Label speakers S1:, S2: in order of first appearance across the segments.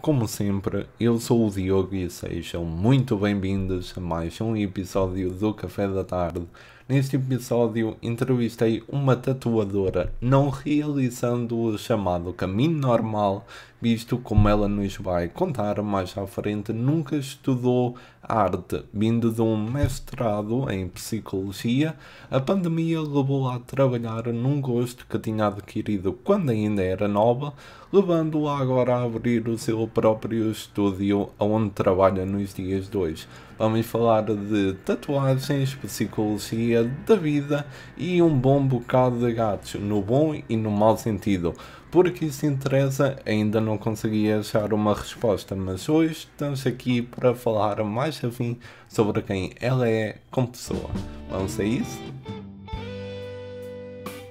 S1: como sempre, eu sou o Diogo e sejam muito bem-vindos a mais um episódio do Café da Tarde. Neste episódio, entrevistei uma tatuadora, não realizando o chamado caminho normal, visto como ela nos vai contar mais à frente, nunca estudou arte, vindo de um mestrado em psicologia. A pandemia levou-a a trabalhar num gosto que tinha adquirido quando ainda era nova, levando-a agora a abrir o seu próprio estúdio, onde trabalha nos dias de hoje. Vamos falar de tatuagens, psicologia, da vida e um bom bocado de gatos, no bom e no mau sentido. Porque isso interessa, ainda não consegui achar uma resposta, mas hoje estamos aqui para falar mais a fim sobre quem ela é como pessoa. Vamos a isso?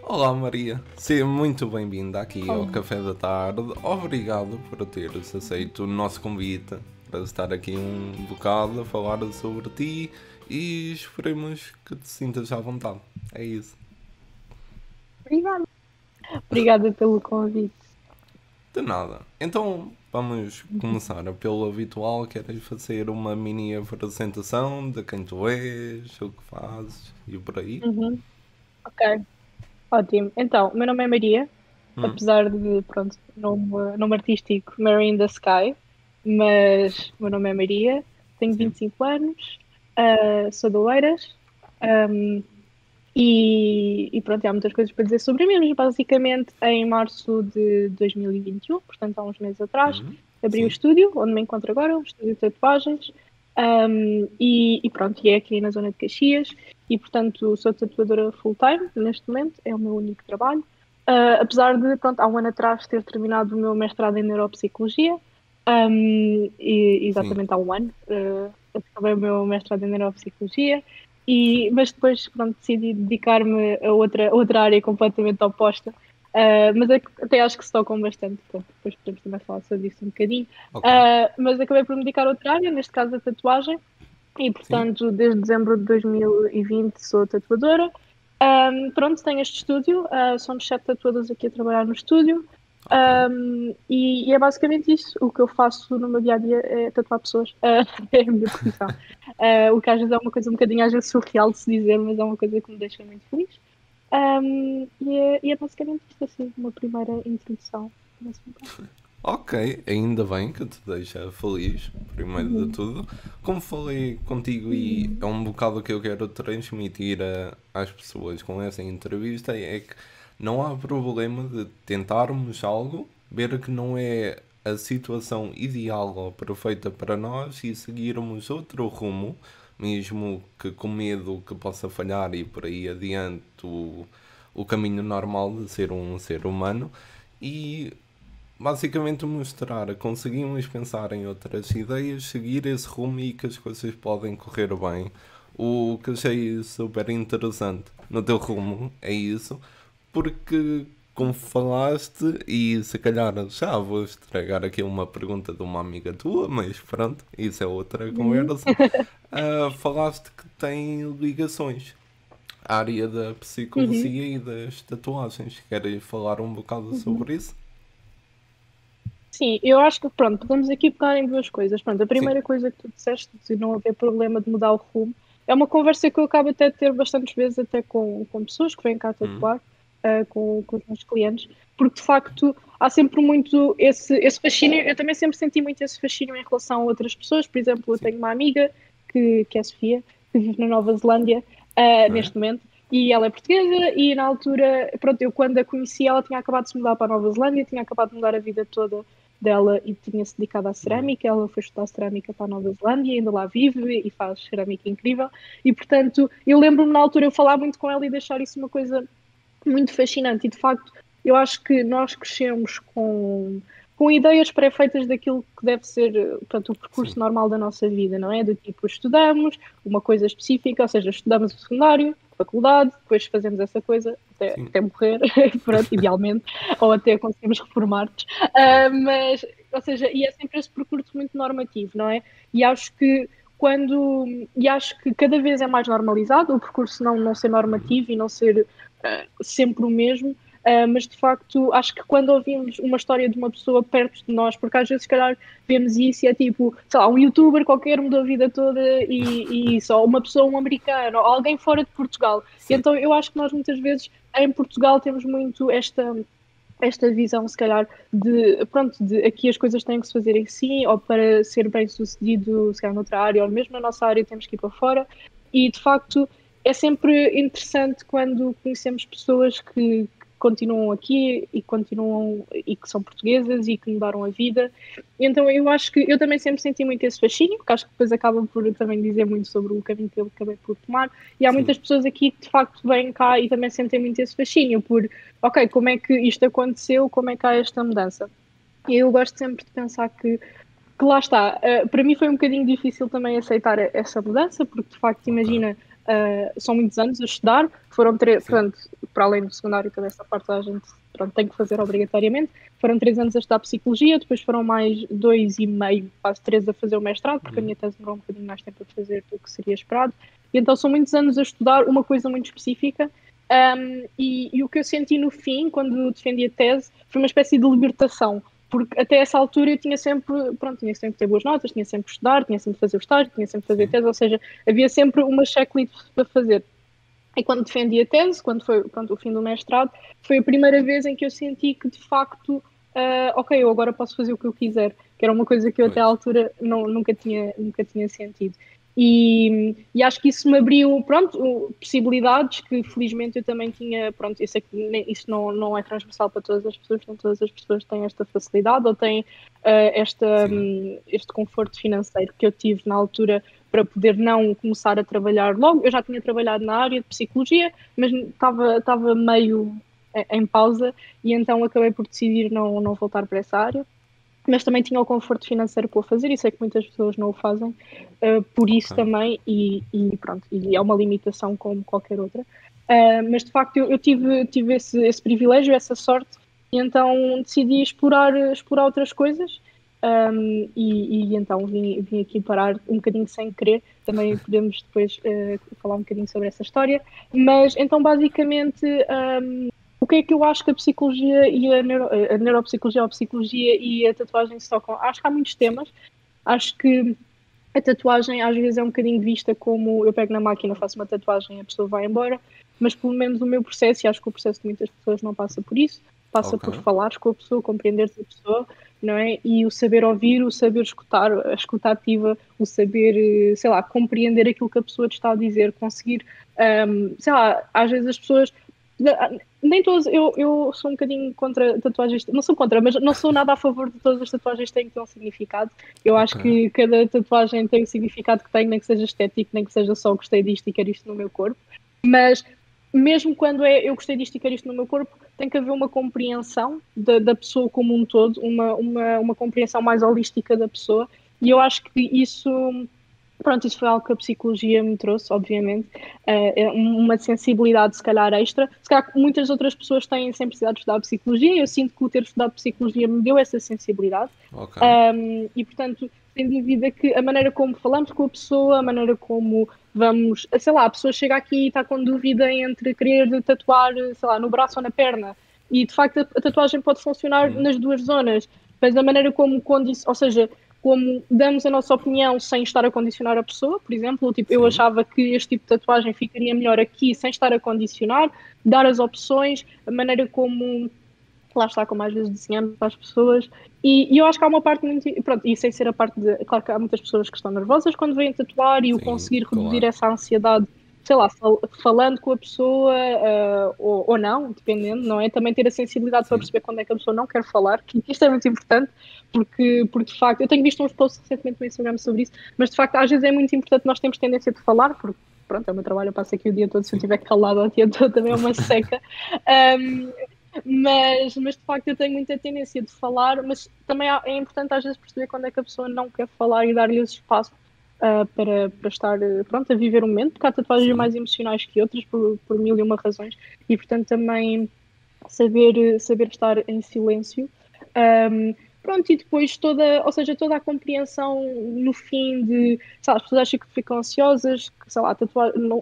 S1: Olá Maria, seja muito bem-vinda aqui ao
S2: Olá.
S1: Café da Tarde. Obrigado por teres aceito o nosso convite para estar aqui um bocado a falar sobre ti e esperemos que te sintas à vontade. É isso.
S2: Obrigada. Obrigada pelo convite.
S1: De nada. Então vamos começar pelo habitual. Queres fazer uma mini apresentação de quem tu és, o que fazes e por aí?
S2: Uhum. Ok, ótimo. Então, o meu nome é Maria,
S1: Hum,
S2: apesar de, pronto, nome artístico Mary in the Sky, mas o meu nome é Maria, tenho
S1: sim.
S2: 25 anos, sou de Oeiras, um, e pronto, há muitas coisas para dizer sobre mim, mas basicamente em março de 2021, portanto há uns meses atrás, abri o
S1: Sim.
S2: estúdio, onde me encontro agora, um estúdio de tatuagens, e pronto, e é aqui na zona de Caxias, e portanto sou tatuadora full-time neste momento, é o meu único trabalho. Apesar de, pronto, há um ano atrás ter terminado o meu mestrado em neuropsicologia, e
S1: Sim.
S2: exatamente há um ano, acabei o meu mestrado em neuropsicologia, mas depois, pronto, decidi dedicar-me a outra área completamente oposta. Mas até acho que se tocam bastante, pronto, depois podemos também falar sobre isso um bocadinho.
S1: Ok.
S2: Mas acabei por me dedicar a outra área, neste caso a tatuagem, e
S1: Sim.
S2: portanto, desde dezembro de 2020 sou tatuadora. Pronto, tenho este estúdio, somos 7 tatuadores aqui a trabalhar no estúdio.
S1: Ok.
S2: E é basicamente isso. O que eu faço no meu dia a dia é tatuar pessoas. É a minha profissão. O que às vezes é uma coisa um bocadinho às vezes surreal de se dizer, mas é uma coisa que me deixa muito feliz. E é basicamente isto assim, uma primeira introdução.
S1: Ok, ainda bem que te deixa feliz, primeiro de
S2: Uhum.
S1: tudo. Como falei contigo e é
S2: Uhum.
S1: um bocado que eu quero transmitir às pessoas com essa entrevista, é que não há problema de tentarmos algo, ver que não é a situação ideal ou perfeita para nós e seguirmos outro rumo, mesmo que com medo que possa falhar e por aí adiante o caminho normal de ser um ser humano. E basicamente mostrar, conseguimos pensar em outras ideias, seguir esse rumo e que as coisas podem correr bem. O que achei super interessante no teu rumo é isso, porque como falaste, e se calhar já vou estragar aqui uma pergunta de uma amiga tua, mas pronto, isso é outra
S2: Uhum.
S1: conversa. Falaste que tem ligações à área da
S2: Uhum.
S1: psicologia e das tatuagens. Queres falar um bocado
S2: Uhum.
S1: sobre isso?
S2: Sim, eu acho que, pronto, podemos aqui pegar em duas coisas. Pronto, a
S1: Sim.
S2: primeira coisa que tu disseste, de não haver problema de mudar o rumo, é uma conversa que eu acabo até de ter bastantes vezes, até com pessoas que vêm cá
S1: Hum,
S2: tatuar, com os meus clientes, porque de facto há sempre muito esse fascínio. Eu também sempre senti muito esse fascínio em relação a outras pessoas. Por exemplo, eu
S1: sim.
S2: tenho uma amiga que é a Sofia, que vive na Nova Zelândia,
S1: Ok.
S2: neste momento. E ela é portuguesa, e na altura, pronto, eu quando a conheci, ela tinha acabado de se mudar para a Nova Zelândia, tinha acabado de mudar a vida toda dela e tinha-se dedicado à
S1: Hum,
S2: cerâmica. Ela foi estudar cerâmica para a Nova Zelândia, ainda lá vive e faz cerâmica incrível. E, portanto, eu lembro-me na altura eu falar muito com ela e deixar isso uma coisa muito fascinante. E, de facto, eu acho que nós crescemos com ideias pré-feitas daquilo que deve ser, portanto, o
S1: sim.
S2: percurso normal da nossa vida, não é? Do tipo, estudamos uma coisa específica, ou seja, estudamos o secundário, faculdade, depois fazemos essa coisa
S1: Sim.
S2: até morrer, pronto, idealmente, ou até conseguimos reformar-nos.
S1: Claro.
S2: Mas, ou seja, e é sempre esse percurso muito normativo, não é? E acho que quando e acho que cada vez é mais normalizado o percurso não ser
S1: Hum,
S2: normativo e não ser sempre o mesmo. mas de facto acho que quando ouvimos uma história de uma pessoa perto de nós, porque às vezes se calhar vemos isso e é tipo, sei lá, um youtuber qualquer mudou a vida toda e só uma pessoa, um americano, ou alguém fora de Portugal. E
S1: Sim.
S2: então eu acho que nós muitas vezes em Portugal temos muito esta visão, se calhar, de aqui as coisas têm que se fazer assim, ou para ser bem sucedido, se calhar, noutra área, ou mesmo na nossa área, temos que ir para fora. E, de facto, é sempre interessante quando conhecemos pessoas que continuam aqui e continuam e que são portuguesas e que mudaram a vida. Então eu acho que eu também sempre senti muito esse fascínio, que acho que depois acaba por também dizer muito sobre o caminho que eu acabei por tomar. E há
S1: Sim.
S2: muitas pessoas aqui que de facto vêm cá e também sentem muito esse fascínio por, ok, como é que isto aconteceu, como é que há esta mudança? E eu gosto sempre de pensar que lá está. Para mim foi um bocadinho difícil também aceitar essa mudança, porque de facto,
S1: Ok.
S2: imagina, são muitos anos a estudar,
S1: Sim.
S2: pronto, para além do secundário, toda essa parte a gente pronto, tem que fazer obrigatoriamente. Foram 3 anos a estudar Psicologia, depois foram mais 2 e meio, quase 3 a fazer o mestrado, porque a minha tese demorou um bocadinho mais tempo a fazer do que seria esperado. E então são muitos anos a estudar uma coisa muito específica. E o que eu senti no fim, quando defendi a tese, foi uma espécie de libertação, porque até essa altura eu tinha sempre, pronto, tinha sempre que ter boas notas, tinha sempre que estudar, tinha sempre que fazer o estágio, tinha sempre que fazer a
S1: Sim.
S2: tese, ou seja, havia sempre uma checklist para fazer. E quando defendi a tese, quando foi pronto, o fim do mestrado, foi a primeira vez em que eu senti que de facto, ok, eu agora posso fazer o que eu quiser, que era uma coisa que eu até à
S1: Pois.
S2: altura nunca tinha sentido. E acho que isso me abriu, pronto, possibilidades que felizmente eu também tinha, pronto, eu sei que isso não é transversal para todas as pessoas, nem todas as pessoas têm esta facilidade ou têm
S1: Sim.
S2: este conforto financeiro que eu tive na altura para poder não começar a trabalhar logo. Eu já tinha trabalhado na área de psicologia, mas estava meio em pausa e então acabei por decidir não voltar para essa área. Mas também tinha o conforto financeiro para o fazer, e sei que muitas pessoas não o fazem, por isso
S1: Ok.
S2: também, e pronto, e é uma limitação como qualquer outra. Mas de facto eu tive esse privilégio, essa sorte, e então decidi explorar outras coisas. E então vim aqui parar um bocadinho sem querer, também podemos depois falar um bocadinho sobre essa história, mas então basicamente o que é que eu acho que a psicologia e a neuropsicologia, ou a psicologia e a tatuagem se tocam? Acho que há muitos
S1: Sim.
S2: temas, acho que a tatuagem às vezes é um bocadinho vista como eu pego na máquina, faço uma tatuagem e a pessoa vai embora, mas pelo menos o meu processo, e acho que o processo de muitas pessoas não passa por isso, passa
S1: Ok.
S2: por falares com a pessoa, compreenderes a pessoa, não é? E o saber ouvir, o saber escutar, a escuta ativa, o saber, sei lá, compreender aquilo que a pessoa te está a dizer, conseguir, sei lá, às vezes as pessoas. Nem todos, eu sou um bocadinho contra tatuagens, não sou contra, mas não sou nada a favor de todas as tatuagens que têm que ter um significado. Eu
S1: Ok.
S2: acho que cada tatuagem tem o significado que tem, nem que seja estético, nem que seja só gostei disto e quero isto no meu corpo. Mas mesmo quando é eu gostei disto e quero isto no meu corpo, tem que haver uma compreensão da pessoa como um todo, uma compreensão mais holística da pessoa. E eu acho que isso, pronto, isso foi algo que a psicologia me trouxe, obviamente, uma sensibilidade se calhar extra. Se calhar muitas outras pessoas têm sem precisar de estudar psicologia, eu sinto que o ter estudado psicologia me deu essa sensibilidade.
S1: Ok.
S2: E portanto, sem dúvida que a maneira como falamos com a pessoa, a maneira como vamos, sei lá, a pessoa chega aqui e está com dúvida entre querer tatuar, sei lá, no braço ou na perna. E de facto a tatuagem pode funcionar
S1: Hum.
S2: nas duas zonas, mas a maneira como ou seja, como damos a nossa opinião sem estar a condicionar a pessoa, por exemplo, tipo, eu
S1: Sim.
S2: achava que este tipo de tatuagem ficaria melhor aqui sem estar a condicionar, dar as opções, a maneira como lá está, como às vezes desenhamos para as pessoas, e eu acho que há uma parte muito, pronto, e sem ser a parte de, claro que há muitas pessoas que estão nervosas quando vêm tatuar e o
S1: Sim.
S2: conseguir reduzir
S1: Claro.
S2: essa ansiedade, sei lá, falando com a pessoa, ou não, dependendo, não é? Também ter a sensibilidade para
S1: Sim.
S2: perceber quando é que a pessoa não quer falar, que isto é muito importante, porque de facto, eu tenho visto uns posts recentemente no Instagram sobre isso, mas de facto às vezes é muito importante, nós temos tendência de falar, porque pronto, é o meu trabalho, eu passo aqui o dia todo, se eu
S1: Sim.
S2: estiver calado o dia todo também é uma seca. Um, mas de facto eu tenho muita tendência de falar, mas também é importante às vezes perceber quando é que a pessoa não quer falar e dar-lhe esse espaço para estar pronto, a viver o momento, porque há tatuagens
S1: Sim.
S2: mais emocionais que outras por mil e uma razões, e portanto também saber estar em silêncio. Um, Pronto, e depois ou seja, toda a compreensão no fim de, sabe, as pessoas acham que ficam ansiosas, que sei lá,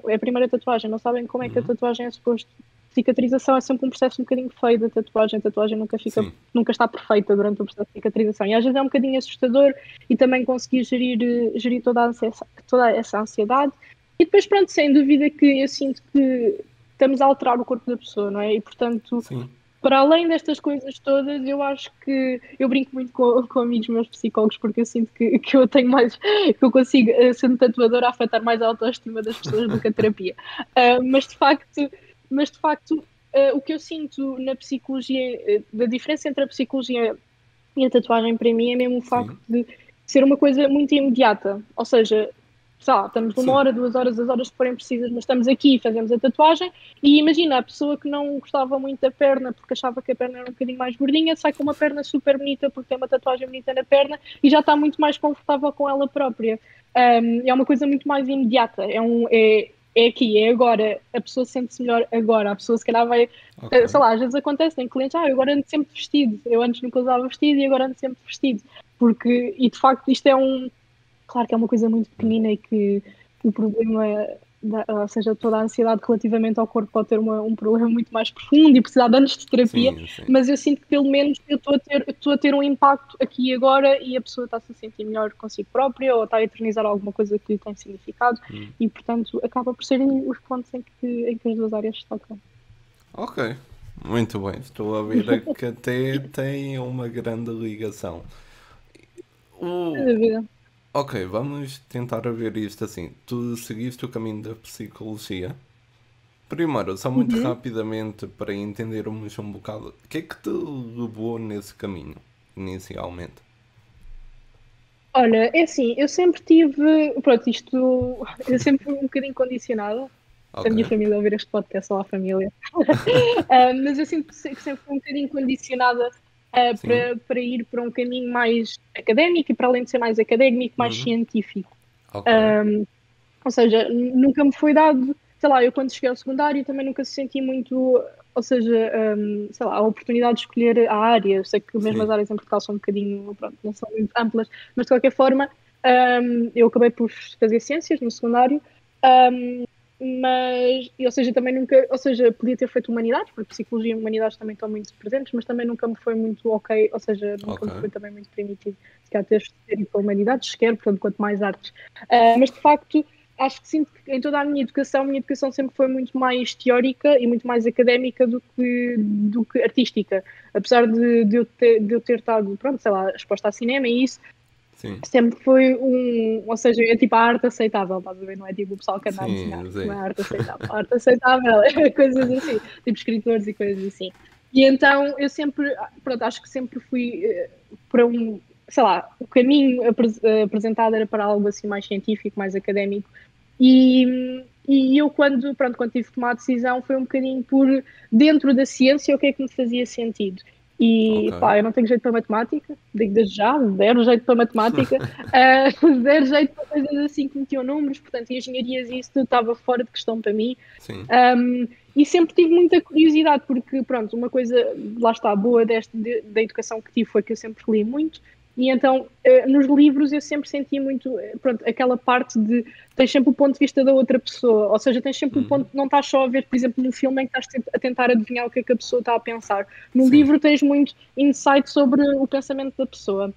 S2: é a primeira tatuagem, não sabem como é que a
S1: Uhum.
S2: tatuagem é suposto. cicatrização é sempre um processo um bocadinho feio da tatuagem. A tatuagem
S1: Sim.
S2: nunca está perfeita durante o processo de cicatrização. E às vezes é um bocadinho assustador e também conseguir gerir toda essa ansiedade. E depois, pronto, sem dúvida que eu sinto que estamos a alterar o corpo da pessoa, não é? E, portanto,
S1: Sim.
S2: para além destas coisas todas, eu acho que eu brinco muito com amigos meus psicólogos porque eu sinto que eu tenho mais, que eu consigo, sendo tatuadora, afetar mais a autoestima das pessoas do que a terapia. Mas de facto, o que eu sinto na psicologia, da diferença entre a psicologia e a tatuagem para mim é mesmo o facto
S1: Sim.
S2: de ser uma coisa muito imediata. Ou seja, sei lá, estamos uma
S1: Sim.
S2: hora, 2 horas, as horas que forem precisas, mas estamos aqui e fazemos a tatuagem. E imagina, a pessoa que não gostava muito da perna porque achava que a perna era um bocadinho mais gordinha, sai com uma perna super bonita porque tem uma tatuagem bonita na perna e já está muito mais confortável com ela própria. É uma coisa muito mais imediata. É aqui, é agora. A pessoa sente-se melhor agora. A pessoa se calhar vai,
S1: Ok.
S2: sei lá, às vezes acontece, tem clientes, eu agora ando sempre vestido. Eu antes nunca usava vestido e agora ando sempre vestido. E de facto isto claro que é uma coisa muito pequenina e que o problema, ou seja, toda a ansiedade relativamente ao corpo pode ter um problema muito mais profundo e precisar de anos de terapia,
S1: Sim, sim.
S2: mas eu sinto que pelo menos eu estou a ter um impacto aqui e agora e a pessoa está-se a sentir melhor consigo própria ou está a eternizar alguma coisa que lhe tem significado e, portanto, acaba por serem os pontos em que as duas áreas se tocam.
S1: Ok. Muito bem. Estou a ver que até tem uma grande ligação.
S2: Sem
S1: O...
S2: dúvida.
S1: Ok, vamos tentar ver isto assim. Tu seguiste o caminho da psicologia. Primeiro, só muito
S2: Uhum.
S1: rapidamente para entendermos um bocado, o que é que te levou nesse caminho, inicialmente?
S2: Olha, é assim, eu sempre tive, pronto, eu sempre fui um bocadinho condicionada, se a
S1: Ok,
S2: minha família ouvir este podcast, só a família. Mas eu sinto que sempre fui um bocadinho condicionada
S1: sim,
S2: para ir para um caminho mais académico e para além de ser mais académico, mais
S1: uhum,
S2: científico.
S1: ok,
S2: Ou seja, nunca me foi dado, sei lá, eu quando cheguei ao secundário também nunca se senti muito, ou seja, sei lá, a oportunidade de escolher a área. Eu sei que mesmo as
S1: sim,
S2: áreas em Portugal são um bocadinho, pronto, não são muito amplas, mas de qualquer forma, eu acabei por fazer ciências no secundário. um, ou seja, também nunca, ou seja, podia ter feito humanidades, porque psicologia e humanidades também estão muito presentes, mas também nunca me foi muito ok, ou seja, nunca
S1: ok,
S2: me foi também muito permitido, se calhar ter ido para humanidades, sequer, portanto, quanto mais artes. Mas de facto, acho que sinto que em toda a minha educação sempre foi muito mais teórica e muito mais académica do que artística. Apesar de eu ter estado, pronto, sei lá, exposta a cinema e isso,
S1: sim,
S2: sempre foi ou seja, é tipo a arte aceitável, estás a ver? Não é tipo o pessoal que anda a desenhar,
S1: sim,
S2: não é
S1: sim,
S2: a arte aceitável. A arte aceitável é coisas assim, tipo escritores e coisas assim. E então eu sempre, pronto, acho que sempre fui para sei lá, o caminho apresentado era para algo assim mais científico, mais académico. E eu, quando tive que tomar a decisão, foi um bocadinho por dentro da ciência o que é que me fazia sentido.
S1: ok,
S2: E pá, eu não tenho jeito para matemática, digo desde já, zero jeito para matemática, zero jeito para coisas assim que metiam números, portanto, engenharias e isso tudo estava fora de questão para mim.
S1: sim,
S2: E sempre tive muita curiosidade, porque, pronto, uma coisa, lá está, boa da educação que tive foi que eu sempre li muito, e então, nos livros eu sempre senti muito, pronto, aquela parte de tens sempre o ponto de vista da outra pessoa, ou seja, tens sempre o
S1: uhum,
S2: ponto, não estás só a ver, por exemplo, no filme em que estás sempre a tentar adivinhar o que é que a pessoa está a pensar. No
S1: sim,
S2: livro tens muito insight sobre o pensamento da pessoa,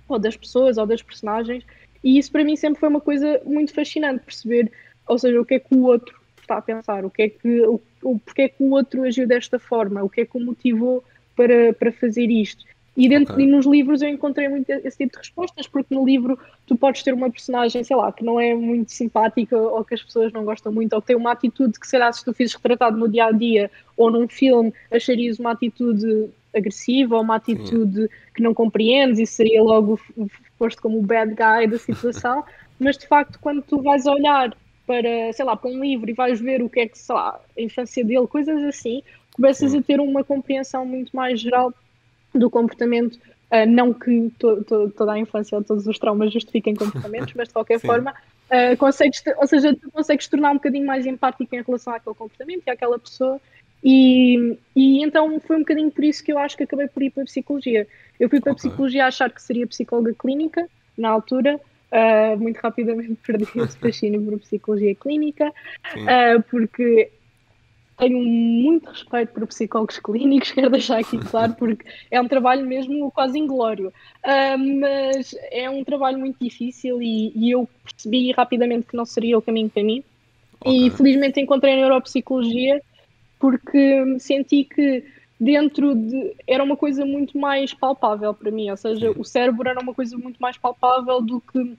S2: ou das pessoas, ou das personagens, e isso para mim sempre foi uma coisa muito fascinante, perceber, ou seja, o que é que o outro está a pensar, porque é que o outro agiu desta forma, o que é que o motivou para fazer isto.
S1: ok,
S2: E nos livros eu encontrei muito esse tipo de respostas, porque no livro tu podes ter uma personagem, sei lá, que não é muito simpática ou que as pessoas não gostam muito, ou que tem uma atitude que, sei lá, se tu fizes retratado no dia a dia ou num filme, acharias uma atitude agressiva ou uma
S1: sim,
S2: atitude que não compreendes e seria logo posto como o bad guy da situação, mas de facto, quando tu vais olhar para, sei lá, para um livro e vais ver o que é que, sei lá, a infância dele, coisas assim, começas
S1: sim,
S2: a ter uma compreensão muito mais geral do comportamento. Não que toda a infância ou todos os traumas justifiquem comportamentos, mas de qualquer
S1: sim,
S2: forma, ou seja, tu consegues tornar um bocadinho mais empático em relação àquele comportamento e àquela pessoa. E então foi um bocadinho por isso que eu acho que acabei por ir para a psicologia. Eu fui para a
S1: ok,
S2: psicologia a achar que seria psicóloga clínica, na altura, muito rapidamente perdi esse fascínio por psicologia clínica,
S1: sim,
S2: porque tenho muito respeito por psicólogos clínicos, quero deixar aqui claro, porque é um trabalho mesmo quase inglório. Mas é um trabalho muito difícil e eu percebi rapidamente que não seria o caminho para mim.
S1: Ok.
S2: E felizmente encontrei a neuropsicologia porque senti que dentro de. Era uma coisa muito mais palpável para mim, ou seja,
S1: Sim.
S2: o cérebro era uma coisa muito mais palpável do que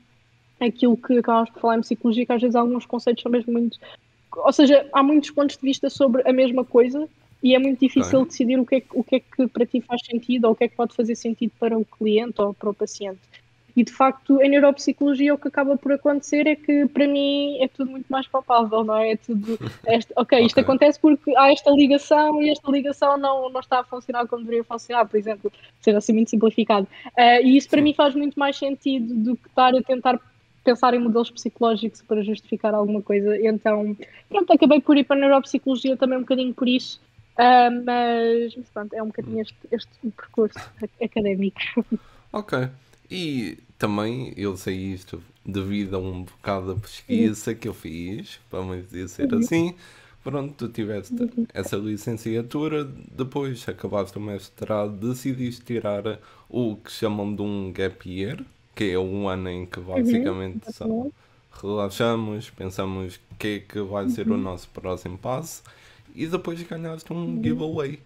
S2: aquilo que acabámos por falar em psicologia, que às vezes alguns conceitos são mesmo muito. Ou seja, há muitos pontos de vista sobre a mesma coisa e é muito difícil
S1: Ok.
S2: decidir o que é que para ti faz sentido ou o que é que pode fazer sentido para o cliente ou para o paciente. E de facto, em neuropsicologia, o que acaba por acontecer é que para mim é tudo muito mais palpável, não é? É tudo. Ok,
S1: Ok.
S2: isto acontece porque há esta ligação e esta ligação não está a funcionar como deveria funcionar, por exemplo, seja assim muito simplificado. E isso para
S1: Sim.
S2: mim faz muito mais sentido do que estar a tentar pensar em modelos psicológicos para justificar alguma coisa. Então, pronto, acabei por ir para a neuropsicologia também um bocadinho por isso. Mas pronto, é um bocadinho este percurso académico.
S1: Ok. E também eu sei isto devido a um bocado de
S2: Uhum,
S1: pesquisa que eu fiz, vamos dizer
S2: uhum,
S1: assim. Pronto, tu tiveste
S2: uhum,
S1: essa licenciatura, depois acabaste o mestrado, decidiste tirar o que chamam de um gap year, que é um ano em que
S2: uhum,
S1: basicamente só
S2: exatamente.
S1: relaxamos, pensamos o que é que vai ser o
S2: Uhum,
S1: nosso próximo passo e depois ganhaste um
S2: uhum.
S1: giveaway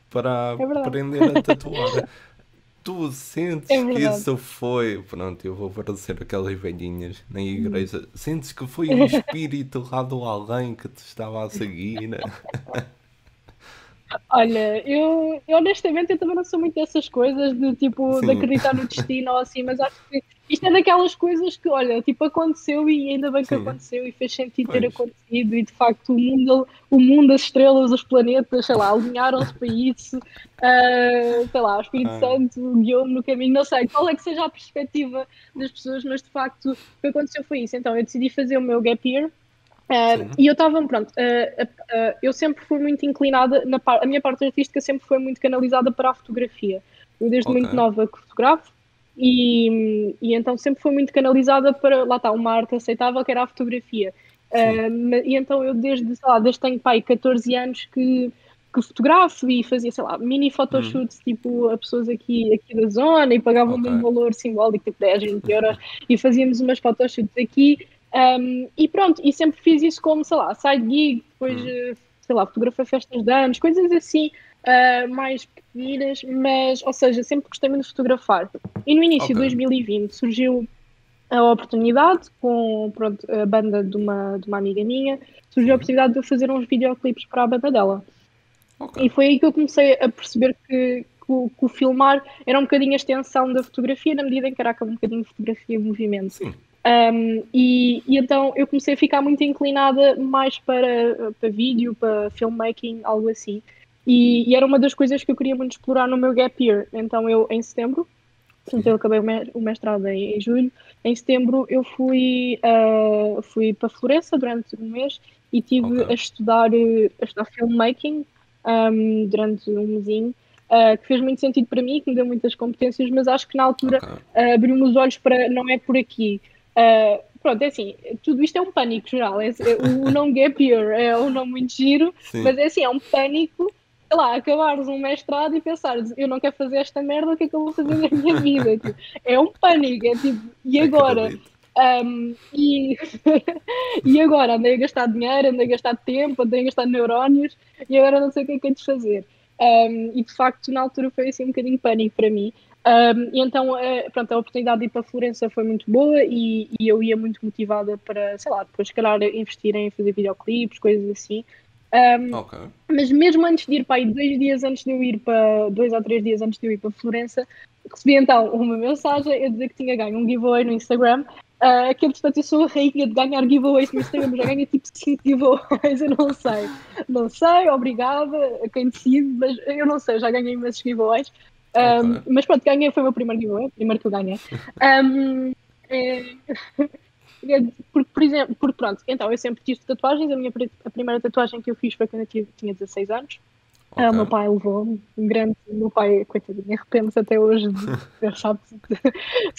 S1: para
S2: É verdade.
S1: aprender a tatuar. Tu
S2: É
S1: sentes que
S2: verdade.
S1: isso foi. Pronto, eu vou parecer aquelas velhinhas na igreja. Sentes que foi um espírito lá do além que te estava a seguir?
S2: Olha, eu honestamente eu também não sou muito dessas coisas de tipo de
S1: Sim,
S2: acreditar no destino ou assim, mas acho que isto é daquelas coisas que, olha, tipo, aconteceu e ainda bem que
S1: sim,
S2: aconteceu e fez sentido ter
S1: pois.
S2: acontecido e de facto o mundo, as estrelas, os planetas, sei lá, alinharam-se para isso, sei lá, o Espírito
S1: Ah,
S2: Santo guiou-me no caminho, não sei qual é que seja a perspectiva das pessoas, mas de facto o que aconteceu foi isso. Então eu decidi fazer o meu gap year.
S1: sim,
S2: E eu estava, pronto, eu sempre fui muito inclinada, a minha parte artística sempre foi muito canalizada para a fotografia. Eu desde
S1: ok,
S2: muito nova que fotografo e então sempre foi muito canalizada para, lá está, uma arte aceitável que era a fotografia.
S1: sim,
S2: E então eu desde, sei lá, desde tenho pai 14 anos que fotografo e fazia, sei lá, mini photoshoots tipo a pessoas aqui da zona e
S1: ok,
S2: pagavam-me um valor simbólico, tipo 10, 20 euros e fazíamos umas photoshoots aqui. E pronto, e sempre fiz isso como, sei lá, side gig, depois, sei lá, fotografei festas de anos, coisas assim, mais pequeninas, mas, ou seja, sempre gostei muito de fotografar. E no início
S1: ok,
S2: de 2020 surgiu a oportunidade com, pronto, a banda de uma amiga minha, surgiu a
S1: sim,
S2: oportunidade de eu fazer uns videoclipes para a banda dela.
S1: ok,
S2: E foi aí que eu comecei a perceber que o filmar era um bocadinho a extensão da fotografia, na medida em que era um bocadinho de fotografia em movimento.
S1: sim,
S2: E então eu comecei a ficar muito inclinada mais para vídeo, para filmmaking, algo assim. E era uma das coisas que eu queria muito explorar no meu gap year. Então eu, em setembro, portanto eu
S1: sim,
S2: acabei o mestrado em julho, em setembro eu fui para Florença durante um mês e
S1: ok,
S2: tive a estudar filmmaking durante um mesinho. Que fez muito sentido para mim, que me deu muitas competências, mas acho que na altura
S1: ok,
S2: abriu-me os olhos para não é por aqui. Pronto, é assim, tudo isto é um pânico geral. O não gap year é um não muito giro,
S1: sim,
S2: mas é assim, é um pânico, sei lá, acabares um mestrado e pensares, eu não quero fazer esta merda, o que é que eu vou fazer da minha vida? Tipo, é um pânico, é tipo, e agora?
S1: acredito,
S2: E, e agora andei a gastar dinheiro, andei a gastar tempo, andei a gastar neurónios e agora não sei o que é que é de fazer. E de facto, na altura foi assim um bocadinho pânico para mim. E então, pronto, a oportunidade de ir para Florença foi muito boa e eu ia muito motivada para, sei lá, depois, se calhar, investir em fazer videoclipes, coisas assim. Um,
S1: ok,
S2: mas mesmo antes de ir para aí, 2 dias antes de eu ir para, 2 ou 3 dias antes de eu ir para Florença, recebi então uma mensagem a dizer que tinha ganho um giveaway no Instagram. Que entretanto eu sou a rainha de ganhar giveaways no Instagram, já ganhei tipo 5 giveaways, eu não sei. Não sei, obrigada a quem decide, mas eu não sei, já ganhei imensos giveaways.
S1: ok,
S2: Mas pronto, ganhei, foi o meu primeiro giveaway, o primeiro que eu ganhei. Um, é, por exemplo, porque pronto, então eu sempre tive tatuagens, a primeira tatuagem que eu fiz foi quando eu tinha 16 anos. O meu pai levou-me, o meu pai, coitadinho, arrepende-se até hoje de ter, sabe,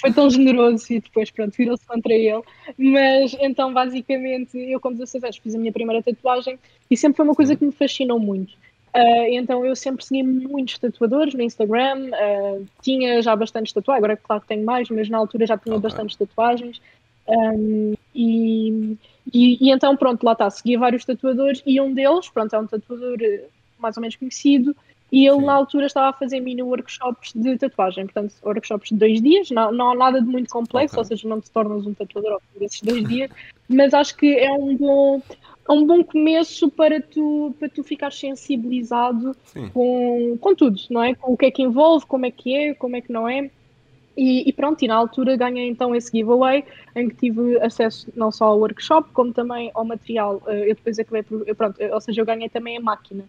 S2: foi tão generoso e depois, pronto, virou-se contra ele. Mas então, basicamente, eu com 16 anos fiz a minha primeira tatuagem e sempre foi uma coisa
S1: Sim.
S2: que me fascinou muito. Então eu sempre segui muitos tatuadores no Instagram, tinha já bastantes tatuagens, agora claro que tenho mais, mas na altura já tinha
S1: Ok.
S2: bastantes tatuagens. E então, pronto, lá está, seguia vários tatuadores e um deles, pronto, é um tatuador mais ou menos conhecido e ele na
S1: Sim.
S2: altura estava a fazer mini workshops de tatuagem, portanto, workshops de 2 dias, não há nada de muito
S1: Ok.
S2: complexo, ou seja, não te tornas um tatuador ao fim desses 2 dias, mas acho que é um bom começo para tu ficar sensibilizado
S1: Sim.
S2: com tudo, não é? Com o que é que envolve, como é que não é. E pronto, e na altura ganhei então esse giveaway em que tive acesso não só ao workshop, como também ao material. Eu depois acabei por. Pronto, ou seja, eu ganhei também a máquina,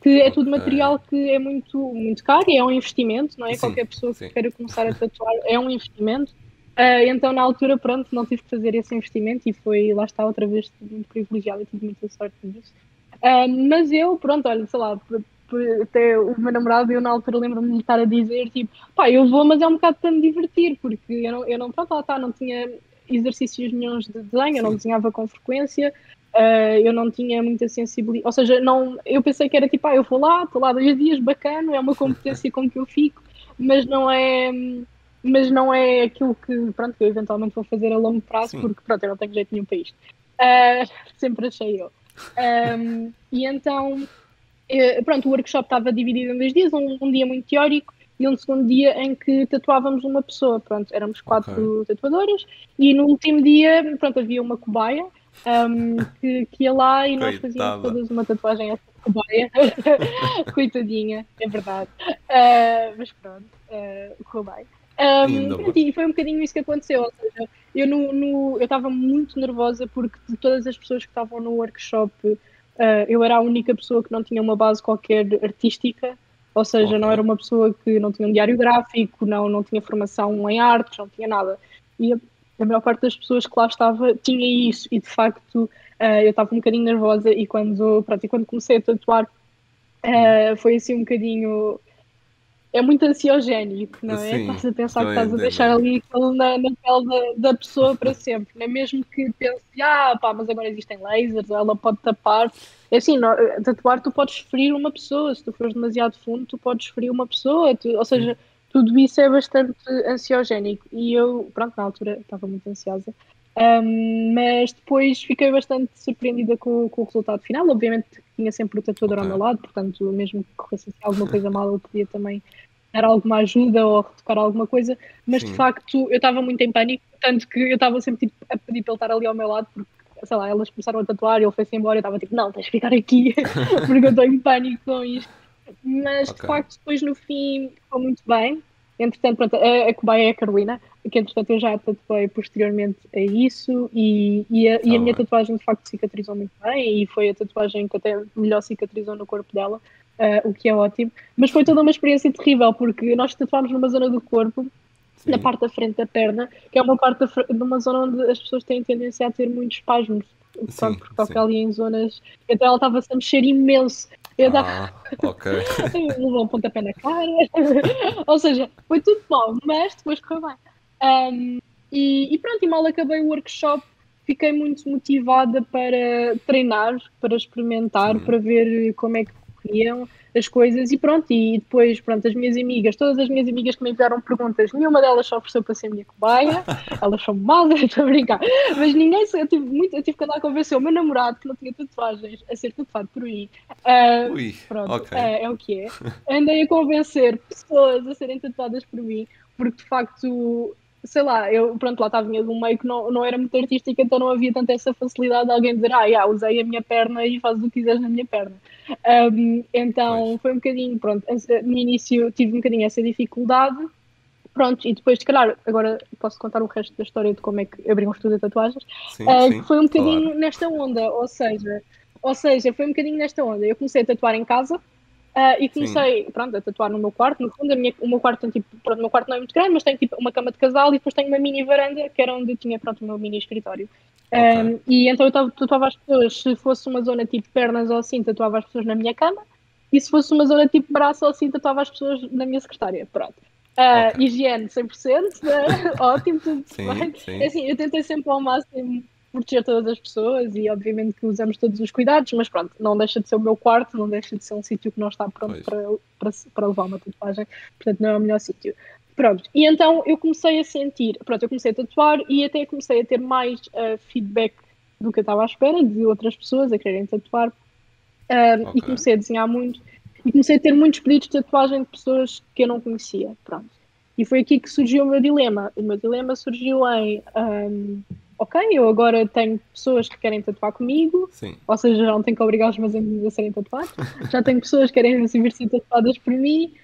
S2: que é tudo
S1: Ok.
S2: material que é muito, muito caro e é um investimento, não é?
S1: Sim.
S2: Qualquer pessoa que
S1: Sim.
S2: queira começar a tatuar é um investimento. Então na altura, pronto, não tive que fazer esse investimento e foi, lá está, outra vez muito privilegiada e tive muita sorte nisso. Mas eu, pronto, olha, sei lá, até o meu namorado, eu na altura lembro-me de lhe estar a dizer, tipo, pá, eu vou, mas é um bocado para me divertir, porque eu não, pronto, lá está, não tinha exercícios nenhuns de desenho, eu não
S1: Sim.
S2: desenhava com frequência, eu não tinha muita sensibilidade, ou seja, não, eu pensei que era tipo, eu vou lá, estou lá 2 dias, bacana, é uma competência com que eu fico, mas não é aquilo que, pronto, que eu eventualmente vou fazer a longo prazo,
S1: Sim.
S2: porque, pronto, eu não tenho jeito nenhum para isto. Ah, sempre achei eu. E então, pronto, o workshop estava dividido em 2 dias, um dia muito teórico e um segundo dia em que tatuávamos uma pessoa. Pronto, éramos
S1: Ok.
S2: 4 tatuadoras e no último dia, pronto, havia uma cobaia, que ia lá e nós fazíamos
S1: Coitada.
S2: todas uma tatuagem a essa cobaia. Coitadinha, é verdade. Mas pronto, correu bem.
S1: Ainda
S2: Pronto,
S1: bem.
S2: e foi um bocadinho isso que aconteceu, ou seja, eu estava muito nervosa porque de todas as pessoas que estavam no workshop, eu era a única pessoa que não tinha uma base qualquer artística, ou seja,
S1: Ok.
S2: não era uma pessoa que não tinha um diário gráfico, não tinha formação em artes, não tinha nada. E a maior parte das pessoas que lá estava tinha isso, e de facto eu estava um bocadinho nervosa. E quando comecei a tatuar,
S1: Hum.
S2: foi assim um bocadinho, é muito ansiogénico, não é?
S1: Sim.
S2: Estás a pensar
S1: Estou
S2: que
S1: a
S2: estás a deixar
S1: entender.
S2: ali aquilo na pele da pessoa para sempre, não é? Mesmo que pense, pá, mas agora existem lasers, ela pode tapar. É assim, tatuar tu podes ferir uma pessoa, se tu fores demasiado fundo, tu podes ferir uma pessoa, ou
S1: Sim.
S2: seja, tudo isso é bastante ansiogénico. E eu, pronto, na altura estava muito ansiosa. Mas depois fiquei bastante surpreendida com o resultado final. Obviamente tinha sempre o tatuador
S1: Ok.
S2: ao meu lado, portanto, mesmo que corresse assim alguma coisa mal, eu podia também dar alguma ajuda ou retocar alguma coisa, mas de
S1: Sim.
S2: facto eu estava muito em pânico, tanto que eu estava sempre tipo, a pedir para ele estar ali ao meu lado, porque sei lá, elas começaram a tatuar e ele foi-se embora, eu estava tipo, não, tens de ficar aqui, porque eu estou em pânico com isto. Mas de
S1: Ok.
S2: facto depois no fim ficou muito bem. Entretanto, pronto, a cobaia é a Carolina, que entretanto eu já tatuei posteriormente a isso, e a
S1: Tá
S2: minha
S1: bem.
S2: tatuagem de facto cicatrizou muito bem, e foi a tatuagem que até melhor cicatrizou no corpo dela, o que é ótimo. Mas foi toda uma experiência terrível, porque nós tatuámos numa zona do corpo, na
S1: Sim.
S2: parte da frente da perna, que é uma parte de uma zona onde as pessoas têm tendência a ter muitos espasmos. Pronto,
S1: Sim.
S2: porque toca
S1: Sim.
S2: ali em zonas. Então ela estava-se a mexer imenso. Eu estava
S1: Ok.
S2: levou um pontapé na cara. Ou seja, foi tudo mal, mas depois correu bem. E pronto, e mal acabei o workshop, fiquei muito motivada para treinar, para experimentar,
S1: Sim.
S2: para ver como é que corriam as coisas e pronto, e depois, pronto, as minhas amigas, todas as minhas amigas que me enviaram perguntas, nenhuma delas só ofereceu para ser minha cobaia, elas são más, estou a brincar, mas ninguém, eu tive que andar a convencer o meu namorado que não tinha tatuagens a ser tatuado por mim. Ah,
S1: Ui.
S2: Pronto,
S1: Ok.
S2: é o que é. Andei a convencer pessoas a serem tatuadas por mim, porque de facto, sei lá, eu, pronto, lá estava vinha de um meio que não era muito artístico, então não havia tanta essa facilidade de alguém dizer, usei a minha perna e faz o que quiseres na minha perna.
S1: Pois.
S2: Então foi um bocadinho, pronto, no início tive um bocadinho essa dificuldade, pronto, e depois, se calhar, agora posso contar o resto da história de como é que abri um estúdio de tatuagens,
S1: Sim.
S2: que
S1: Sim.
S2: foi um
S1: Claro.
S2: bocadinho nesta onda, ou seja, foi um bocadinho nesta onda. Eu comecei a tatuar em casa, e
S1: Sim.
S2: comecei, pronto, a tatuar no meu quarto. No fundo, o meu quarto tem tipo, pronto, o meu quarto não é muito grande, mas tem tipo uma cama de casal e depois tem uma mini varanda, que era onde eu tinha, pronto, o meu mini escritório.
S1: Ok.
S2: E então eu tatuava as pessoas, se fosse uma zona tipo pernas ou assim, tatuava as pessoas na minha cama. e se fosse uma zona tipo braço ou assim, tatuava as pessoas na minha secretária. Pronto.
S1: Ok.
S2: Higiene 100%, né? Ótimo, tudo
S1: Sim,
S2: bem. É
S1: sim.
S2: assim, eu tentei sempre ao máximo proteger todas as pessoas e obviamente que usamos todos os cuidados, mas pronto, não deixa de ser o meu quarto, não deixa de ser um sítio que não está pronto
S1: Pois.
S2: para levar uma tatuagem, portanto não é o melhor sítio. Pronto, e então eu comecei a sentir, pronto, eu comecei a tatuar e até comecei a ter mais feedback do que eu estava à espera, de outras pessoas a quererem tatuar, e
S1: Ok.
S2: comecei a desenhar muito, e comecei a ter muitos pedidos de tatuagem de pessoas que eu não conhecia, pronto. E foi aqui que surgiu o meu dilema. O meu dilema surgiu em, ok, eu agora tenho pessoas que querem tatuar comigo,
S1: Sim.
S2: ou seja, já não tenho que obrigar os meus amigos a serem tatuados, já tenho pessoas que querem vir ser tatuadas por mim,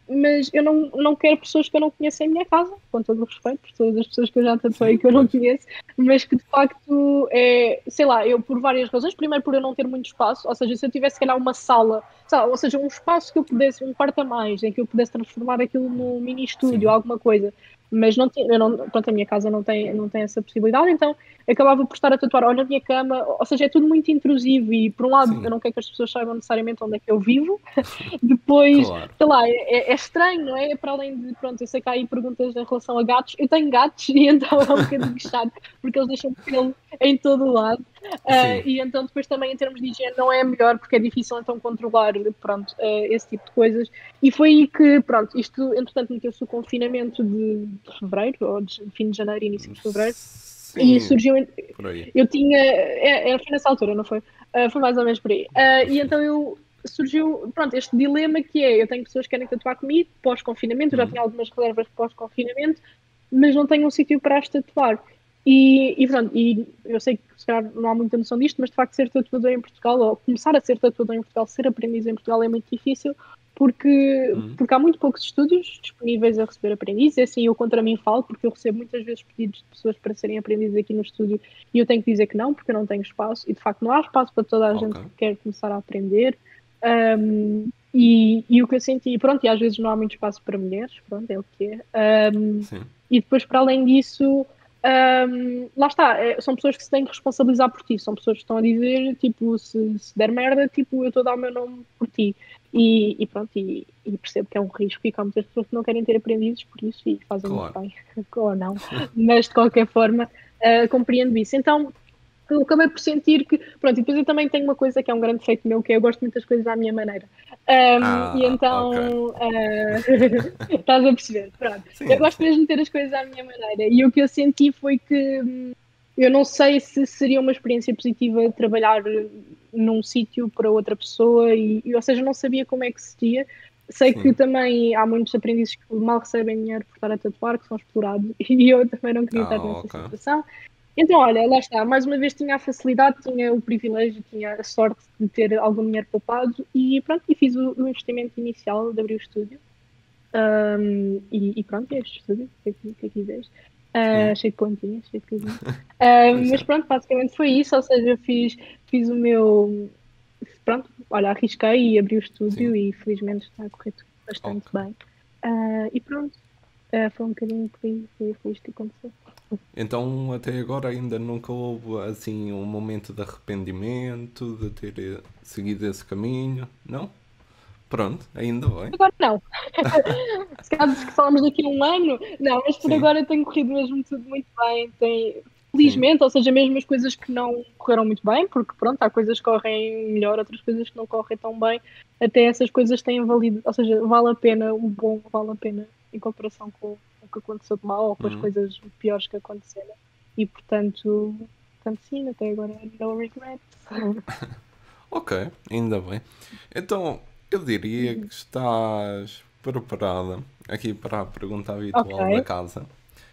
S2: mas eu não quero pessoas que eu não conheço em minha casa, com todo o respeito por todas as pessoas que eu já tatuei
S1: Sim,
S2: que eu não
S1: pois.
S2: conheço, mas que de facto sei lá, eu por várias razões, primeiro por eu não ter muito espaço, ou seja, se eu tivesse se calhar uma sala, sabe, ou seja, um espaço que eu pudesse, um quarto a mais, em que eu pudesse transformar aquilo num mini estúdio,
S1: Sim.
S2: alguma coisa, mas não tinha, eu não, pronto, a minha casa não tem essa possibilidade, então acabava por estar a tatuar ou na minha cama, ou seja, é tudo muito intrusivo e por um lado eu
S1: Sim.
S2: não quero que as pessoas saibam necessariamente onde é que eu vivo, depois,
S1: Claro.
S2: sei lá, é estranho, não é? Para além de, pronto, eu sei que há aí perguntas em relação a gatos, eu tenho gatos e então é um bocadinho chato, porque eles deixam pelo em todo o lado,
S1: Sim.
S2: e então depois também em termos de higiene não é melhor, porque é difícil então controlar, pronto, esse tipo de coisas, e foi aí que, pronto, isto entretanto meteu-se o confinamento de fevereiro, ou de fim de janeiro, início de fevereiro, e
S1: Sim.
S2: surgiu,
S1: Por aí.
S2: eu tinha, foi nessa altura, não foi? Foi mais ou menos por aí. E então surgiu, pronto, este dilema que é, eu tenho pessoas que querem tatuar comigo pós-confinamento, eu já
S1: Hum.
S2: tinha algumas reservas pós-confinamento, mas não tenho um sítio para as tatuar. E pronto, e eu sei que se calhar não há muita noção disto, mas de facto ser tatuador em Portugal, ou começar a ser tatuador em Portugal, ser aprendiz em Portugal é muito difícil,
S1: Hum.
S2: porque há muito poucos estúdios disponíveis a receber aprendizes. É assim, eu contra mim falo, porque eu recebo muitas vezes pedidos de pessoas para serem aprendizes aqui no estúdio e eu tenho que dizer que não, porque eu não tenho espaço, e de facto não há espaço para toda a
S1: Ok.
S2: gente que quer começar a aprender. E o que eu senti, pronto, e às vezes não há muito espaço para mulheres, pronto, é o que é.
S1: Sim.
S2: E depois, para além disso, lá está, são pessoas que se têm que responsabilizar por ti, são pessoas que estão a dizer, tipo, se der merda, tipo, eu estou a dar o meu nome por ti. E pronto, e percebo que é um risco e que há muitas pessoas que não querem ter aprendizes por isso e fazem muito
S1: Claro.
S2: bem, ou não, mas de qualquer forma, compreendo isso. Então, eu acabei por sentir que, pronto, e depois eu também tenho uma coisa que é um grande feito meu, que é eu gosto muitas coisas à minha maneira. E
S1: Ok.
S2: então, estás a perceber, pronto. Eu
S1: Sim,
S2: gosto
S1: sim.
S2: mesmo de ter as coisas à minha maneira. E o que eu senti foi que eu não sei se seria uma experiência positiva trabalhar num sítio para outra pessoa, ou seja, não sabia como é que seria. Sei que
S1: Sim.
S2: também há muitos aprendizes que mal recebem dinheiro por estar a tatuar, que são explorados, e eu também não queria estar nessa
S1: Ok.
S2: situação. Então, olha, lá está, mais uma vez tinha a facilidade, tinha o privilégio, tinha a sorte de ter algum dinheiro poupado e pronto, e fiz o investimento inicial de abrir o estúdio. E pronto, é este estúdio, o que é que quiseres.
S1: Sim.
S2: Cheio de plantinhas, cheio de coisinhas.
S1: Pois
S2: Mas
S1: é.
S2: pronto, basicamente foi isso, ou seja, eu fiz o meu. Pronto, olha, arrisquei e abri o
S1: Sim.
S2: estúdio e felizmente está a correr tudo bastante
S1: Ok.
S2: bem. E pronto, foi um bocadinho por aí, foi isto que aconteceu.
S1: Então, até agora ainda nunca houve assim um momento de arrependimento de ter seguido esse caminho? Não? Pronto, ainda bem.
S2: Agora não. Se calhar que falamos daqui a um ano, não, mas por
S1: Sim,
S2: agora tem corrido mesmo tudo muito bem.
S1: sim.
S2: Felizmente, ou seja, mesmo as coisas que não correram muito bem, porque pronto, há coisas que correm melhor, outras coisas que não correm tão bem, até essas coisas têm valido, ou seja, vale a pena, o bom vale a pena em comparação com o que aconteceu de mal ou com as
S1: Hum.
S2: coisas piores que aconteceram. E portanto sim, até agora no regrets.
S1: Ok, ainda bem. Então, eu diria que estás preparada aqui para a pergunta
S2: Ok,
S1: habitual da casa,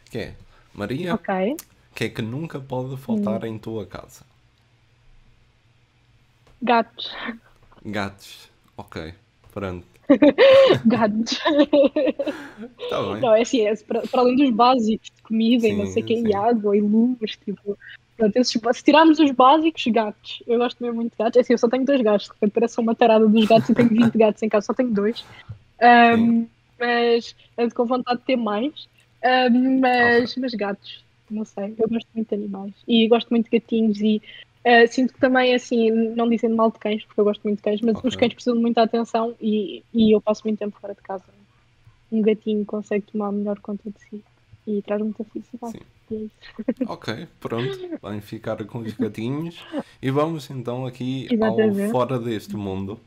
S1: que é, Maria,
S2: ok.
S1: o que é que nunca pode
S2: Hum.
S1: faltar em tua casa?
S2: Gatos.
S1: Gatos. Ok, pronto.
S2: Gatos.
S1: Está bem.
S2: Não, é assim, para além dos básicos de comida e não sei o
S1: Sim,
S2: que, e
S1: sim.
S2: água e luz, tipo, pronto, se tirarmos os básicos, gatos. Eu gosto mesmo muito de gatos. É assim, eu só tenho dois gatos, de repente parece uma tarada dos gatos e tenho 20 gatos em casa, só tenho dois.
S1: Sim.
S2: Mas ando com vontade de ter mais.
S1: Ok.
S2: Mas gatos, não sei, eu gosto muito de animais e gosto muito de gatinhos Sinto que também, assim, não dizendo mal de cães, porque eu gosto muito de cães, mas os
S1: Ok.
S2: cães precisam de muita atenção e eu passo muito tempo fora de casa. Um gatinho consegue tomar melhor conta de si e traz muita felicidade.
S1: Sim.
S2: E é isso.
S1: Ok, pronto. Vamos ficar com os gatinhos. E vamos então aqui ao
S2: Exatamente.
S1: Fora deste Mundo.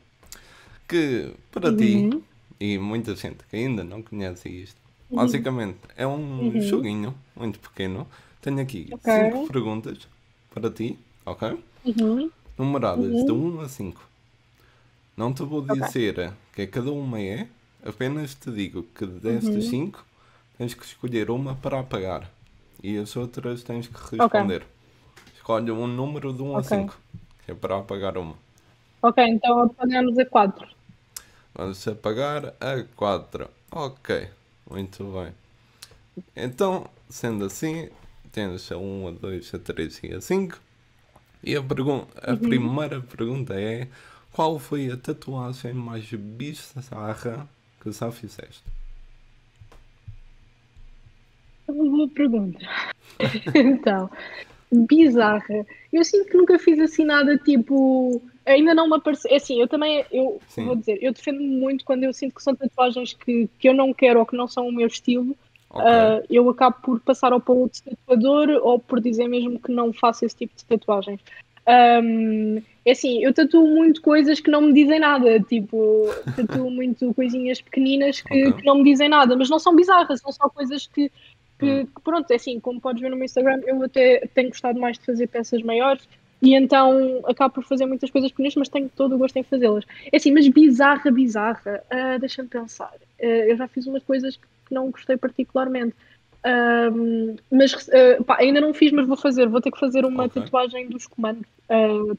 S1: Que para ti,
S2: Uhum,
S1: e muita gente que ainda não conhece isto,
S2: uhum,
S1: basicamente é um
S2: uhum.
S1: joguinho muito pequeno. Tenho aqui
S2: Ok.
S1: 5 perguntas para ti, ok?
S2: Uhum,
S1: Numeradas de
S2: uhum.
S1: 1 a 5. Não te vou
S2: Ok.
S1: dizer que cada uma é, apenas te digo que destas
S2: Uhum.
S1: 5 tens que escolher uma para apagar e as outras tens que
S2: Ok.
S1: responder. Escolhe um número de 1 a
S2: Ok.
S1: 5, que é para apagar uma.
S2: Ok, então apagamos a 4.
S1: Vamos apagar a 4. Ok, muito bem. Então, sendo assim, tens a 1, a 2, a 3 e a 5. E a
S2: Uhum.
S1: primeira pergunta é: qual foi a tatuagem mais bizarra que já fizeste?
S2: Uma boa pergunta. Então, bizarra. Eu sinto que nunca fiz assim nada tipo. Ainda não me apareceu. É assim, eu também, eu vou
S1: Sim,
S2: dizer, eu defendo-me muito quando eu sinto que são tatuagens que eu não quero ou que não são o meu estilo.
S1: ok.
S2: Eu acabo por passar ou para outro tatuador ou por dizer mesmo que não faço esse tipo de tatuagens. É assim, eu tatuo muito coisas que não me dizem nada, tipo, tatuo muito coisinhas pequeninas
S1: Ok.
S2: que não me dizem nada, mas não são bizarras, são só coisas
S1: Hum,
S2: pronto, é assim, como podes ver no meu Instagram, eu até tenho gostado mais de fazer peças maiores e então acabo por fazer muitas coisas pequenas, mas tenho todo o gosto em fazê-las. É assim, mas bizarra, bizarra, deixa-me pensar. Eu já fiz umas coisas que não gostei particularmente. Mas pá, ainda não fiz, mas vou fazer. Vou ter que fazer uma
S1: ok.
S2: tatuagem dos comandos,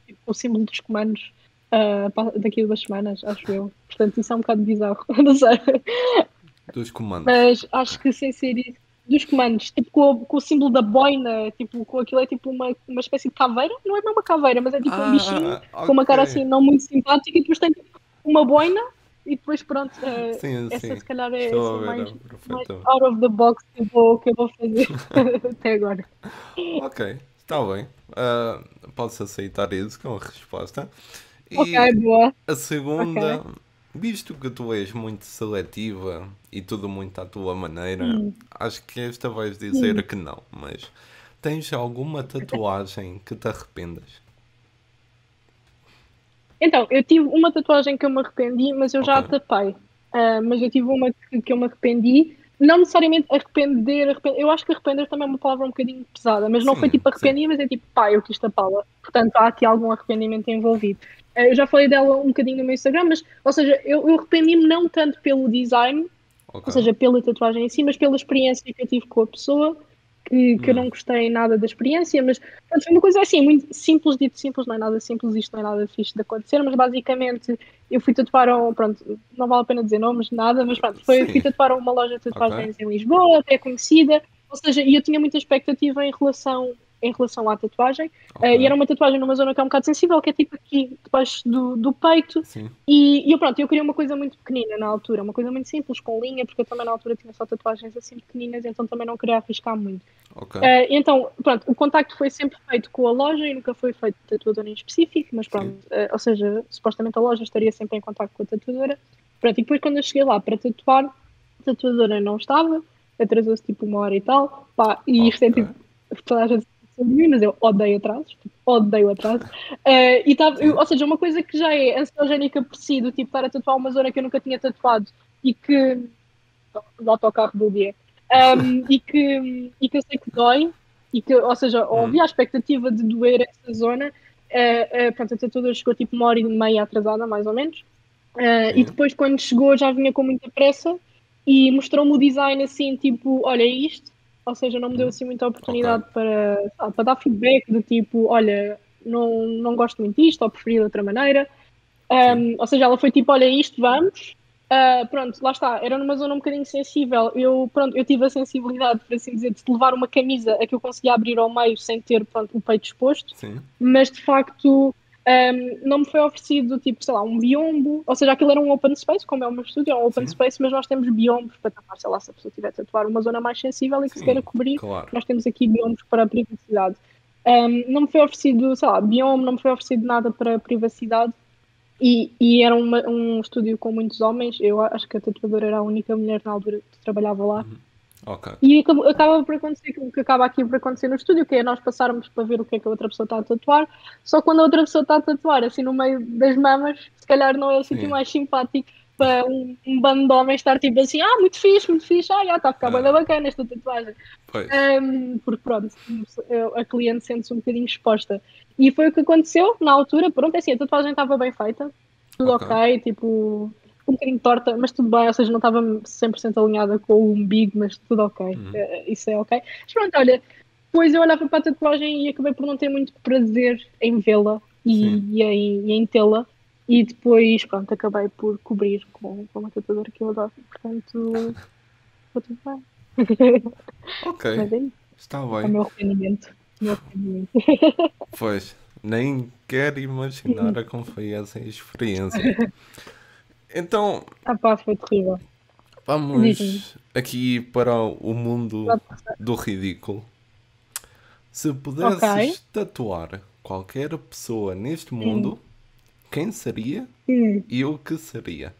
S2: tipo, o símbolo dos comandos, daqui a 2 semanas, acho eu. Portanto, isso é um bocado bizarro, não sei.
S1: Dos comandos.
S2: Mas acho que sem ser isso, dos comandos, tipo com o símbolo da boina, tipo, com aquilo é tipo uma espécie de caveira, não é bem uma caveira, mas é tipo um bichinho com uma
S1: Ok.
S2: cara assim não muito simpática e depois tem uma boina e depois pronto,
S1: Sim,
S2: essa
S1: sim.
S2: se calhar é
S1: Estou a
S2: assim
S1: ver
S2: mais
S1: perfeitamente.
S2: out of the box que eu vou fazer até agora.
S1: Ok, está bem. Posso aceitar isso como resposta.
S2: Ok,
S1: E
S2: boa.
S1: a
S2: Ok.
S1: segunda, visto que tu és muito seletiva e tudo muito à tua maneira,
S2: Hum,
S1: acho que esta vais
S2: hum.
S1: dizer que não, mas tens alguma tatuagem que te arrependas?
S2: Então, eu tive uma tatuagem que eu me arrependi, mas eu
S1: Ok?
S2: já a tapei. Mas eu tive uma que eu me arrependi. Não necessariamente eu acho que arrepender também é uma palavra um bocadinho pesada, mas não foi
S1: Sim,
S2: tipo
S1: sim.
S2: arrependi, mas é tipo, pá, eu quis tapá-la. Portanto, há aqui algum arrependimento envolvido. Eu já falei dela um bocadinho no meu Instagram, mas, ou seja, eu arrependi-me não tanto pelo design,
S1: Ok.
S2: ou seja, pela tatuagem em si, mas pela experiência que eu tive com a pessoa, que eu não gostei nada da experiência, mas pronto, foi uma coisa assim, muito simples, dito simples, não é nada simples, isto não é nada fixe de acontecer, mas basicamente eu fui tatuar, pronto, não vale a pena dizer nomes, nada, mas pronto, fui
S1: Sim.
S2: tatuar a uma loja de
S1: Ok.
S2: tatuagens em Lisboa, até conhecida, ou seja, e eu tinha muita expectativa em relação à tatuagem,
S1: Ok.
S2: e era uma tatuagem numa zona que é um bocado sensível, que é tipo aqui debaixo do peito,
S1: Sim.
S2: e eu, pronto, eu queria uma coisa muito pequenina na altura, uma coisa muito simples, com linha, porque eu também na altura tinha só tatuagens assim pequeninas, então também não queria arriscar muito.
S1: Ok.
S2: Então, pronto, o contacto foi sempre feito com a loja e nunca foi feito tatuador em específico, mas
S1: Sim.
S2: pronto, ou seja, supostamente a loja estaria sempre em contacto com a tatuadora. Pronto, e depois quando eu cheguei lá para tatuar, a tatuadora não estava, atrasou-se tipo 1 hora e tal, pá, e isto é
S1: Ok.
S2: tipo, toda a gente sabe de mim, mas eu odeio atrasos, tipo, odeio atrasos.
S1: Sim.
S2: Ou seja, uma coisa que já é ansiogénica por si, do tipo estar a tatuar uma zona que eu nunca tinha tatuado e que do autocarro do dia. E que eu sei que dói, ou seja,
S1: Hum.
S2: havia a expectativa de doer essa zona. Pronto, a tatuadora chegou tipo 1 hora e meia atrasada, mais ou menos. E
S1: Sim.
S2: depois, quando chegou, já vinha com muita pressa e mostrou-me o design assim, tipo, olha isto. Ou seja, não me deu assim muita
S1: Ok.
S2: oportunidade para dar feedback do tipo, olha, não gosto muito disto, ou preferi de outra maneira.
S1: Sim.
S2: Ou seja, ela foi tipo, olha isto, vamos. Pronto, lá está, era numa zona um bocadinho sensível. Pronto, eu tive a sensibilidade, por assim dizer, de levar uma camisa a que eu conseguia abrir ao meio sem ter, pronto, o peito exposto,
S1: Sim.
S2: mas de facto não me foi oferecido, tipo, sei lá, um biombo, ou seja, aquilo era um open space, como é o meu estúdio, é um open
S1: Sim.
S2: space, mas nós temos biombos para tapar, sei lá, se a pessoa tiver a tatuar uma zona mais sensível e que se queira
S1: Sim.
S2: cobrir,
S1: Claro.
S2: nós temos aqui biombos para a privacidade. Não me foi oferecido, sei lá, biome, não me foi oferecido nada para privacidade. E era um estúdio com muitos homens. Eu acho que a tatuadora era a única mulher na altura que trabalhava lá.
S1: Ok.
S2: E acaba por acontecer aquilo que acaba aqui por acontecer no estúdio, que é nós passarmos para ver o que é que a outra pessoa está a tatuar. Só quando a outra pessoa está a tatuar, assim no meio das mamas, se calhar não é o sítio
S1: Sim.
S2: mais simpático para um bando de homens estar tipo assim, muito fixe, já está a ficar bem
S1: Ah,
S2: bacana esta tatuagem.
S1: pois.
S2: Porque pronto, a cliente sente-se um bocadinho exposta. E foi o que aconteceu na altura. Pronto, é assim, a tatuagem estava bem feita, tudo
S1: Ok.
S2: ok, tipo, um bocadinho torta, mas tudo bem, ou seja, não estava 100% alinhada com o umbigo, mas tudo ok, isso é ok. Mas pronto, olha, depois eu olhava para a tatuagem e acabei por não ter muito prazer em vê-la
S1: Sim.
S2: e em tê-la. E depois, pronto, acabei por cobrir com uma tatuadora que eu adoro. Portanto, foi tudo bem.
S1: Ok.
S2: Mas é isso.
S1: Está
S2: É o
S1: bem.
S2: meu arrependimento. O meu arrependimento.
S1: Pois. Nem quero imaginar como foi essa experiência. Então,
S2: Ah pá, foi terrível. Diz-me.
S1: vamos aqui para o mundo
S2: Pode passar.
S1: do ridículo. Se
S2: Ok.
S1: pudesses tatuar qualquer pessoa neste
S2: Hum,
S1: mundo, quem seria
S2: hum.
S1: e o que seria?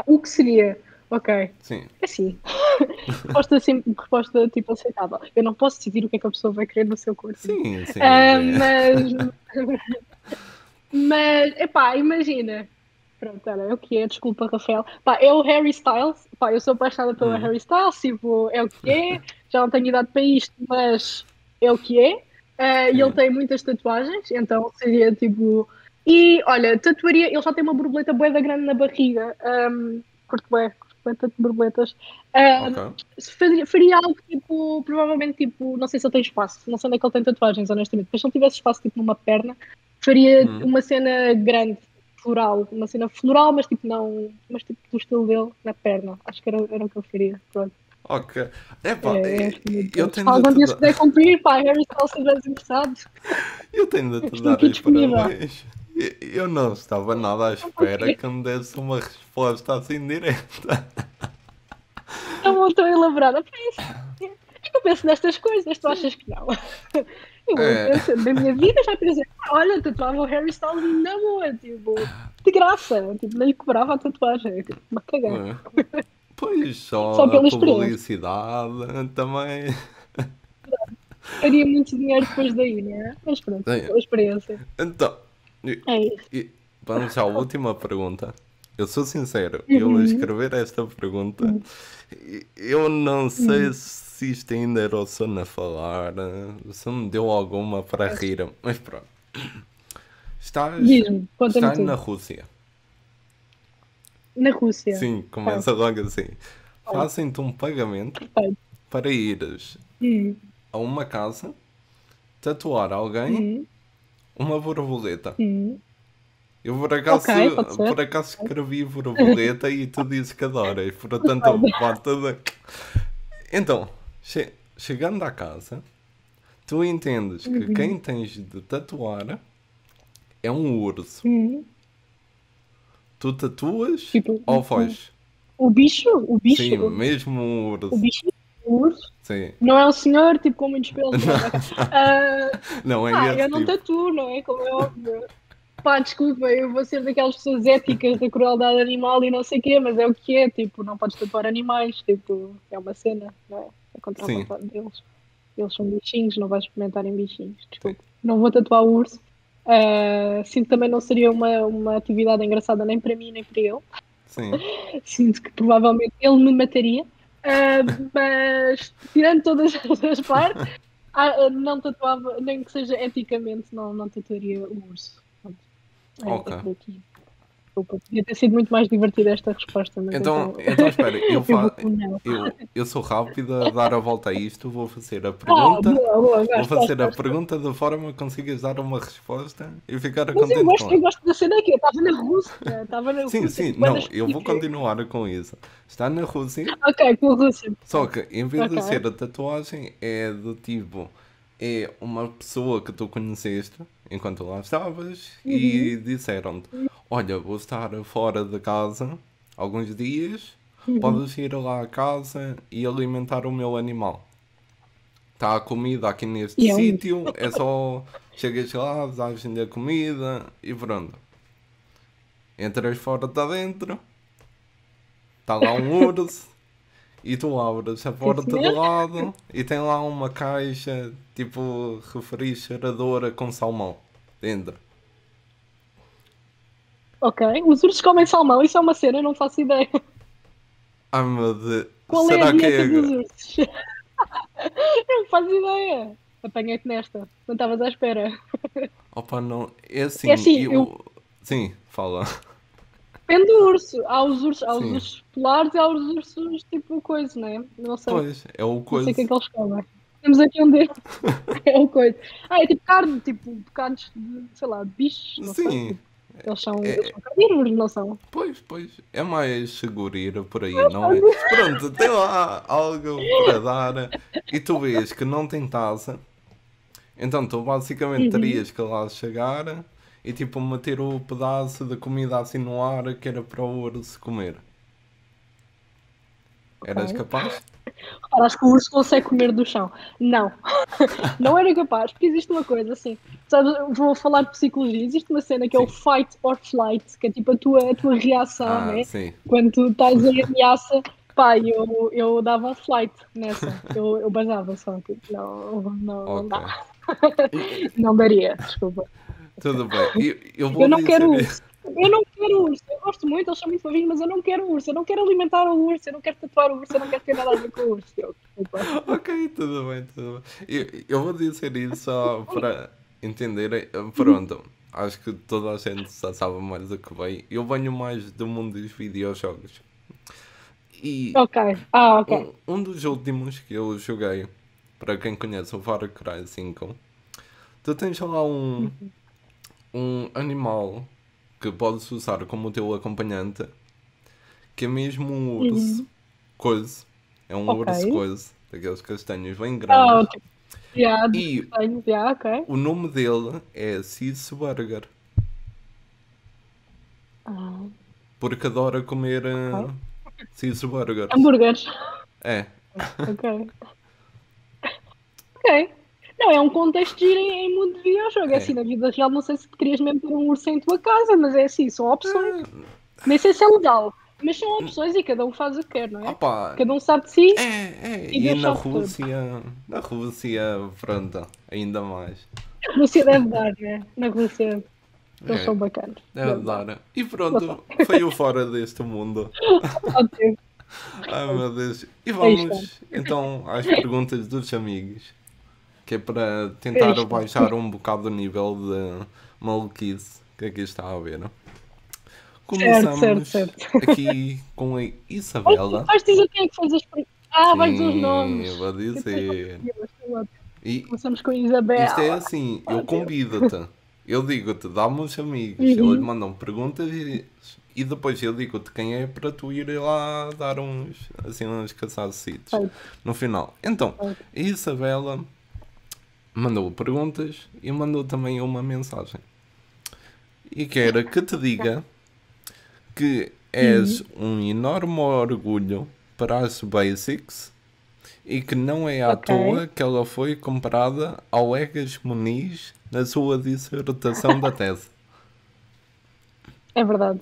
S2: O que seria? Ok. É
S1: Sim,
S2: assim. Resposta tipo aceitável. Eu não posso decidir o que é que a pessoa vai querer no seu corpo. Né?
S1: sim, sim.
S2: Mas, epá, imagina. Pronto, olha, é o que é, desculpa, Rafael. Pá, é o Harry Styles. Pá, eu sou apaixonada pelo Harry Styles, tipo, é o que é. Já não tenho idade para isto, mas é o que é. E ele
S1: Sim.
S2: tem muitas tatuagens, então seria tipo. E olha, tatuaria, ele já tem uma borboleta bué da grande na barriga, curto bué, tanto de borboletas.
S1: Ok.
S2: Um, faria algo tipo, provavelmente tipo, não sei se ele tem espaço, não sei onde é que ele tem tatuagens, honestamente, mas se ele tivesse espaço tipo numa perna, faria uma cena grande, floral, uma cena floral, mas tipo não, mas tipo do estilo dele na perna. Acho que era o que eu faria. Pronto.
S1: Ok. Epá,
S2: É o arrependimento
S1: eu
S2: dele. Se
S1: tenho de
S2: algum
S1: te
S2: dia se
S1: dar,
S2: puder cumprir, pá, Harry Styles, se estiveres interessado,
S1: eu tenho de te
S2: estou
S1: dar
S2: aqui
S1: os
S2: disponível.
S1: parabéns. Eu não estava nada à espera
S2: Ok.
S1: que me desse uma resposta assim direta.
S2: Não tão elaborada. É que eu penso nestas coisas, tu achas que não? Eu
S1: É,
S2: penso, na minha vida já pensei, olha, tatuava o Harry Styles na boa, tipo, de graça, tipo, nem cobrava a tatuagem, tipo, uma cagar.
S1: é. Pois
S2: Só
S1: só a
S2: pela experiência.
S1: publicidade também.
S2: Faria muito dinheiro depois daí, não é? Mas pronto,
S1: É.
S2: pela experiência.
S1: Então, e-
S2: É isso.
S1: vamos à última pergunta. Eu sou sincero, eu a
S2: Uhum,
S1: escrever esta pergunta,
S2: uhum,
S1: eu não sei
S2: uhum.
S1: se isto ainda era o sono a falar, se me deu alguma para rir, mas pronto. Estás,
S2: Diz-me, conta-me
S1: estás na
S2: tudo.
S1: Rússia.
S2: Na Rússia.
S1: Sim,
S2: Ok,
S1: começa logo assim.
S2: ok,
S1: Fazem-te um pagamento
S2: perfeito.
S1: para ires
S2: Uhum,
S1: a uma casa, tatuar alguém
S2: uhum,
S1: uma borboleta.
S2: uhum.
S1: Eu
S2: Ok, pode ser.
S1: por acaso escrevi borboleta e tu dizes que adoras, portanto
S2: Perfeito.
S1: bate de... Então, chegando à casa, tu entendes que
S2: Uhum,
S1: quem tens de tatuar é um urso.
S2: uhum.
S1: Tu tatuas
S2: Tipo,
S1: ou foges?
S2: o bicho, o bicho,
S1: Sim, mesmo um
S2: o
S1: urso.
S2: bicho, o urso,
S1: Sim.
S2: não é um senhor, tipo, com muitos pelos, pronto, ok. Ah,
S1: Não é
S2: eu
S1: esse
S2: não
S1: tipo.
S2: tatuo, não é? Como é óbvio. Pá, desculpa, eu vou ser daquelas pessoas éticas da crueldade animal e não sei o quê, mas é o que é, tipo, não podes tatuar animais, tipo, é uma cena, não é? É contra a
S1: Sim,
S2: vontade deles. Eles são bichinhos, não vais experimentar em bichinhos,
S1: sim,
S2: desculpa. Não vou tatuar o urso. Sinto que também não seria uma atividade engraçada nem para mim, nem para ele.
S1: sim.
S2: Sinto que provavelmente ele me mataria. Ah, mas, tirando todas as partes, não tatuava, nem que seja eticamente, não tatuaria o urso. Pronto. É
S1: Ok.
S2: por aqui. Desculpa, podia ter sido muito mais divertida esta resposta, mas então
S1: Então espera,
S2: eu vou com não.
S1: eu sou rápido a dar a volta a isto, vou fazer a pergunta,
S2: Boa, boa,
S1: vou
S2: gosto, gosto,
S1: fazer a
S2: gosto.
S1: pergunta de forma que consigas dar uma resposta e ficar
S2: Mas eu
S1: contente
S2: gosto,
S1: com
S2: eu
S1: ela.
S2: gosto da cena aqui. Eu estava na Rússia,
S1: Sim, sim,
S2: tipo, banda
S1: não, eu vou
S2: específica.
S1: continuar com isso. Está na Rússia,
S2: Ok, com a Rússia,
S1: só
S2: perfeito.
S1: que em vez de
S2: Ok.
S1: ser a tatuagem, é do tipo, é uma pessoa que tu conheceste enquanto lá estavas
S2: Uhum,
S1: e disseram-te: Olha, vou estar fora de casa alguns dias,
S2: uhum.
S1: podes ir lá à casa e alimentar o meu animal. está a comida aqui neste
S2: E é um
S1: sítio, é só chegas lá, dás-lhe a comida e pronto. Entras fora, está dentro, está lá um urso e tu abres a
S2: sim,
S1: porta do
S2: senhor.
S1: lado e tem lá uma caixa tipo refrigeradora com salmão dentro.
S2: Ok. Os ursos comem salmão, isso é uma cena, eu não faço ideia.
S1: Ai meu Deus,
S2: Qual é a
S1: será que
S2: dieta
S1: é?
S2: dos ursos? Não faço ideia. Apanhei-te nesta. Não estavas à espera.
S1: Opa, não, é
S2: É
S1: assim,
S2: assim, eu
S1: eu. Sim, fala.
S2: depende do urso. Há os
S1: Sim,
S2: ursos polares e há os ursos tipo coisa, né? Não sei.
S1: pois, é o
S2: Não sei o que é
S1: coisa.
S2: que eles comem. Temos aqui um deles. É o coisa. Ah, é tipo carne, tipo carnes de, sei lá, de bichos, não sei.
S1: Sim,
S2: Tipo, eles
S1: é,
S2: são carnívoros, não são?
S1: pois, é mais seguro ir por aí, não é? Pronto, tem lá algo para dar e tu vês que não tem taça, então tu basicamente
S2: Uhum,
S1: terias que lá chegar e tipo meter o pedaço de comida assim no ar que era para o urso comer. Eras
S2: ok.
S1: capaz?
S2: Ora, acho que o urso consegue comer do chão. Não, não era capaz, porque existe uma coisa assim. Sabes, eu vou falar de psicologia. Existe uma cena que é o
S1: Sim.
S2: fight or flight, que é tipo a tua reação,
S1: Ah,
S2: né?
S1: sim.
S2: Quando tu estás em ameaça, pá, eu dava um flight nessa. Eu basava só, tipo, não
S1: Ok.
S2: dá. Não daria, desculpa.
S1: Tudo bem. Eu
S2: Eu
S1: vou
S2: não quero
S1: dizer.
S2: urso. Eu não quero urso. Eu gosto muito, eles são muito fofinhos, mas eu não quero urso. Eu não quero alimentar o urso. Eu não quero tatuar o urso. Eu não quero ter nada a ver com o urso. Desculpa.
S1: Ok, tudo bem, tudo bem. Eu vou dizer isso só para entenderem. Pronto, acho que toda a gente já sabe mais do que bem. Eu venho mais do mundo dos videojogos. E
S2: Ok. Ah, ok.
S1: um dos últimos que eu joguei, para quem conhece o Far Cry 5, tu tens lá um animal que podes usar como teu acompanhante, que é mesmo um urso.
S2: Uhum.
S1: Coisa. É um
S2: Ok.
S1: urso coisa, daqueles castanhos bem
S2: Ah,
S1: grandes.
S2: ok. Já, dos
S1: E
S2: castanhos. Já, ok.
S1: o nome dele é Cheeseburger,
S2: Ah,
S1: porque adora comer
S2: ok.
S1: cheeseburgers.
S2: Hambúrgueres.
S1: É,
S2: Ok. Ok. Não, é um contexto giro em mundo de videojogo. É assim,
S1: é.
S2: na vida real, não sei se querias mesmo ter um urso em tua casa, mas é assim, são opções. Nem sei se é legal, mas são opções e cada um faz o que quer, não é?
S1: Opa,
S2: Cada um sabe de si e
S1: e
S2: Deus sabe de todos.
S1: Na Rússia, pronto, ainda mais.
S2: A Rússia deve dar, né? Na Rússia eles
S1: É,
S2: são bacanas.
S1: deve
S2: Deve dar.
S1: dar. E
S2: Não sei.
S1: pronto, foi o fora deste mundo.
S2: Ok.
S1: Ai meu Deus. E
S2: Aí está.
S1: vamos então às perguntas dos amigos, que é para
S2: Aí
S1: tentar
S2: está.
S1: baixar um bocado o nível de maluquice que aqui está a ver.
S2: Certo, certo,
S1: Começamos
S2: certo.
S1: aqui com a
S2: Olha,
S1: Isabela.
S2: vais dizer quem é que fez as perguntas. Ah, vais dizer os
S1: Sim,
S2: nomes.
S1: vou
S2: Eu depois não
S1: dizer.
S2: percebi, mas foi ótimo.
S1: E
S2: Começamos com a
S1: isto é
S2: Isabela.
S1: assim, eu
S2: Ótimo.
S1: convido-te, eu digo-te, dá-me uns amigos, eles
S2: Uhum.
S1: mandam perguntas e depois eu digo-te quem é para tu ir lá dar uns, assim, uns caçacitos
S2: Feito,
S1: no final. Então,
S2: feito.
S1: a Isabela mandou perguntas e mandou também uma mensagem. E quero que te diga que és
S2: Uhum.
S1: um enorme orgulho para as Basics e que não é à
S2: Ok,
S1: toa que ela foi comparada ao Egas Muniz na sua dissertação da tese.
S2: é verdade.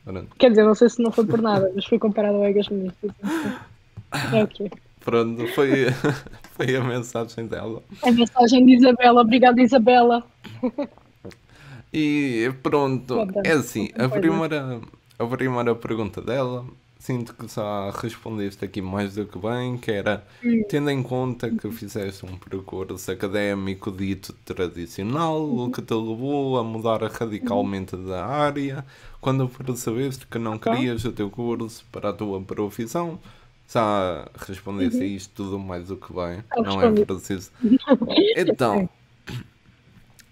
S1: Pronto,
S2: Quer dizer, não sei se não foi por nada, mas foi comparado ao Egas Muniz. É o quê?
S1: pronto foi, foi a mensagem dela.
S2: A mensagem de Isabela. Obrigada, Isabela.
S1: E pronto, é
S2: Conta-me.
S1: assim,
S2: Conta-me coisas.
S1: a primeira pergunta dela, sinto que já respondeste aqui mais do que bem, que era, tendo em conta que fizeste um percurso académico dito tradicional, o
S2: Uhum.
S1: que te levou a mudar
S2: Uhum.
S1: radicalmente da área, quando percebeste que não
S2: Ok.
S1: querias o teu curso para a tua profissão, já respondeste a
S2: Uhum.
S1: isto tudo mais do que bem,
S2: Eu
S1: não é
S2: respondi.
S1: preciso. Então,
S2: Sim.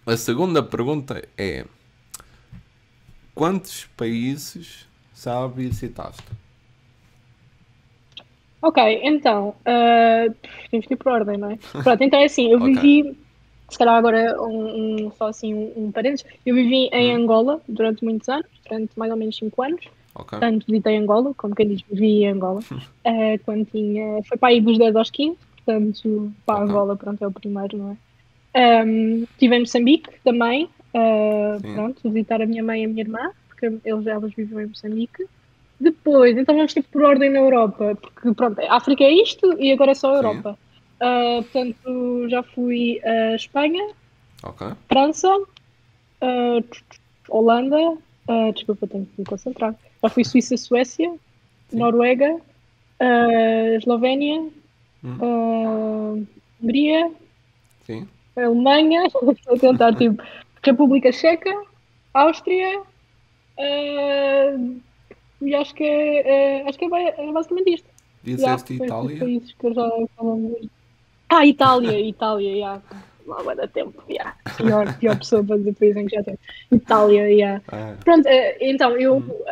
S1: a segunda pergunta é: quantos países já visitaste?
S2: Ok, então, temos que ir por ordem, não é? Pronto, então é assim, eu
S1: Ok.
S2: vivi, se calhar agora só assim um parênteses, eu vivi em Angola durante muitos anos, durante mais ou menos 5 anos,
S1: Ok.
S2: portanto visitei Angola, como quem diz, vivi em Angola, quando tinha, foi para aí dos 10 aos 15, portanto, pá,
S1: Ok.
S2: Angola, pronto, é o primeiro, não é? Estive em Moçambique também,
S1: Sim.
S2: pronto, visitar a minha mãe e a minha irmã, porque elas vivem em Moçambique. Depois, então vamos tipo por ordem na Europa, porque pronto, a África é isto e agora é só a
S1: Sim.
S2: Europa. Portanto, já fui a Espanha,
S1: Ok.
S2: França, ah, Holanda, desculpa, tenho que me concentrar. Já fui Suíça, Suécia,
S1: Sim.
S2: Noruega, Eslovénia,
S1: Hum.
S2: ah, Hungria,
S1: Sim.
S2: Alemanha, estou a tentar, tipo, República Checa, Áustria, ah, e acho que é basicamente isto. Já,
S1: Disseste
S2: foi os
S1: Itália?
S2: países que eu já falamos. Itália, já. Lá vai dar tempo, já. Pior pessoa para dizer país em que já tem. Itália, já.
S1: Ah.
S2: Pronto, então,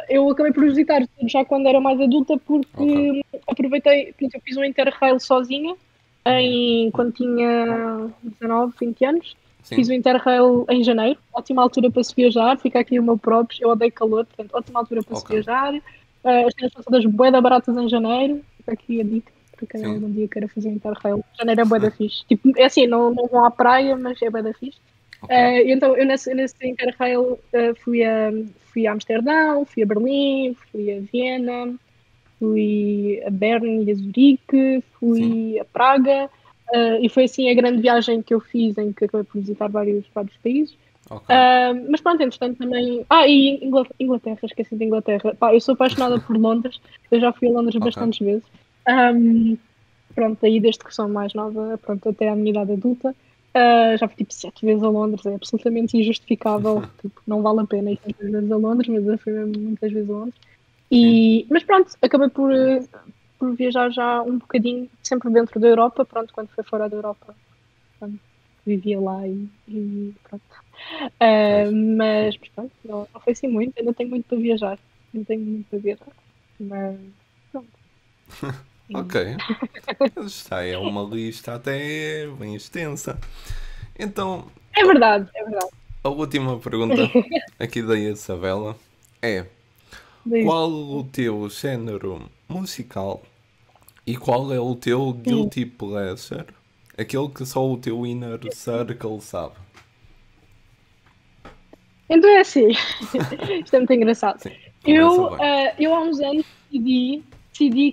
S2: eu acabei por visitar tudo já quando era mais adulta
S1: Ok.
S2: porque aproveitei, portanto, eu fiz um Interrail sozinha quando tinha 19, 20 anos. Fiz
S1: Sim.
S2: o Interrail em janeiro, ótima altura para se viajar, fica aqui o meu próprio, eu odeio calor, portanto, ótima altura para se
S1: Ok.
S2: viajar. As cenas são todas bué da baratas em janeiro, fica aqui a dica, para quem
S1: Sim.
S2: algum dia queira fazer um Interrail. Janeiro é bué da fixe, tipo, é assim, não vão à praia, mas é bué da fixe.
S1: Ok.
S2: Então, eu nesse Interrail fui a Amsterdão, fui a Berlim, fui a Viena, fui a Berna e a Zurique,
S1: Sim.
S2: fui a Praga, e foi assim a grande viagem que eu fiz, em que acabei por visitar vários países.
S1: Ok.
S2: Mas pronto, entretanto também. E Inglaterra, esqueci de Inglaterra. Pá, eu sou apaixonada por Londres, eu já fui a Londres
S1: Ok.
S2: bastantes vezes. Um, Pronto, aí desde que sou mais nova, pronto, até à minha idade adulta, já fui tipo 7 vezes a Londres, é absolutamente injustificável, tipo, não vale a pena ir tantas vezes a Londres, mas eu fui mesmo muitas vezes a Londres.
S1: Sim.
S2: Mas pronto, acabei por viajar já um bocadinho, sempre dentro da Europa, pronto, quando foi fora da Europa, pronto, vivia lá e pronto.
S1: Pois.
S2: Mas pronto, não foi assim muito, ainda tenho muito para viajar, ainda tenho muito para viajar, mas pronto.
S1: Ok. Está é uma lista até bem extensa. Então,
S2: É verdade, é verdade.
S1: a última pergunta aqui da Isabela é:
S2: Daí,
S1: qual o teu género musical e qual é o teu
S2: hum.
S1: guilty pleasure? Aquele que só o teu inner circle sabe.
S2: Então é assim, isto é muito engraçado.
S1: Sim, começa
S2: Eu,
S1: bem.
S2: ah, eu há uns anos decidi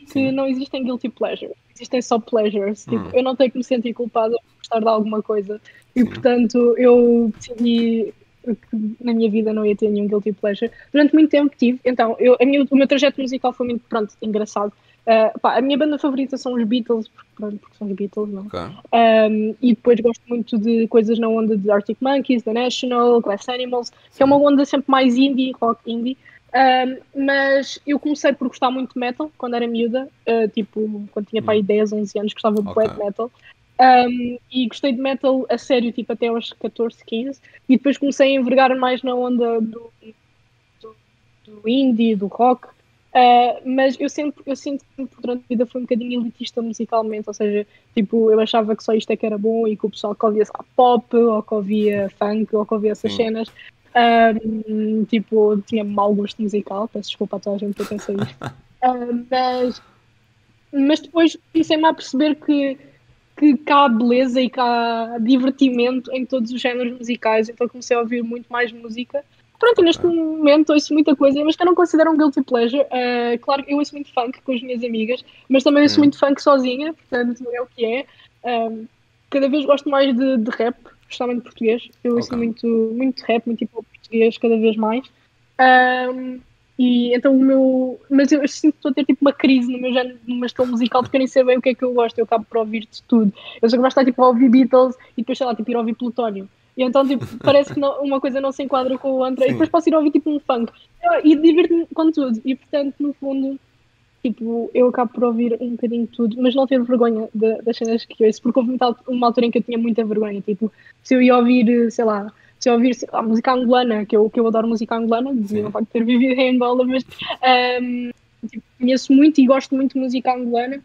S2: que
S1: Sim.
S2: não existem guilty pleasures, existem só pleasures. Tipo,
S1: Hum,
S2: eu não tenho que me sentir culpada por gostar de alguma coisa. E
S1: sim.
S2: portanto, eu decidi que na minha vida não ia ter nenhum guilty pleasure. Durante muito tempo tive, então, o meu trajeto musical foi muito, pronto, engraçado. Pá, a minha banda favorita são os Beatles, porque são os Beatles, não
S1: Ok.
S2: é? E depois gosto muito de coisas na onda de Arctic Monkeys, The National, Glass Animals, que é uma
S1: Sim.
S2: onda sempre mais indie, rock indie. Mas eu comecei por gostar muito de metal quando era miúda, tipo, quando tinha para aí 10, 11 anos, gostava de
S1: Ok.
S2: black metal. E gostei de metal a sério, tipo, até aos 14, 15, e depois comecei a envergar mais na onda do, do indie, do rock. Mas eu sinto que durante a vida fui um bocadinho elitista musicalmente, ou seja, tipo, eu achava que só isto é que era bom e que o pessoal que ouvia só pop, ou que ouvia funk, ou que ouvia essas
S1: Sim.
S2: cenas, tipo, tinha mau gosto musical, peço desculpa a toda a gente que pensa isto. Um, mas, mas depois comecei-me a perceber que cá há beleza e cá há divertimento em todos os géneros musicais, então comecei a ouvir muito mais música. Pronto, e
S1: Ok.
S2: neste momento ouço muita coisa, mas que eu não considero um guilty pleasure. Claro que eu ouço muito funk com as minhas amigas, mas também ouço
S1: Hum,
S2: muito funk sozinha, portanto é o que é. Um, Cada vez gosto mais de rap, especialmente português. Eu ouço
S1: ok.
S2: muito rap, muito hip hop português, cada vez mais. Um, e então Mas eu sinto que estou a ter tipo uma crise no meu género, no meu estilo musical, porque eu nem sei bem o que é que eu gosto, eu acabo por ouvir de tudo. Eu só gosto de estar tipo a ouvir Beatles e depois, sei lá, tipo ir ouvir Plutónio. E então, tipo, parece que uma coisa não se enquadra com a outra, e
S1: Sim.
S2: depois posso ir ouvir tipo um funk. E divirto-me com tudo. E portanto, no fundo, tipo, eu acabo por ouvir um bocadinho de tudo, mas não ter vergonha das cenas que ouço, porque houve uma altura em que eu tinha muita vergonha, tipo, se eu ia ouvir, sei lá, se eu ouvir sei lá, música angolana, que eu adoro música angolana, devido ao
S1: Sim.
S2: facto de ter vivido em Angola, mas tipo, conheço muito e gosto muito de música angolana,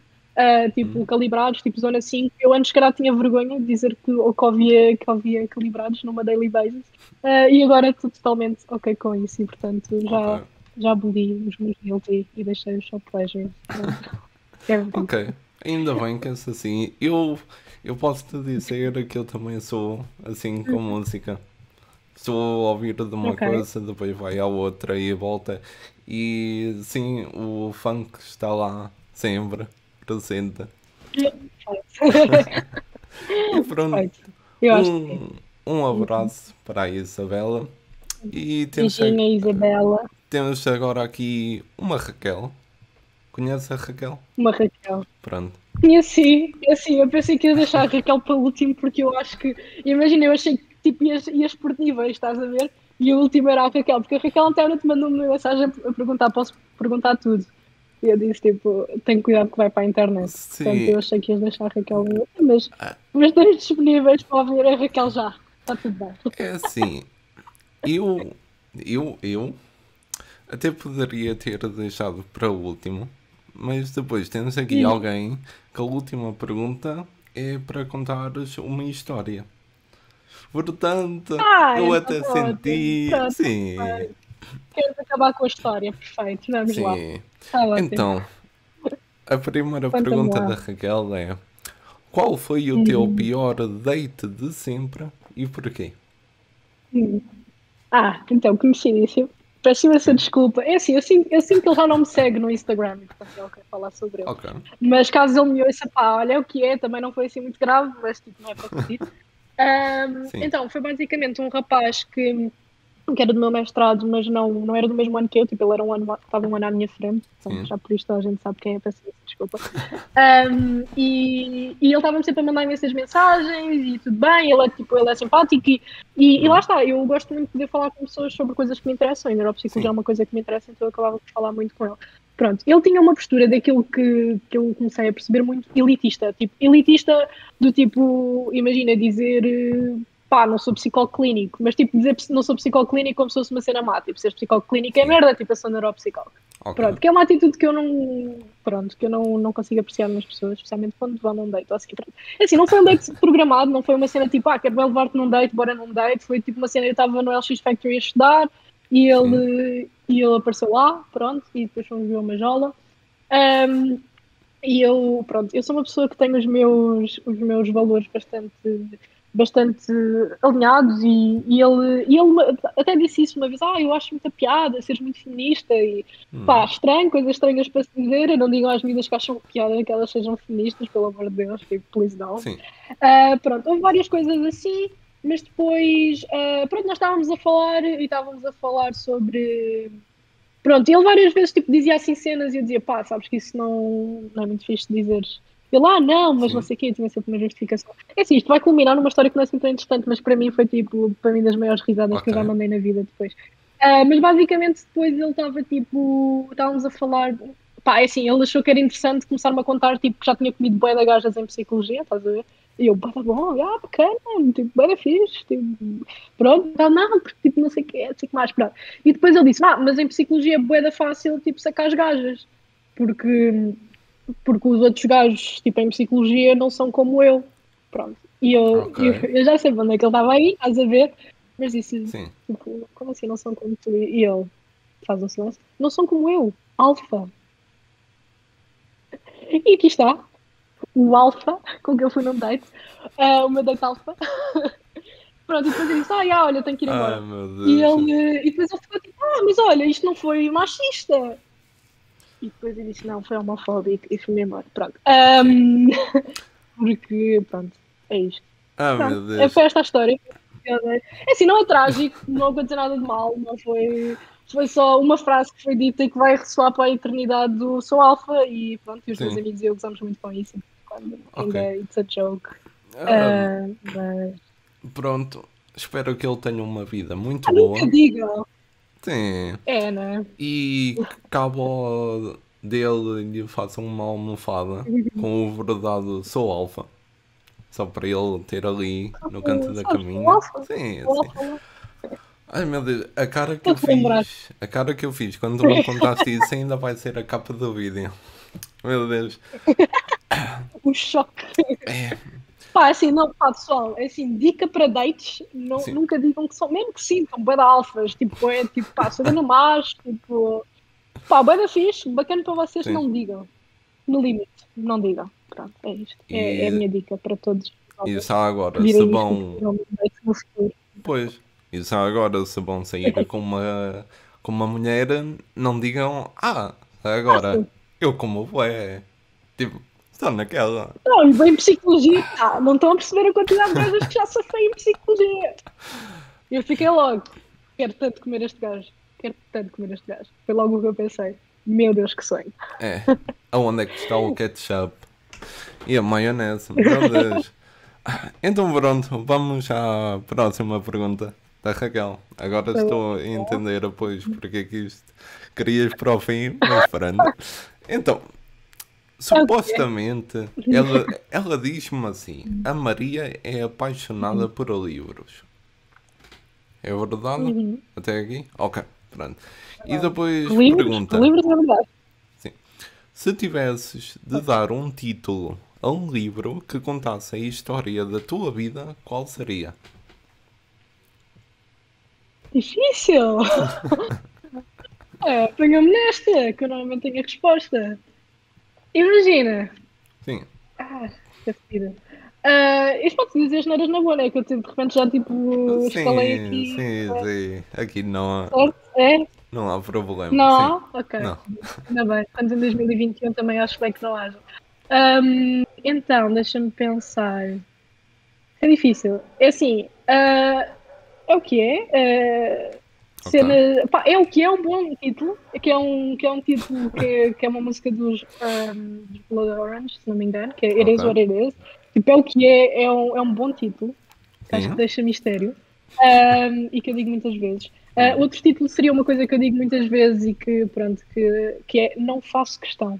S2: tipo, Calibrados, tipo Zona 5. Eu antes, se calhar, tinha vergonha de dizer que ouvia Calibrados numa daily basis, e agora estou totalmente ok com isso, e portanto
S1: Ok.
S2: já aboli os meus guilty e deixei os só pleasures. Pronto. É verdade.
S1: Ok. Ainda bem que é assim. Eu posso te dizer que eu também sou assim com música. Estou a ouvir de uma
S2: Ok.
S1: coisa, depois vai à outra e volta. E sim, o funk está lá sempre presente.
S2: Perfeito.
S1: E pronto,
S2: Perfeito. Eu acho que sim.
S1: um, um
S2: Uhum.
S1: abraço para a Isabela. E
S2: Beijinho, Isabela.
S1: temos agora aqui uma Raquel. Conhece a Raquel?
S2: Uma Raquel.
S1: Pronto.
S2: E assim, eu pensei que ia deixar a Raquel para o último porque eu acho que, imagina, eu achei que tipo, ias por níveis, estás a ver? E o último era a Raquel, porque a Raquel até te mandou uma mensagem a perguntar, posso perguntar tudo. E eu disse, tipo, tem cuidado que vai para a internet. Portanto,
S1: Sim,
S2: eu achei que ias deixar a Raquel no último, mas estamos disponíveis para ouvir a Raquel já. Está tudo bem.
S1: é assim. Eu, eu até poderia ter deixado para o último, mas depois temos aqui
S2: Hum.
S1: alguém que a última pergunta é para contares uma história. Portanto, eu
S2: Então
S1: até
S2: está ótimo.
S1: senti.
S2: Pronto,
S1: Sim,
S2: queres acabar com a história? Perfeito, vamos lá.
S1: sim.
S2: Está ótimo.
S1: Então, a primeira
S2: Conta-me
S1: pergunta
S2: lá.
S1: da Raquel é: qual foi o teu
S2: Hum.
S1: pior date de sempre e porquê?
S2: Hum. Então, conhecidíssimo. Peço imensa
S1: Sim,
S2: desculpa. É assim, eu sinto que ele já não me segue no Instagram, e, portanto ele quer falar sobre ele.
S1: ok.
S2: Mas caso ele me ouça, pá, olha o que é, também não foi assim muito grave, mas tipo, não é para repetir.
S1: Sim,
S2: Então, foi basicamente um rapaz que era do meu mestrado, mas não era do mesmo ano que eu, tipo, ele era estava um ano à minha frente, portanto,
S1: sim.
S2: já por isto a gente sabe quem é, peço imensa desculpa. E ele estava-me sempre a mandar imensas mensagens e tudo bem, ele é simpático e lá
S1: Hum,
S2: está, eu gosto muito de poder falar com pessoas sobre coisas que me interessam, e neuropsicologia é
S1: sim,
S2: uma coisa que me interessa, então eu acabava por falar muito com ele. Pronto, ele tinha uma postura daquilo que eu comecei a perceber muito elitista, tipo, elitista do tipo, imagina dizer, pá, não sou psicólogo clínico, mas tipo, dizer não sou psicólogo clínico como se fosse uma cena má, tipo, ser psicólogo clínico é
S1: sim.
S2: merda, tipo, eu sou neuropsicólogo.
S1: Ok,
S2: Pronto, que é uma atitude que eu não, pronto, que eu não consigo apreciar nas pessoas, especialmente quando vão num date ou assim. Pronto. É assim, não foi um date programado, não foi uma cena tipo, quero bem levar-te num date, bora num date, foi tipo uma cena, eu estava no LX Factory a estudar
S1: sim.
S2: e ele apareceu lá, pronto, e depois fomos ver uma jola. Um, e eu, pronto, eu sou uma pessoa que tem os meus valores bastante alinhados e ele até disse isso uma vez, eu acho muita piada, seres muito feminista e pá,
S1: Hum,
S2: estranho, coisas estranhas para se dizer, eu não digo às meninas que acham piada que elas sejam feministas, pelo amor de Deus, tipo, please don't.
S1: sim.
S2: Pronto, houve várias coisas assim, mas depois, pronto, nós estávamos a falar sobre. Pronto, ele várias vezes tipo, dizia assim cenas e eu dizia, pá, sabes que isso não é muito fixe de dizer. Ele, não, mas não
S1: Sim,
S2: sei o quê, tinha sempre uma justificação. É assim, isto vai culminar numa história que não é assim tão interessante, mas para mim foi tipo, para mim das maiores risadas que
S1: ok.
S2: eu já mandei na vida depois. Mas basicamente depois ele estava tipo, estávamos a falar, pá, é assim, ele achou que era interessante começar-me a contar tipo que já tinha comido bué de gajas em psicologia, estás a ver? E eu, tá bom, bacana, tipo, bué da fixe, tipo, pronto, não, porque tipo, não sei o que, não sei o que mais, pronto. E depois ele disse, mas em psicologia é bué da fácil, tipo, sacar as gajas, porque, porque os outros gajos, tipo, em psicologia não são como eu, pronto. E eu,
S1: Ok.
S2: eu, eu já sei para onde é que ele estava aí, estás a ver? Mas disse,
S1: Sim.
S2: tipo, como assim não são como tu? E ele faz um silêncio, não são como eu, alfa. E aqui está, o alfa com que eu fui num date, o meu date alfa. Pronto, e depois eu disse, olha, tenho que ir
S1: Ai
S2: embora.
S1: meu
S2: E,
S1: Deus.
S2: ele, e depois ele ficou tipo, mas olha, isto não foi machista. E depois eu disse, não, foi homofóbico e fui-me embora. Pronto.
S1: Sim.
S2: Porque, pronto, é isto.
S1: Ai
S2: Pronto,
S1: meu Deus.
S2: foi esta a história. É assim, não é trágico, não aconteceu nada de mal, não foi só uma frase que foi dita e que vai ressoar para a eternidade do sou alfa e pronto, e os meus
S1: Sim.
S2: amigos e eu gozamos muito com isso, quando
S1: Ok.
S2: ainda it's a joke.
S1: Ahm,
S2: Mas
S1: pronto. Espero que ele tenha uma vida muito
S2: nunca
S1: boa.
S2: digam.
S1: Sim.
S2: É, né?
S1: E que cabo dele lhe faça uma almofada com o bordado Sou Alfa. Só para ele ter ali no canto da
S2: Sabes,
S1: caminha. Sim,
S2: o
S1: sim.
S2: alfa,
S1: Ai meu Deus, a cara que
S2: para
S1: eu
S2: relembrar.
S1: fiz. A cara que eu fiz quando tu me contaste isso ainda vai ser a capa do vídeo. Meu Deus.
S2: O choque.
S1: É,
S2: Pá, assim, não, pá, pessoal, é assim, dica para dates,
S1: sim,
S2: nunca digam que são, mesmo que sim, são bué de alfas, tipo, pá, sou ganda macho, tipo, pá, bué da fixe, bacana para vocês,
S1: sim.
S2: não digam, no limite, não digam. Pronto, é isto. É a minha dica para todos
S1: E
S2: os
S1: já agora,
S2: que
S1: se
S2: virem isto
S1: vão.
S2: possivelmente no futuro.
S1: Pois, e já agora, se vão sair com uma mulher, não digam, agora,
S2: Sim.
S1: eu como bué. Tipo, só naquela.
S2: Não, e bem psicologia, não estão a perceber a quantidade de gajas que já safei em psicologia. Eu fiquei logo, quero tanto comer este gajo, quero tanto comer este gajo. Foi logo o que eu pensei. Meu Deus, que sonho.
S1: É, aonde é que está o ketchup? E a maionese, meu Deus. Então pronto, vamos à próxima pergunta da Raquel. Agora
S2: Tá bom.
S1: estou a entender depois porque é que isto querias para o fim, mas pronto. Então,
S2: Ok.
S1: supostamente, ela diz-me assim: a Maria é apaixonada por livros. É verdade?
S2: Uhum.
S1: Até aqui? Ok, pronto. E depois
S2: Por
S1: pergunta:
S2: livros é verdade.
S1: sim, se tivesses de dar um título a um livro que contasse a história da tua vida, qual seria?
S2: Difícil. Ponham-me nesta, que eu normalmente tenho a resposta. Imagina.
S1: Sim,
S2: Que fedida. Isto pode-se dizer as neiras na boa, né? Que eu de repente já tipo estalei
S1: sim,
S2: aqui,
S1: sim, sim. Aqui
S2: certo? É?
S1: não há problema.
S2: Não
S1: Sim,
S2: há? Ok.
S1: não.
S2: Ainda bem. Estamos em 2021, também acho bem que não haja. Então, deixa-me pensar. É difícil. É assim, é o que é.
S1: Ok,
S2: Pá, é o que é um bom título, que é um título que é uma música dos Blood Orange, se não me engano, que é It Is
S1: ok.
S2: What It Is. Tipo, é o que é um bom título, que acho que
S1: Sim.
S2: deixa mistério, e que eu digo muitas vezes.
S1: Hum.
S2: Outro título seria uma coisa que eu digo muitas vezes e que, pronto, que é Não Faço Questão.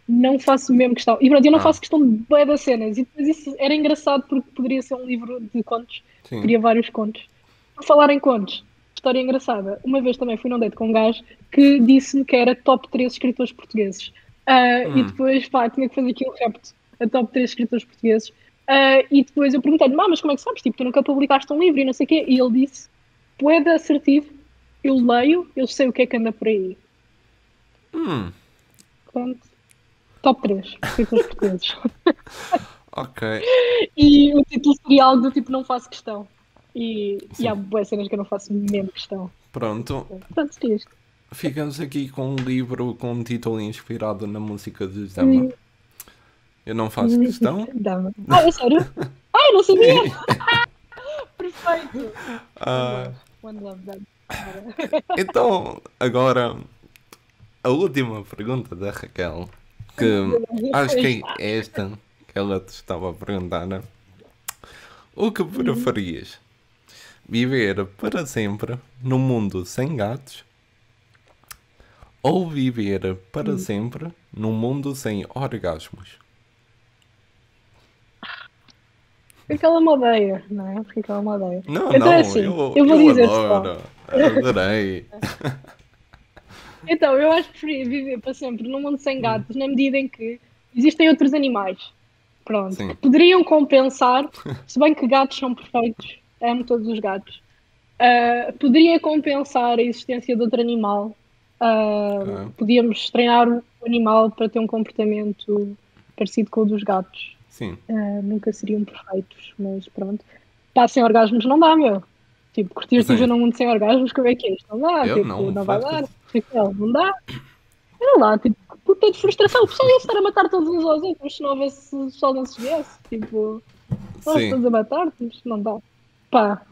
S2: Não faço mesmo questão. E pronto, eu não
S1: Ah,
S2: faço questão de bué das cenas. E depois isso era engraçado porque poderia ser um livro de contos.
S1: sim.
S2: Teria vários contos. Por falar em contos, história engraçada. Uma vez também fui num date com um gajo que disse-me que era top 3 escritores portugueses. E
S1: Hum.
S2: depois, pá, tinha que fazer aqui um repto a top 3 escritores portugueses. E depois eu perguntei-lhe, mas como é que sabes? Tipo, tu nunca publicaste um livro e não sei o quê. E ele disse, poeda assertivo, eu leio, eu sei o que é que anda por aí.
S1: Hum.
S2: Portanto, top 3 escritores portugueses.
S1: Ok.
S2: E o título seria algo do tipo Não Faço Questão. E há
S1: Sim.
S2: boas cenas que eu não faço mesmo questão.
S1: Pronto.
S2: Pronto, seria isto.
S1: Ficamos aqui com um livro com um título inspirado na música de Dama.
S2: Hum,
S1: Eu não faço questão.
S2: Dá-me. É sério? Eu não sabia!
S1: Sim.
S2: Perfeito!
S1: Ah,
S2: One love, dá-me.
S1: então, agora, a última pergunta da Raquel, que acho que é esta que ela te estava a perguntar, né? O que preferias? Viver para sempre num mundo sem gatos ou viver para sempre num mundo sem orgasmos?
S2: Porque aquela me odeia, não é? Porque aquela me odeia.
S1: Não,
S2: Então é
S1: não,
S2: assim, eu vou
S1: eu
S2: dizer só.
S1: adoro. Adorei.
S2: Então, eu acho que preferia viver para sempre num mundo sem gatos, na medida em que existem outros animais, pronto, que
S1: Sim,
S2: poderiam compensar, se bem que gatos são perfeitos, amo todos os gatos, poderia compensar a existência de outro animal.
S1: ok.
S2: Podíamos treinar o animal para ter um comportamento parecido com o dos gatos.
S1: Sim,
S2: Nunca seriam perfeitos, mas pronto. Pá, sem orgasmos não dá, meu. Tipo, curtias de
S1: sim.
S2: viver num mundo sem orgasmos, como é que é isto? Não dá,
S1: Eu
S2: tipo,
S1: não
S2: não vai
S1: faço
S2: dar.
S1: isso.
S2: Raquel, não dá. Sei lá, tipo, puta de frustração. O pessoal ia estar a matar todos uns aos outros se não houvesse, se o sol não se viesse. Tipo, nós
S1: Sim.
S2: todos a matar-nos, não dá. Pá,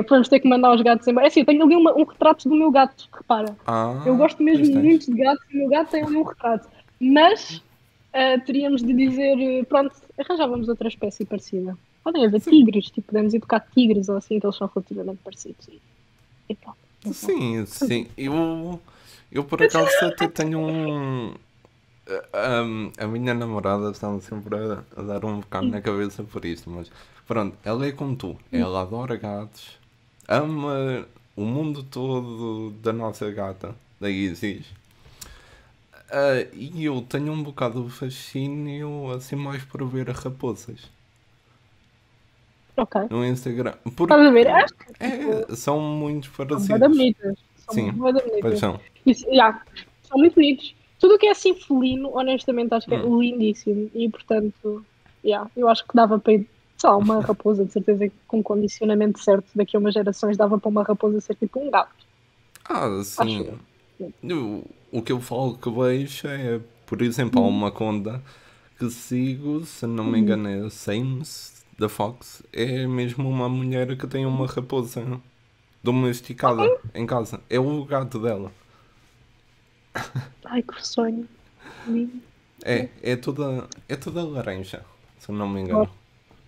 S2: vamos ter que mandar os gatos embora. É assim, eu tenho ali um retrato do meu gato, repara. Eu
S1: Ah,
S2: gosto mesmo
S1: pois tens.
S2: muito de gatos e o meu gato tem ali um retrato. Mas teríamos de dizer, pronto, arranjávamos outra espécie parecida. Podem haver
S1: Sim,
S2: tigres, tipo, podemos educar tigres ou assim, que eles são relativamente parecidos. E pronto, não sei.
S1: sim, sim. Eu por acaso até tenho um. A minha namorada está-me sempre a dar um bocado na cabeça por isto, mas pronto, ela é como tu, ela adora gatos, ama o mundo todo da nossa gata, da Isis. E eu tenho um bocado de fascínio assim mais por ver raposas
S2: Ok.
S1: no Instagram,
S2: Estás a ver?
S1: porque
S2: Acho que, tipo,
S1: são muito
S2: são bem
S1: parecidos.
S2: bonitas. São
S1: Sim,
S2: bem
S1: pois
S2: bonitas.
S1: são.
S2: Isso, yeah, são muito bonitos. tudo o que é assim felino, honestamente, acho que é lindíssimo. E, portanto, eu acho que dava para ir, sei lá, uma raposa, de certeza que com condicionamento certo, daqui a umas gerações, dava para uma raposa ser tipo um gato,
S1: Ah,
S2: acho
S1: sim.
S2: eu.
S1: O que eu falo que vejo é, por exemplo, há
S2: Uhum.
S1: uma conta que sigo, se não me
S2: Uhum.
S1: engano é Sames da Fox, é mesmo uma mulher que tem uma raposa
S2: Ok.
S1: domesticada em casa. É o gato dela.
S2: Ai, que sonho. Lindo.
S1: É toda laranja, se não me engano.
S2: Gosto.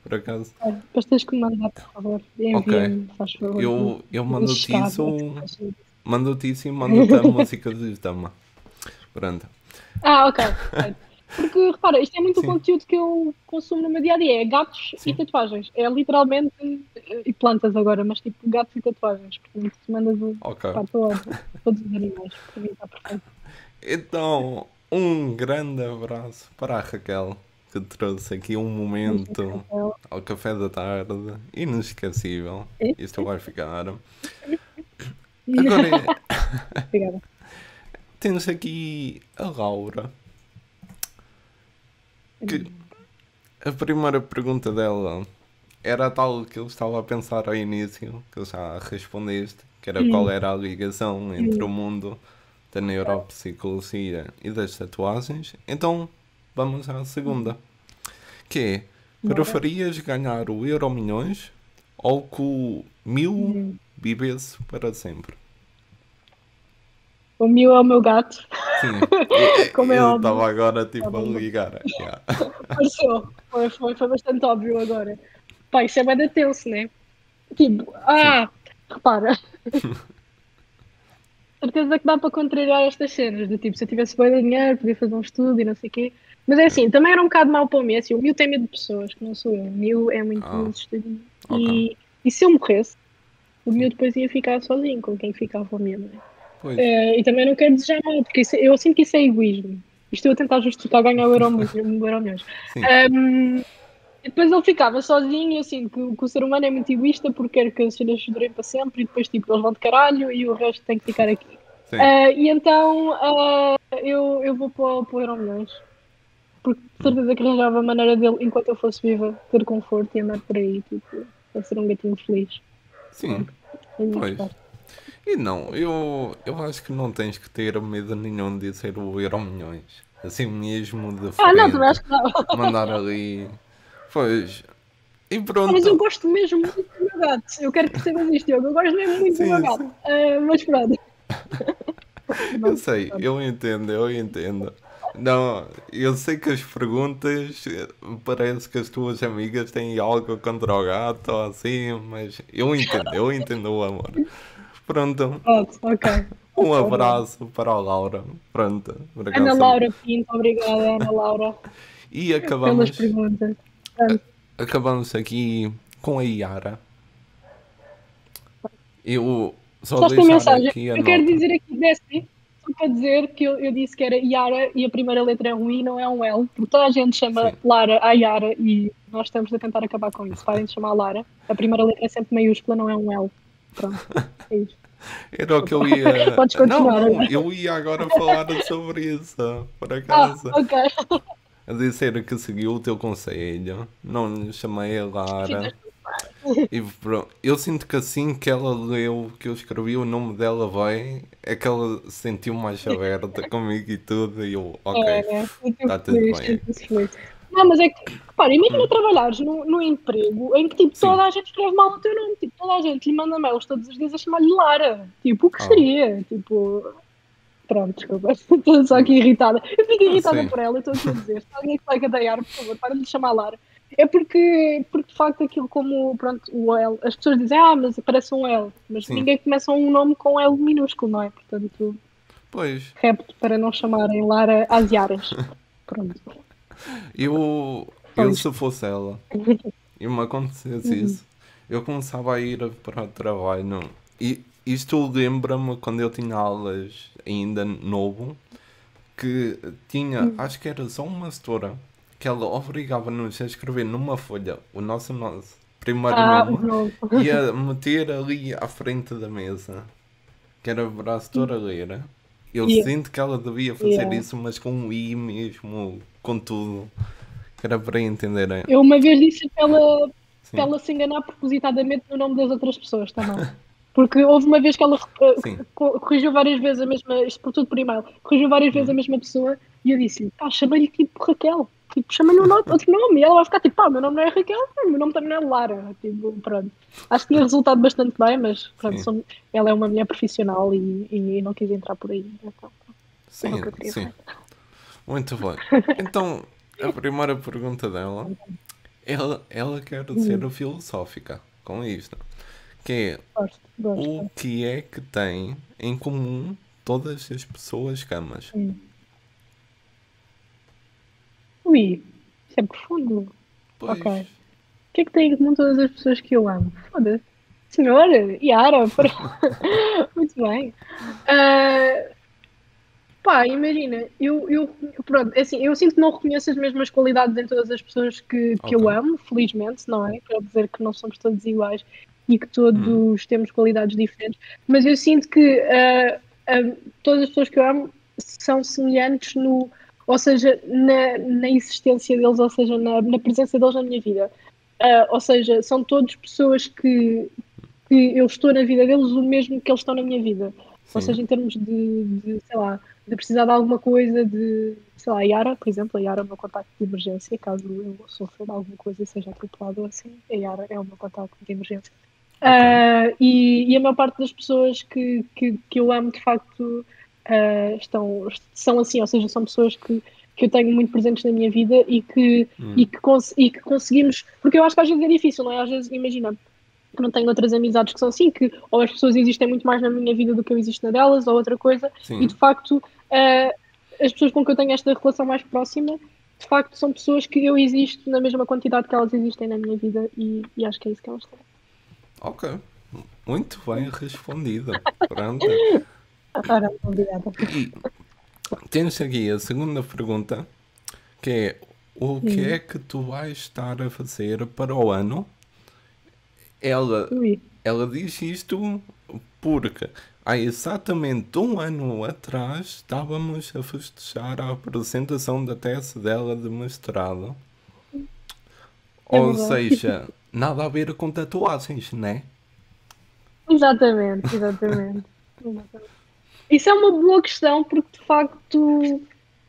S1: Por acaso.
S2: Olha, depois tens que me mandar, por favor.
S1: Ok.
S2: Envia-me, faz favor,
S1: Eu
S2: de
S1: mando-te
S2: chegar.
S1: isso. Mando-te isso e mando-te a música de Dama. Pronto.
S2: Ok, perfeito. Porque, repara, isto é muito o
S1: Sim,
S2: conteúdo que eu consumo no meu dia a dia: é gatos e
S1: sim.
S2: tatuagens. É literalmente. E plantas agora, mas tipo gatos e tatuagens. Portanto, se mandas o.
S1: Ok.
S2: Pá, todos os animais. Para mim está perfeito.
S1: Então, um grande abraço para a Raquel, que trouxe aqui um
S2: Beijinho,
S1: momento
S2: Raquel.
S1: ao café da tarde inesquecível. Isto vai ficar. Agora,
S2: Obrigada.
S1: temos aqui a Laura, que a primeira pergunta dela era a tal que eu estava a pensar ao início, que já respondeste, que era qual
S2: Hum,
S1: era a ligação entre o
S2: hum.
S1: mundo da neuropsicologia e das tatuagens. Então, vamos à segunda, que é,
S2: Bora.
S1: preferias ganhar o Euro Milhões ou que o mil
S2: Hum.
S1: vivesse para sempre?
S2: O meu é o meu gato,
S1: Sim,
S2: como é
S1: eu
S2: óbvio.
S1: estava agora
S2: Tá
S1: tipo a
S2: bom.
S1: ligar. Yeah.
S2: Pareceu. Foi bastante óbvio agora. Pá, isso é bem da tenso, né? Tipo,
S1: Sim,
S2: repara, certeza que dá para contrariar estas cenas, do tipo, se eu tivesse bem de dinheiro, podia fazer um estudo e não sei o quê. Mas é assim, também era um bocado mau para o Messi. O Miu tem medo de pessoas, que não sou eu. O Miu é muito
S1: ah,
S2: assustadinho.
S1: ok.
S2: E se eu morresse, o
S1: Sim,
S2: Miu depois ia ficar sozinho, com quem ficava a minha mãe.
S1: pois,
S2: E também não quero desejar mal, porque eu sinto que isso é egoísmo. Isto eu a tentar justificar ganhar o Euro Milhões.
S1: sim,
S2: E depois ele ficava sozinho, e eu sinto que o ser humano é muito egoísta porque quer que as cenas durem para sempre e depois tipo, eles vão de caralho e o resto tem que ficar aqui.
S1: sim.
S2: E então eu vou para o Euromilhões, porque de certeza que arranjava a maneira dele, enquanto eu fosse viva, ter conforto e andar por aí, tipo, a ser um gatinho feliz.
S1: Sim,
S2: Pronto, é a minha
S1: pois.
S2: resposta.
S1: E não, eu acho que não tens que ter medo nenhum de ser o Euro Milhões. Assim mesmo de
S2: Não, também
S1: frente.
S2: acho que não.
S1: Mandar ali. Pois. E
S2: Mas eu
S1: pronto.
S2: gosto mesmo muito do meu gato. Eu quero que percebas isto, Diogo. Eu gosto mesmo muito do meu
S1: Sim,
S2: gato.
S1: sim.
S2: Mas pronto.
S1: Eu
S2: Não,
S1: sei,
S2: pronto.
S1: eu entendo, eu entendo. Não, eu sei que as perguntas parece que as tuas amigas têm algo contra o gato ou assim, mas eu entendo o amor. Pronto,
S2: Pronto, ok.
S1: um
S2: Ok, Eduardo.
S1: abraço para a Laura. Pronto, por
S2: Ana
S1: acaso.
S2: Laura Pinto, obrigada, Ana Laura,
S1: E
S2: pelas
S1: acabamos,
S2: perguntas. Portanto,
S1: acabamos aqui com a Yara. Eu só
S2: gostaste da
S1: deixar
S2: mensagem?
S1: aqui a
S2: Eu quero
S1: nota.
S2: dizer aqui, Bessie, só para dizer que eu disse que era Yara e a primeira letra é um I, não é um L, porque toda a gente chama
S1: Sim,
S2: Lara a Yara e nós estamos a tentar acabar com isso. Parem de chamar Lara. A primeira letra é sempre maiúscula, não é um L. Pronto, é isso.
S1: era o que
S2: Desculpa.
S1: eu ia.
S2: Podes
S1: Não,
S2: continuar
S1: não,
S2: agora.
S1: eu ia agora falar sobre isso, por acaso.
S2: Ok.
S1: A dizer que seguiu o teu conselho, não lhe chamei a Lara.
S2: Fizeste
S1: E pronto, eu sinto que assim que ela leu que eu escrevi o nome dela bem, é que ela se sentiu mais aberta comigo e tudo, e eu, ok,
S2: né? Sinto-me
S1: está tudo
S2: feliz,
S1: bem.
S2: sinto-me feliz. Não, mas é que, repara, imagina trabalhares num emprego em que tipo,
S1: Sim,
S2: toda a gente escreve mal o teu nome, tipo, toda a gente lhe manda mails todos os dias a chamar-lhe Lara. Tipo, o que
S1: ah,
S2: seria? Tipo, pronto, desculpa, estou só aqui irritada. Eu fico irritada
S1: sim,
S2: por ela, eu estou aqui a dizer, se alguém que vai cadeiar, por favor, para de lhe chamar Lara. É porque de facto aquilo como, pronto, o L, as pessoas dizem, mas parece um L, mas
S1: sim,
S2: ninguém começa um nome com L minúsculo, não é? Portanto,
S1: pois,
S2: repto para não chamarem Lara Asiaras. Pronto, só
S1: eu se
S2: isto.
S1: fosse ela e me acontecesse
S2: Uhum.
S1: isso, eu começava a ir para o trabalho. E isto lembra-me quando eu tinha aulas ainda novo, que tinha,
S2: Uhum.
S1: acho que era só uma setora, que ela obrigava-nos a escrever numa folha o nosso primeiro
S2: O
S1: nome
S2: novo.
S1: e a meter ali à frente da mesa, que era para a setora ler. eu
S2: Yeah,
S1: sinto que ela devia fazer
S2: yeah.
S1: isso, mas com um I mesmo, com tudo. Que era para entenderem.
S2: Eu uma vez disse para
S1: Sim,
S2: ela se enganar propositadamente no nome das outras pessoas também. Porque houve uma vez que ela
S1: sim.
S2: corrigiu várias vezes a mesma, isto por tudo por e-mail, corrigiu várias vezes a
S1: Hum,
S2: mesma pessoa e eu disse-lhe, pá, chamei-lhe tipo Raquel, tipo, chamei-lhe outro nome e ela vai ficar tipo, pá, meu nome não é Raquel, o meu nome também não é Lara, tipo, pronto. Acho que tinha resultado bastante bem, mas pronto,
S1: sim,
S2: ela é uma mulher profissional e não quis entrar por aí, então era o
S1: sim,
S2: que eu queria
S1: sim.
S2: feito.
S1: Muito bem. Então, a primeira pergunta dela, ela quer ser filosófica com isto. Que é,
S2: Gosto,
S1: o
S2: gosto.
S1: que é que tem em comum todas as pessoas que amas?
S2: Hum. Ui, isso é profundo. Ok.
S1: Pois,
S2: O que é que tem em comum todas as pessoas que eu amo? Foda-se. Senhor, Yara, muito bem. Ah, pá, imagina, pronto, é assim, eu sinto que não reconheço as mesmas qualidades em todas as pessoas que
S1: ok.
S2: eu amo, felizmente, não é? Quer dizer que não somos todos iguais e que
S1: Hum,
S2: todos temos qualidades diferentes, mas eu sinto que todas as pessoas que eu amo são semelhantes no, ou seja, na existência deles, ou seja, na presença deles na minha vida. Ou seja, são todas pessoas que eu estou na vida deles o mesmo que eles estão na minha vida. Ou
S1: sim,
S2: seja, em termos sei lá, de precisar de alguma coisa, sei lá, a Yara, por exemplo, a Yara é o meu contacto de emergência, caso eu sofra de alguma coisa e seja atropelado ou assim, a Yara é o meu contacto de emergência.
S1: ok.
S2: E a maior parte das pessoas que eu amo, de facto, são assim, ou seja, são pessoas que eu tenho muito presentes na minha vida
S1: Hum,
S2: e que conseguimos, porque eu acho que às vezes é difícil, não é? Às vezes, imagina, que não tenho outras amizades que são assim, que ou as pessoas existem muito mais na minha vida do que eu existo na delas, ou outra coisa, e de
S1: sim,
S2: facto, uh, as pessoas com que eu tenho esta relação mais próxima, de facto, são pessoas que eu existo na mesma quantidade que elas existem na minha vida, e acho que é isso que elas têm.
S1: ok. Muito bem respondido. Pronto.
S2: Ora, obrigada.
S1: E temos aqui a segunda pergunta, que é o que é
S2: Hum,
S1: que tu vais estar a fazer para o ano? Ela,
S2: ui.
S1: ela diz isto porque há exatamente um ano atrás estávamos a festejar a apresentação da tese dela de mestrado.
S2: É
S1: Ou
S2: verdade.
S1: seja, nada a ver com tatuagens, né?
S2: Exatamente, exatamente. Exatamente. Isso é uma boa questão, porque de facto,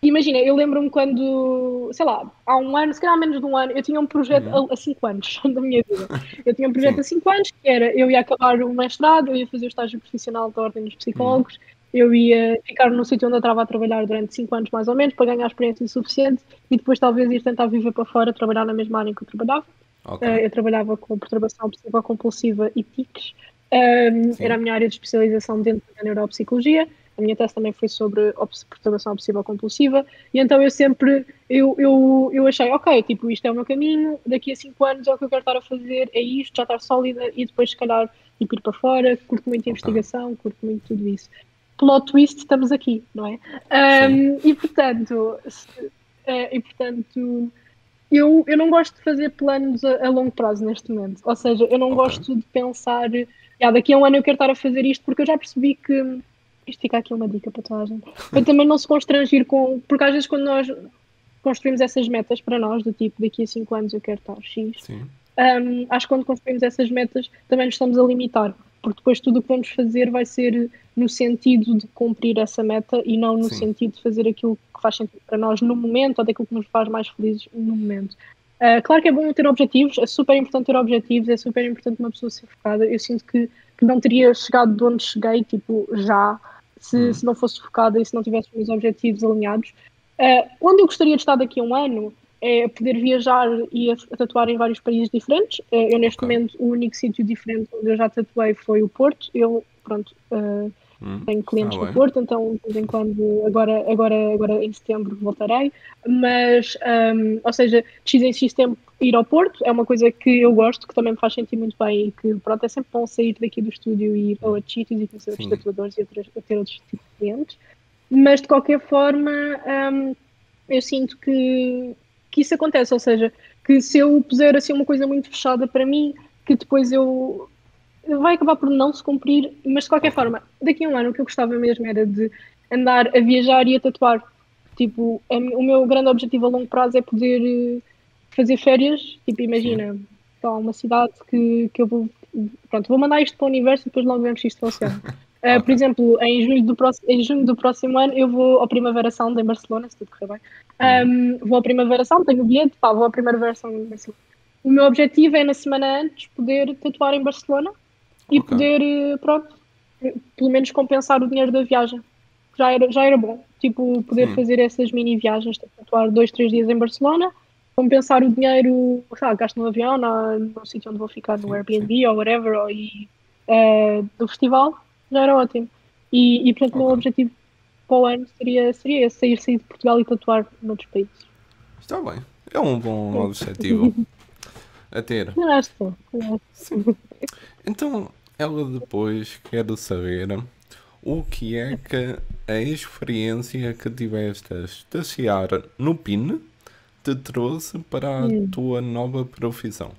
S2: imagina, eu lembro-me quando, sei lá, há um ano, se calhar menos de um ano, eu tinha um projeto a 5 anos da minha vida. Eu tinha um projeto
S1: Sim.
S2: a 5 anos, que era, eu ia acabar o mestrado, eu ia fazer o estágio profissional da Ordem dos Psicólogos, eu ia ficar no sítio onde eu estava a trabalhar durante 5 anos mais ou menos, para ganhar experiência suficiente, e depois talvez ir tentar viver para fora, trabalhar na mesma área em que eu trabalhava.
S1: Ok.
S2: Eu trabalhava com perturbação obsessiva compulsiva e tics. Era a
S1: Sim.
S2: minha área de especialização dentro da neuropsicologia. A minha tese também foi sobre perturbação obsessiva compulsiva. E então eu achei, ok, tipo, isto é o meu caminho, daqui a 5 anos é o que eu quero estar a fazer, é isto, já estar sólida e depois, se calhar, tipo, ir para fora. Curto muito
S1: Ok.
S2: investigação, curto muito tudo isso. Plot twist, estamos aqui, não é?
S1: Sim.
S2: E portanto, e portanto eu não gosto de fazer planos a longo prazo neste momento. Ou seja, eu não
S1: Ok.
S2: gosto de pensar, daqui a um ano eu quero estar a fazer isto, porque eu já percebi que. Isto fica aqui uma dica para toda a gente. Para também não se constrangir com. Porque às vezes quando nós construímos essas metas para nós, do tipo, daqui a 5 anos eu quero estar X,
S1: Sim.
S2: acho que quando construímos essas metas também nos estamos a limitar, porque depois tudo o que vamos fazer vai ser no sentido de cumprir essa meta e não no
S1: Sim.
S2: sentido de fazer aquilo que faz sentido para nós no momento ou daquilo que nos faz mais felizes no momento. Claro que é bom ter objetivos, é super importante ter objetivos, é super importante uma pessoa ser focada. Eu sinto que não teria chegado de onde cheguei, tipo, já, se não fosse focada e se não tivesse os meus objetivos alinhados. Onde eu gostaria de estar daqui a um ano é poder viajar e a tatuar em vários países diferentes. Eu, neste
S1: Ok.
S2: momento, o único sítio diferente onde eu já tatuei foi o Porto. Eu, pronto, tenho
S1: Está
S2: clientes no
S1: bem.
S2: Porto, então, de vez em quando, agora em setembro voltarei. Mas, ou seja, de X em X tempo ir ao Porto é uma coisa que eu gosto, que também me faz sentir muito bem e que, pronto, é sempre bom sair daqui do estúdio e ir a outros sítios e conhecer outros
S1: Sim.
S2: tatuadores e ter outros tipos de clientes. Mas, de qualquer forma, eu sinto que isso acontece, ou seja, que se eu puser assim uma coisa muito fechada para mim, que depois vai acabar por não se cumprir, mas de qualquer
S1: Ok.
S2: forma, daqui a um ano o que eu gostava mesmo era de andar a viajar e a tatuar. Tipo, o meu grande objetivo a longo prazo é poder fazer férias. Tipo,
S1: Sim.
S2: imagina, há uma cidade que eu vou. Pronto, vou mandar isto para o universo e depois logo vemos se isto funciona. Por
S1: Ok.
S2: exemplo, em junho do próximo ano eu vou ao Primavera Sound em Barcelona, se tudo correr bem.
S1: Hum,
S2: Vou ao Primavera Sound, tenho o bilhete, pá, vou ao Primavera Sound em Barcelona. O meu objetivo é, na semana antes, poder tatuar em Barcelona e
S1: ok.
S2: poder, pronto, pelo menos compensar o dinheiro da viagem. Já era bom, tipo, poder
S1: Sim.
S2: fazer essas mini viagens, tipo, tatuar 2, 3 dias em Barcelona, compensar o dinheiro, sei lá, gasto no avião, no sítio onde vou ficar, no
S1: Sim, sim.
S2: Airbnb ou whatever, do festival, já era ótimo. Portanto, o meu
S1: Ok.
S2: objetivo para o ano seria esse, sair de Portugal e tatuar noutros países.
S1: Está bem. É um bom
S2: É.
S1: objetivo a ter.
S2: Não acho que sim.
S1: Sim. Então, ela depois quer saber o que é que a experiência que tiveste a estagiar no PIN te trouxe para a
S2: Hum.
S1: tua nova profissão.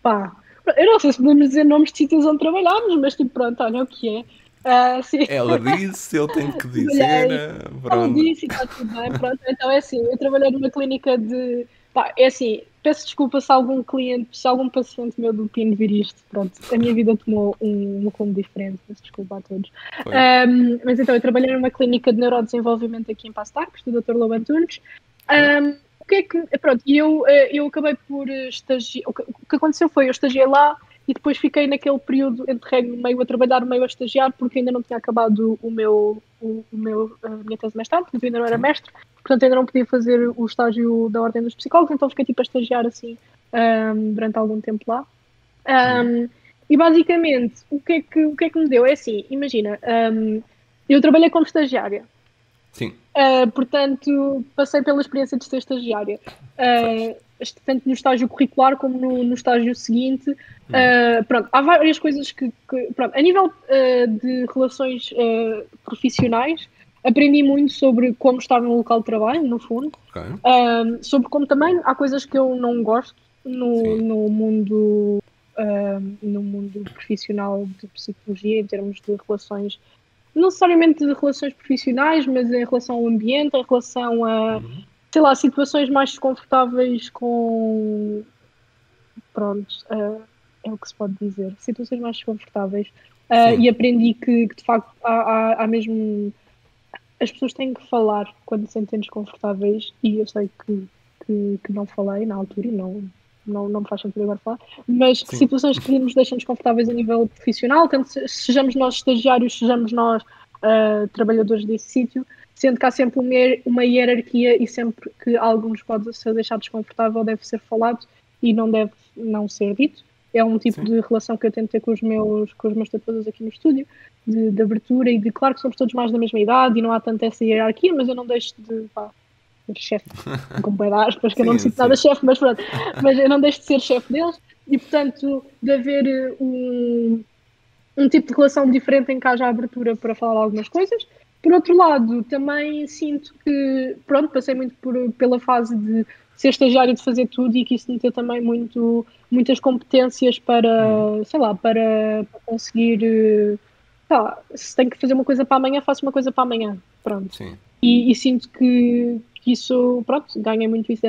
S2: Pá, eu não sei se podemos dizer nomes de sítios onde trabalhámos, mas tipo, pronto, olha o que é. Sim,
S1: Ela disse, eu tenho que dizer,
S2: trabalhei, ela
S1: pronto.
S2: disse e está tudo bem, pronto. Então é assim, eu trabalhei numa clínica de. Pá, é assim, peço desculpa se algum cliente, se algum paciente meu do PIN vir isto, pronto, a minha vida tomou um rumo diferente, peço desculpa a todos.
S1: Pois.
S2: Mas então, eu trabalhei numa clínica de neurodesenvolvimento aqui em Passo de Arcos, do Dr. Lobo Antunes.
S1: Ok.
S2: O que é que, pronto, eu acabei por estagiar, o que aconteceu foi, eu estagiei lá e depois fiquei naquele período entre regno, meio a trabalhar, meio a estagiar, porque ainda não tinha acabado a minha tese de mestrado, portanto eu ainda não era
S1: Sim.
S2: mestre, portanto ainda não podia fazer o estágio da Ordem dos Psicólogos, então fiquei tipo a estagiar assim durante algum tempo lá.
S1: Hum.
S2: Um, e basicamente, o que é que me deu? É assim, imagina, eu trabalhei como estagiária,
S1: Sim.
S2: portanto, passei pela experiência de ser estagiária,
S1: Pois.
S2: tanto no estágio curricular como no estágio seguinte.
S1: Hum.
S2: Pronto, há várias coisas pronto, a nível de relações profissionais, aprendi muito sobre como estar no local de trabalho, no fundo,
S1: Ok.
S2: sobre como também há coisas que eu não gosto no,
S1: Sim.
S2: no mundo. No mundo profissional de psicologia, em termos de relações não necessariamente de relações profissionais, mas em relação ao ambiente, em relação a,
S1: Hum.
S2: sei lá, situações mais desconfortáveis com. Pronto, é o que se pode dizer. Situações mais desconfortáveis.
S1: Sim.
S2: E aprendi que de facto há mesmo. As pessoas têm que falar quando se sentem desconfortáveis, e eu sei que não falei na altura e não me faz sentido agora falar, mas
S1: Sim.
S2: situações que nos deixam desconfortáveis a nível profissional, tanto sejamos nós estagiários, sejamos nós trabalhadores desse sítio, sendo que há sempre uma hierarquia e sempre que algo nos pode ser deixado desconfortável deve ser falado e não deve não ser dito. É um tipo
S1: Sim.
S2: de relação que eu tento ter com os meus tatuadores aqui no estúdio, de abertura e de, claro que somos todos mais da mesma idade e não há tanto essa hierarquia, mas eu não deixo de ser chefe, com bué de aspas, que eu não me
S1: Sim,
S2: sinto nada
S1: sim.
S2: chefe, mas pronto, mas eu não deixo de ser chefe deles e, portanto, de haver um tipo de relação diferente em que haja abertura para falar algumas coisas. Por outro lado, também sinto que, pronto, passei muito pela fase de ser estagiário, de fazer tudo e que isso me deu também muitas competências para,
S1: Hum.
S2: sei lá, para conseguir, sei lá, se tenho que fazer uma coisa para amanhã, faço uma coisa para amanhã, pronto.
S1: Sim.
S2: E sinto que isso, pronto, ganhei muito isso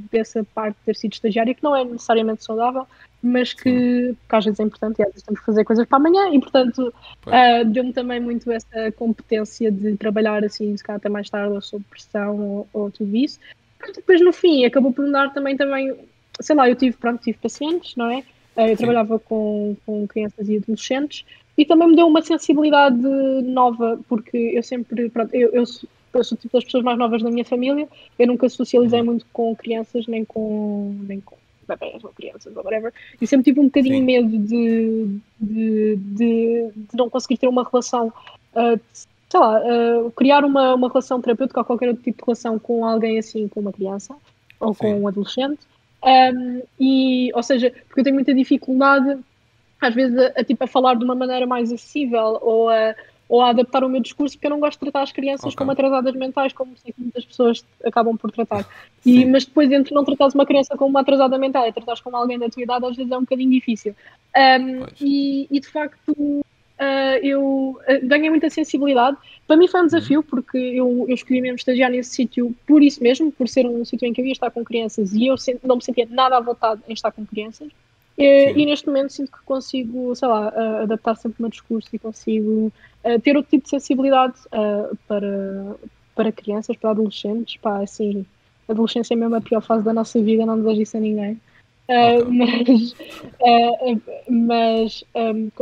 S2: dessa parte de ter sido estagiária, que não é necessariamente saudável, mas
S1: Sim.
S2: que às vezes é importante e às vezes temos que fazer coisas para amanhã e, portanto,
S1: Pois.
S2: deu-me também muito essa competência de trabalhar assim, se calhar até mais tarde, ou sob pressão, ou tudo isso. Pronto, depois, no fim, acabou por me dar também, sei lá, tive pacientes, não é? Eu
S1: Sim.
S2: trabalhava com crianças e adolescentes e também me deu uma sensibilidade nova, porque eu sempre, pronto, eu sou tipo das pessoas mais novas da minha família, eu nunca socializei
S1: Hum.
S2: muito com crianças, nem com bebés ou crianças ou whatever, e sempre tive um bocadinho
S1: Sim.
S2: medo de não conseguir ter uma relação, sei lá, criar uma relação terapêutica ou qualquer outro tipo de relação com alguém assim, com uma criança ou com
S1: Sim.
S2: um adolescente. Ou seja, porque eu tenho muita dificuldade às vezes tipo, a falar de uma maneira mais acessível ou a adaptar o meu discurso, porque eu não gosto de tratar as crianças
S1: Ok.
S2: como atrasadas mentais, como sei que muitas pessoas acabam por tratar.
S1: Sim.
S2: Mas depois, entre não tratares uma criança como uma atrasada mental e tratares como alguém da tua idade, às vezes é um bocadinho difícil.
S1: Pois.
S2: E de facto, eu ganhei muita sensibilidade. Para mim foi um desafio, porque eu escolhi mesmo estagiar nesse sítio por isso mesmo, por ser um sítio em que eu ia estar com crianças e eu não me sentia nada à vontade em estar com crianças. E
S1: Sim.
S2: neste momento sinto que consigo, sei lá, adaptar sempre o meu discurso e consigo ter outro tipo de sensibilidade para crianças, para adolescentes. Pá, assim, a adolescência é mesmo a pior fase da nossa vida, não desejo isso a ninguém.
S1: Ok.
S2: Mas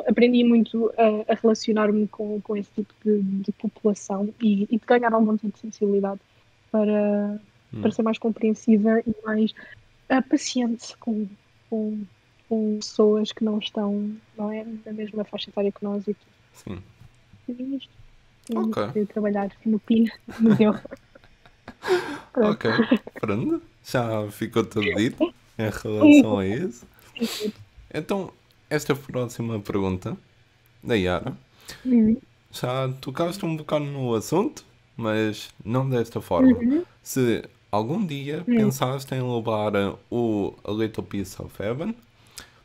S2: aprendi muito a relacionar-me com esse tipo de população e de ganhar algum tipo de sensibilidade para ser mais compreensiva e mais paciente com, com pessoas que não estão, não é, na mesma faixa etária que nós e
S1: Sim.
S2: tudo isto.
S1: Ok.
S2: E trabalhar no PIN, no museu.
S1: Ok.
S2: Pronto.
S1: Pronto. Já ficou tudo dito em relação a isso. Então, esta próxima pergunta da Yara.
S2: Uhum.
S1: Já tocaste um bocado no assunto, mas não desta forma.
S2: Uhum.
S1: Se algum dia
S2: Uhum.
S1: pensaste em levar o A Little Piece of Heaven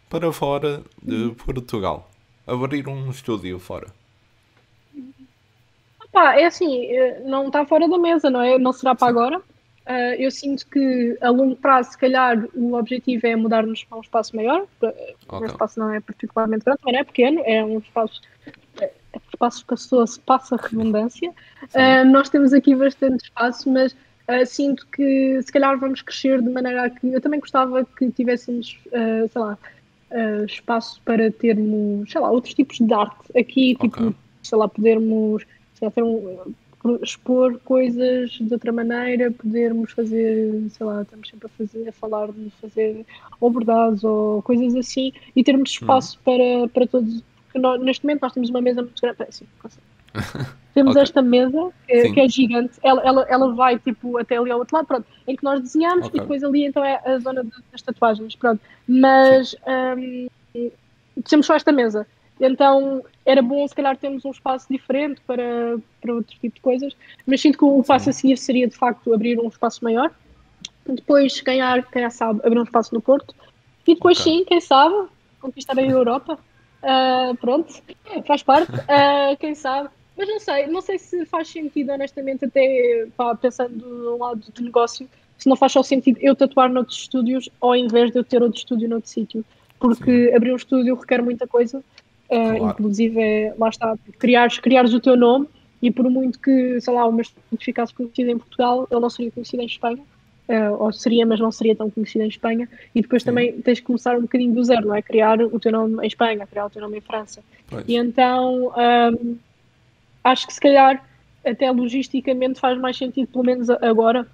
S1: para fora de Portugal, abrir um estúdio fora.
S2: Pá, é assim, não está fora da mesa, não é? Não será para
S1: Sim,
S2: agora. Eu sinto que a longo prazo, se calhar, o objetivo é mudar-nos para um espaço maior. O meu
S1: ok.
S2: espaço não é particularmente grande, também não é pequeno, é um espaço espaçoso, passa a redundância.
S1: Sim.
S2: Nós temos aqui bastante espaço, mas sinto que se calhar vamos crescer de maneira a que eu também gostava que tivéssemos, sei lá, espaço para termos, sei lá, outros tipos de arte aqui,
S1: Ok.
S2: tipo, sei lá, podermos sei lá, expor coisas de outra maneira, podermos fazer, sei lá, estamos sempre a falar de fazer ou bordados ou coisas assim e termos espaço para todos. Porque neste momento nós temos uma mesa muito grande. Assim, temos
S1: Ok.
S2: esta mesa que
S1: Sim.
S2: é gigante, ela vai tipo até ali ao outro lado, pronto, em que nós desenhamos e
S1: Ok.
S2: depois ali então é a zona das tatuagens, pronto.
S1: Sim.
S2: Mas temos só esta mesa. Então era bom se calhar termos um espaço diferente para outro tipo de coisas, mas sinto que o passo a
S1: Sim.
S2: seguir seria de facto abrir um espaço maior, depois quem sabe, abrir um espaço no Porto, e depois
S1: Ok.
S2: sim, quem sabe, conquistar a Europa. Pronto, faz parte, quem sabe. Mas não sei se faz sentido, honestamente, até pá, pensando do lado do negócio, se não faz só sentido eu tatuar noutros estúdios ao invés de eu ter outro estúdio noutro sítio.
S1: Sim.
S2: Porque abrir um estúdio requer muita coisa,
S1: Claro.
S2: inclusive, lá está, criares o teu nome, e por muito que, sei lá, o meu estúdio ficasse conhecido em Portugal, ele não seria conhecido em Espanha, ou seria, mas não seria tão conhecido em Espanha, e depois
S1: Sim.
S2: também tens que começar um bocadinho do zero, não é? Criar o teu nome em Espanha, criar o teu nome em França. E
S1: Pois.
S2: então acho que se calhar até logisticamente faz mais sentido, pelo menos agora,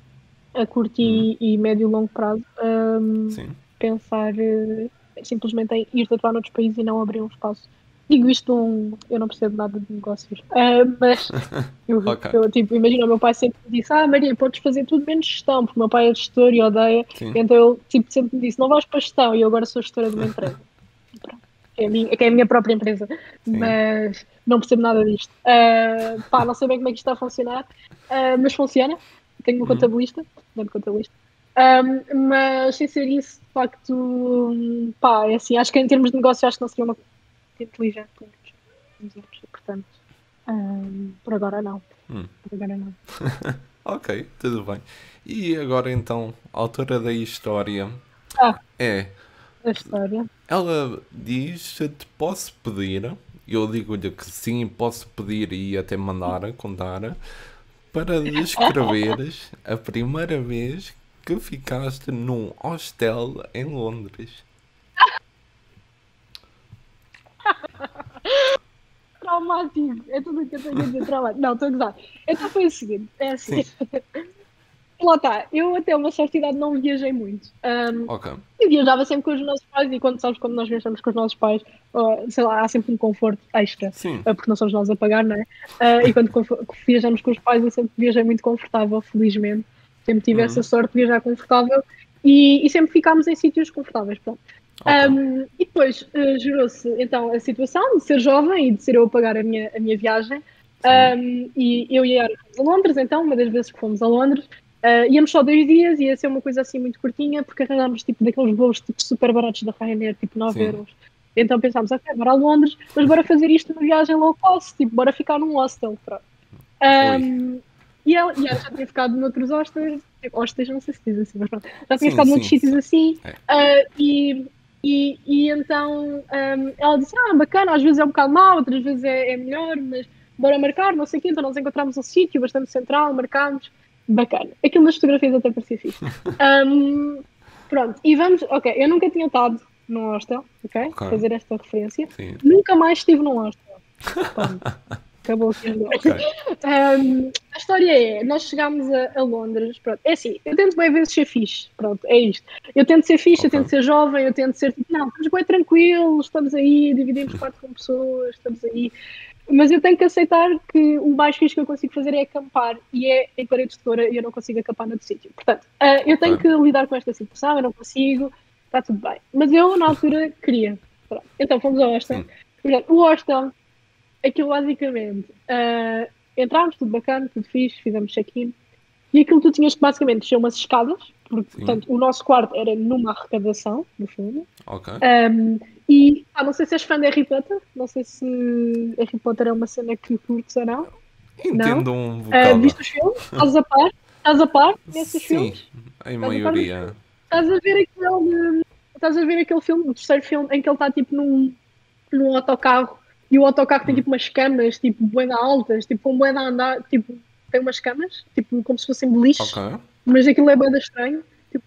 S2: a curto e médio e longo prazo,
S1: Sim.
S2: pensar simplesmente em ir tatuar noutros países e não abrir um espaço. Digo isto, eu não percebo nada de negócios, mas
S1: Ok.
S2: tipo, imagina, o meu pai sempre me disse: Maria, podes fazer tudo menos gestão, porque o meu pai é gestor e odeia,
S1: Sim.
S2: então ele tipo, sempre me disse: não vais para gestão, e eu agora sou gestora de uma empresa. Pronto. Que é a minha própria empresa,
S1: Sim.
S2: mas não percebo nada disto. Pá, não sei bem como é que isto está a funcionar, mas funciona. Tenho uma contabilista, grande contabilista. Mas sem ser isso, de facto, pá, é assim, acho que em termos de negócio, acho que não seria uma coisa inteligente pelos anos, portanto, por agora não. Por agora não.
S1: Ok, tudo bem. E agora então, a autora da história
S2: Ah,
S1: é.
S2: a história.
S1: Ela diz se te posso pedir, eu digo-lhe que sim, posso pedir e até mandar a contar, para descreveres a primeira vez que ficaste num hostel em Londres.
S2: Traumático, é tudo o que eu tenho a dizer, traumático. Não, estou a gozar. Então foi o seguinte, é assim.
S1: Sim,
S2: Lá está, eu até uma certa idade não viajei muito.
S1: ok.
S2: Eu viajava sempre com os nossos pais e quando nós viajamos com os nossos pais, sei lá, há sempre um conforto extra,
S1: Sim,
S2: porque não somos nós a pagar, não é? E quando viajamos com os pais, eu sempre viajei muito confortável, felizmente. Sempre tive essa sorte de viajar confortável e sempre ficámos em sítios confortáveis. Pronto.
S1: ok.
S2: E depois gerou-se então a situação de ser jovem e de ser eu a pagar a minha viagem.
S1: Sim.
S2: E eu e a Yara fomos a Londres, então, uma das vezes que fomos a Londres. Íamos só 2 dias, ia ser uma coisa assim muito curtinha, porque arranjámos tipo daqueles voos tipo, super baratos da Ryanair, tipo 9
S1: Sim.
S2: euros. Então pensámos, ok, bora a Londres, mas bora fazer isto numa viagem low cost, tipo, bora ficar num hostel, pronto.
S1: Ui.
S2: E ela já tinha ficado noutros hostels, tipo, hostels não sei se diz assim, mas pronto, já tinha
S1: Sim,
S2: ficado noutros
S1: sim.
S2: sítios assim,
S1: É.
S2: e então ela disse, bacana, às vezes é um bocado mau, outras vezes é melhor, mas bora marcar, não sei o quê, então nós encontramos um sítio bastante central, marcámos, bacana. Aquilo nas fotografias até parecia fixe. Um, Pronto, e vamos, ok, eu nunca tinha estado num hostel, ok,
S1: Ok.
S2: fazer esta referência,
S1: Sim.
S2: nunca mais estive num hostel, ponto. Acabou aqui agora.
S1: Ok.
S2: A história é, nós chegámos a Londres, pronto, é assim, eu tento bem vezes ser fixe, pronto, é isto. Eu tento ser fixe, eu
S1: Ok.
S2: tento ser jovem, eu tento ser, tipo, não, estamos bem tranquilos, estamos aí, dividimos quarto com pessoas, estamos aí, mas eu tenho que aceitar que o mais fixe que eu consigo fazer é acampar, e é em paredes de toura e eu não consigo acampar noutro sítio. Portanto, eu tenho
S1: Ok.
S2: que lidar com esta situação, eu não consigo, está tudo bem. Mas eu, na altura, queria. Pronto. Então fomos ao hostel.
S1: Sim.
S2: Portanto, o hostel, aquilo basicamente, entrámos, tudo bacana, tudo fixe, fizemos check-in, e aquilo tu tinhas que basicamente descer umas escadas, porque,
S1: Sim.
S2: portanto, o nosso quarto era numa arrecadação, no fundo.
S1: Ok.
S2: E não sei se és fã de Harry Potter, não sei se Harry Potter é uma cena que curtes ou não. Não?
S1: Entendo um bocado.
S2: Viste os filmes? Estás a par? Estás a par nesses
S1: Sim.
S2: filmes?
S1: Em
S2: Estás a par dos
S1: maioria.
S2: filmes? Estás a ver estás a ver aquele filme, o terceiro filme, em que ele está tipo num autocarro e o autocarro tem
S1: Hum.
S2: tipo umas camas, tipo bué de altas, tipo com bué de andar, tipo, tem umas camas, tipo como se fossem
S1: Ok.
S2: beliches, mas aquilo é bué de estranho. Tipo,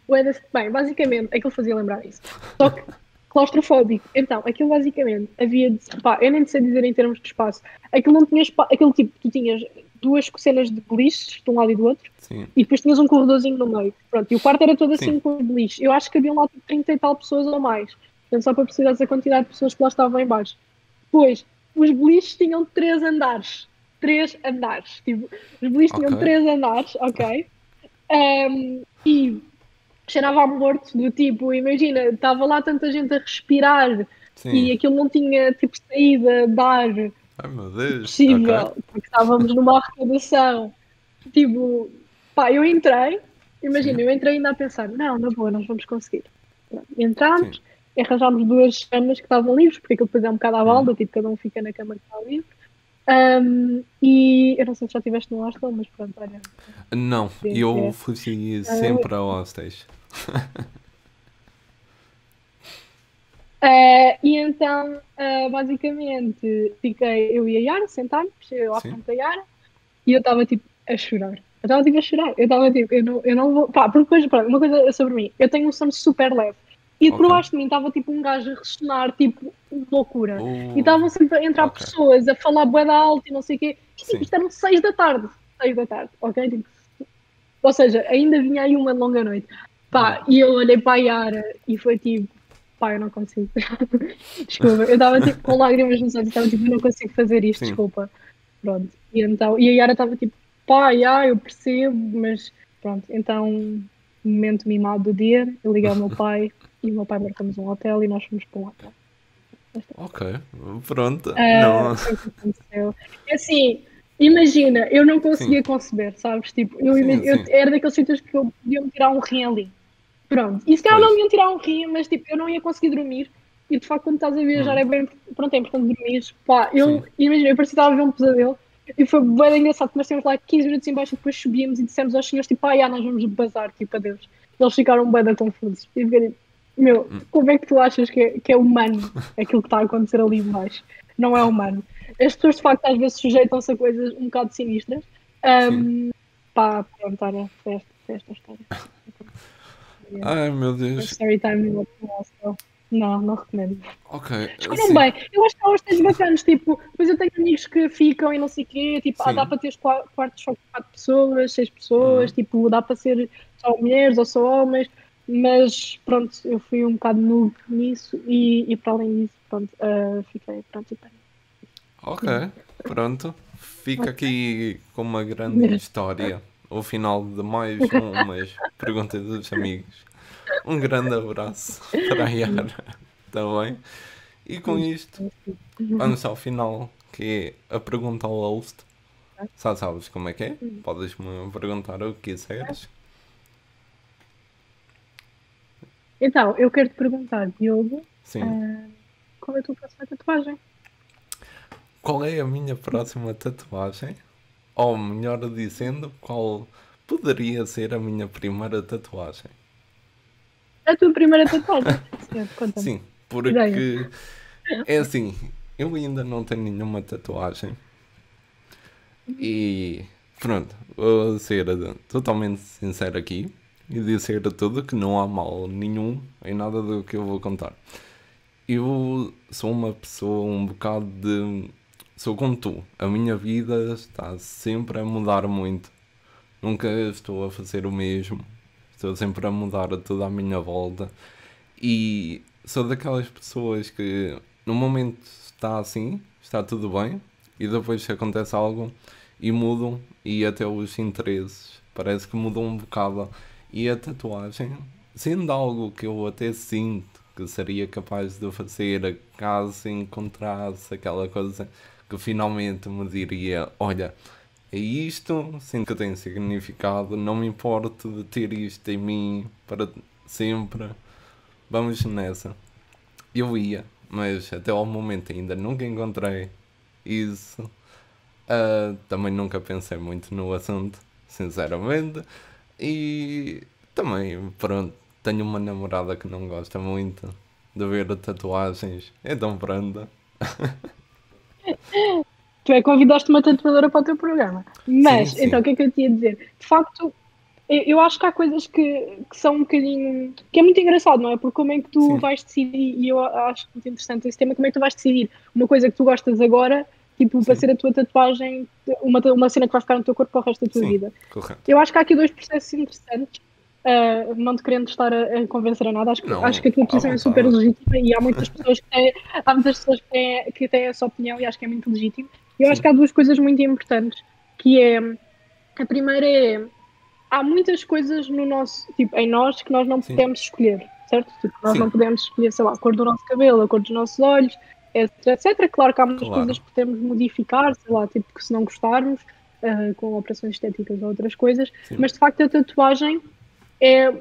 S2: bem, basicamente, aquilo fazia lembrar isso. Só que claustrofóbico. Então, aquilo basicamente havia de, pá, eu nem sei dizer em termos de espaço. Aquilo não tinha espaço, aquilo tipo, tu tinhas duas cenas de beliches de um lado e do outro,
S1: Sim.
S2: e depois tinhas um corredorzinho no meio. Pronto, e o quarto era todo
S1: Sim.
S2: assim com os beliches. Eu acho que havia lá tipo 30 e tal pessoas ou mais. Portanto, só para perceber a quantidade de pessoas que lá estavam em baixo. Depois, os beliches tinham três andares. Três andares. Tipo, os beliches
S1: Ok.
S2: tinham três andares, ok? E cheirava a morto, do tipo, imagina, estava lá tanta gente a respirar
S1: Sim.
S2: e aquilo não tinha tipo saída de ar
S1: Ai meu Deus. Ok.
S2: possível, porque estávamos numa arrecadação. Tipo, pá, eu entrei, imagina,
S1: Sim.
S2: eu entrei ainda a pensar, não, na boa, nós vamos conseguir. Pronto,
S1: Sim.
S2: entramos, arranjámos duas camas que estavam livres, porque aquilo depois é um bocado à
S1: Hum.
S2: balda, tipo, cada um fica na cama que está livre. E eu não sei se já estiveste no hostel, mas pronto, olha,
S1: Não.
S2: a
S1: Eu
S2: experiência
S1: fugi
S2: é.
S1: sempre a hostéis.
S2: E então, basicamente, fiquei eu e a Yara sentámos, eu à
S1: Sim.
S2: frente da Yara, e eu estava tipo a chorar. Eu estava tipo a chorar. Eu estava tipo, eu não vou. Pá, porque depois, pronto, uma coisa sobre mim, eu tenho um sono super leve. E por
S1: Ok.
S2: baixo de mim estava tipo um gajo a ressonar, tipo, loucura. E
S1: Uh.
S2: estavam sempre a entrar
S1: Ok.
S2: pessoas a falar bué da alta e não sei o quê. E tipo,
S1: Sim.
S2: isto eram 6 da tarde. 6 da tarde, ok? Tipo, ou seja, ainda vinha aí uma longa noite.
S1: Hum.
S2: Pá, e eu olhei para a Yara e foi tipo, pá, eu não consigo. Desculpa, eu estava tipo com lágrimas nos olhos, estava tipo, eu não consigo fazer isto,
S1: Sim.
S2: desculpa. Pronto. E, então, e a Yara estava tipo, pá, eu percebo, mas pronto. Então, momento mimado do dia, eu liguei ao meu pai e o meu pai marcamos um hotel e nós fomos para um hotel.
S1: Ok. Pronto. Não.
S2: Foi o que aconteceu. É assim, imagina, eu não
S1: Sim.
S2: conseguia conceber, sabes? Tipo,
S1: Sim, sim.
S2: era daqueles sítios que eu podia me tirar um rim ali. Pronto. E se calhar não
S1: Pois.
S2: me iam tirar um rim, mas tipo, eu não ia conseguir dormir. E de facto, quando estás a viajar,
S1: Hum.
S2: é bem. Pronto, é importante dormir. Pá,
S1: Sim.
S2: imagina, eu parecia que estava a ver um pesadelo. E foi bem engraçado, nós temos lá 15 minutos em baixo e depois subimos e dissemos aos senhores, tipo, nós vamos bazar, tipo, adeus. Eles ficaram bem confusos. E eu fiquei, tipo, meu, como é que tu achas que é humano aquilo que está a acontecer ali embaixo? Não é humano. As pessoas, de facto, às vezes sujeitam-se a coisas um bocado sinistras.
S1: Sim.
S2: Pá, pronto, olha, foi esta história.
S1: Ai meu
S2: A
S1: Deus.
S2: story time no hostel. Não, não recomendo.
S1: Ok.
S2: Escolham
S1: Sim.
S2: bem. Eu acho que há hostels bacanas, tipo, depois eu tenho amigos que ficam e não sei o quê, tipo, dá
S1: Sim.
S2: para ter os quartos só com 4 pessoas, 6 pessoas,
S1: Hum.
S2: tipo, dá para ser só mulheres ou só homens, mas pronto, eu fui um bocado noob nisso e para além disso, pronto, fiquei, pronto, e parei.
S1: Ok.
S2: Yeah.
S1: Pronto. Fica
S2: Ok.
S1: aqui com uma grande história. O final de mais umas perguntas dos amigos. Um grande abraço para a Yara. Está bem? E com isto, vamos ao final, que é a pergunta ao host. Já sabes como é que é? Podes-me perguntar o que quiseres.
S2: Então, eu quero te perguntar, Diogo,
S1: Sim.
S2: ah, qual é a tua próxima tatuagem.
S1: Qual é a minha próxima tatuagem? Ou melhor dizendo, qual poderia ser a minha primeira tatuagem?
S2: A tua primeira tatuagem. Sim, conta-me.
S1: Sim,
S2: Ideia.
S1: porque é assim, eu ainda não tenho nenhuma tatuagem e pronto, vou ser totalmente sincero aqui e dizer tudo que não há mal nenhum em nada do que eu vou contar. Eu sou uma pessoa um bocado de. Sou como tu, a minha vida está sempre a mudar muito. Nunca estou a fazer o mesmo, estou sempre a mudar tudo à minha volta. E sou daquelas pessoas que no momento está assim, está tudo bem, e depois acontece algo e mudam, e até os interesses parece que mudam um bocado. E a tatuagem, sendo algo que eu até sinto que seria capaz de fazer caso encontrasse aquela coisa que finalmente me diria: olha, é isto, sinto que tem significado, não me importo de ter isto em mim para sempre, vamos nessa. Eu ia, mas até ao momento ainda nunca encontrei isso. Também nunca pensei muito no assunto, sinceramente. E também, pronto, tenho uma namorada que não gosta muito de ver tatuagens, então pronto.
S2: Tu é que convidaste uma tatuadora para o teu programa.
S1: Sim,
S2: Mas, então,
S1: sim,
S2: o que é que eu te ia dizer? De facto, eu acho que há coisas que são um bocadinho. Que é muito engraçado, não é? Porque como é que tu
S1: sim,
S2: vais decidir, e eu acho muito interessante esse tema, como é que tu vais decidir uma coisa que tu gostas agora, tipo, para
S1: sim,
S2: ser a tua tatuagem, uma cena que vai ficar no teu corpo para o resto da tua
S1: sim,
S2: vida.
S1: correto.
S2: Eu acho que há aqui dois processos interessantes. Não te querendo estar a convencer a nada, acho
S1: Não,
S2: que a tua
S1: à
S2: posição é super
S1: vontade.
S2: legítima e há muitas pessoas há muitas pessoas que têm essa opinião e acho que é muito legítimo. Eu acho
S1: Sim,
S2: que há duas coisas muito importantes, que é, a primeira é, há muitas coisas no nosso, tipo, em nós que nós não
S1: sim,
S2: podemos escolher, certo? Tipo, nós não
S1: sim,
S2: podemos escolher, sei lá, a cor do nosso cabelo, a cor dos nossos olhos, etc, etc. Claro que há muitas coisas
S1: claro.
S2: que podemos modificar, sei lá, tipo, que se não gostarmos, com operações estéticas ou outras coisas,
S1: Sim,
S2: mas de facto a tatuagem é,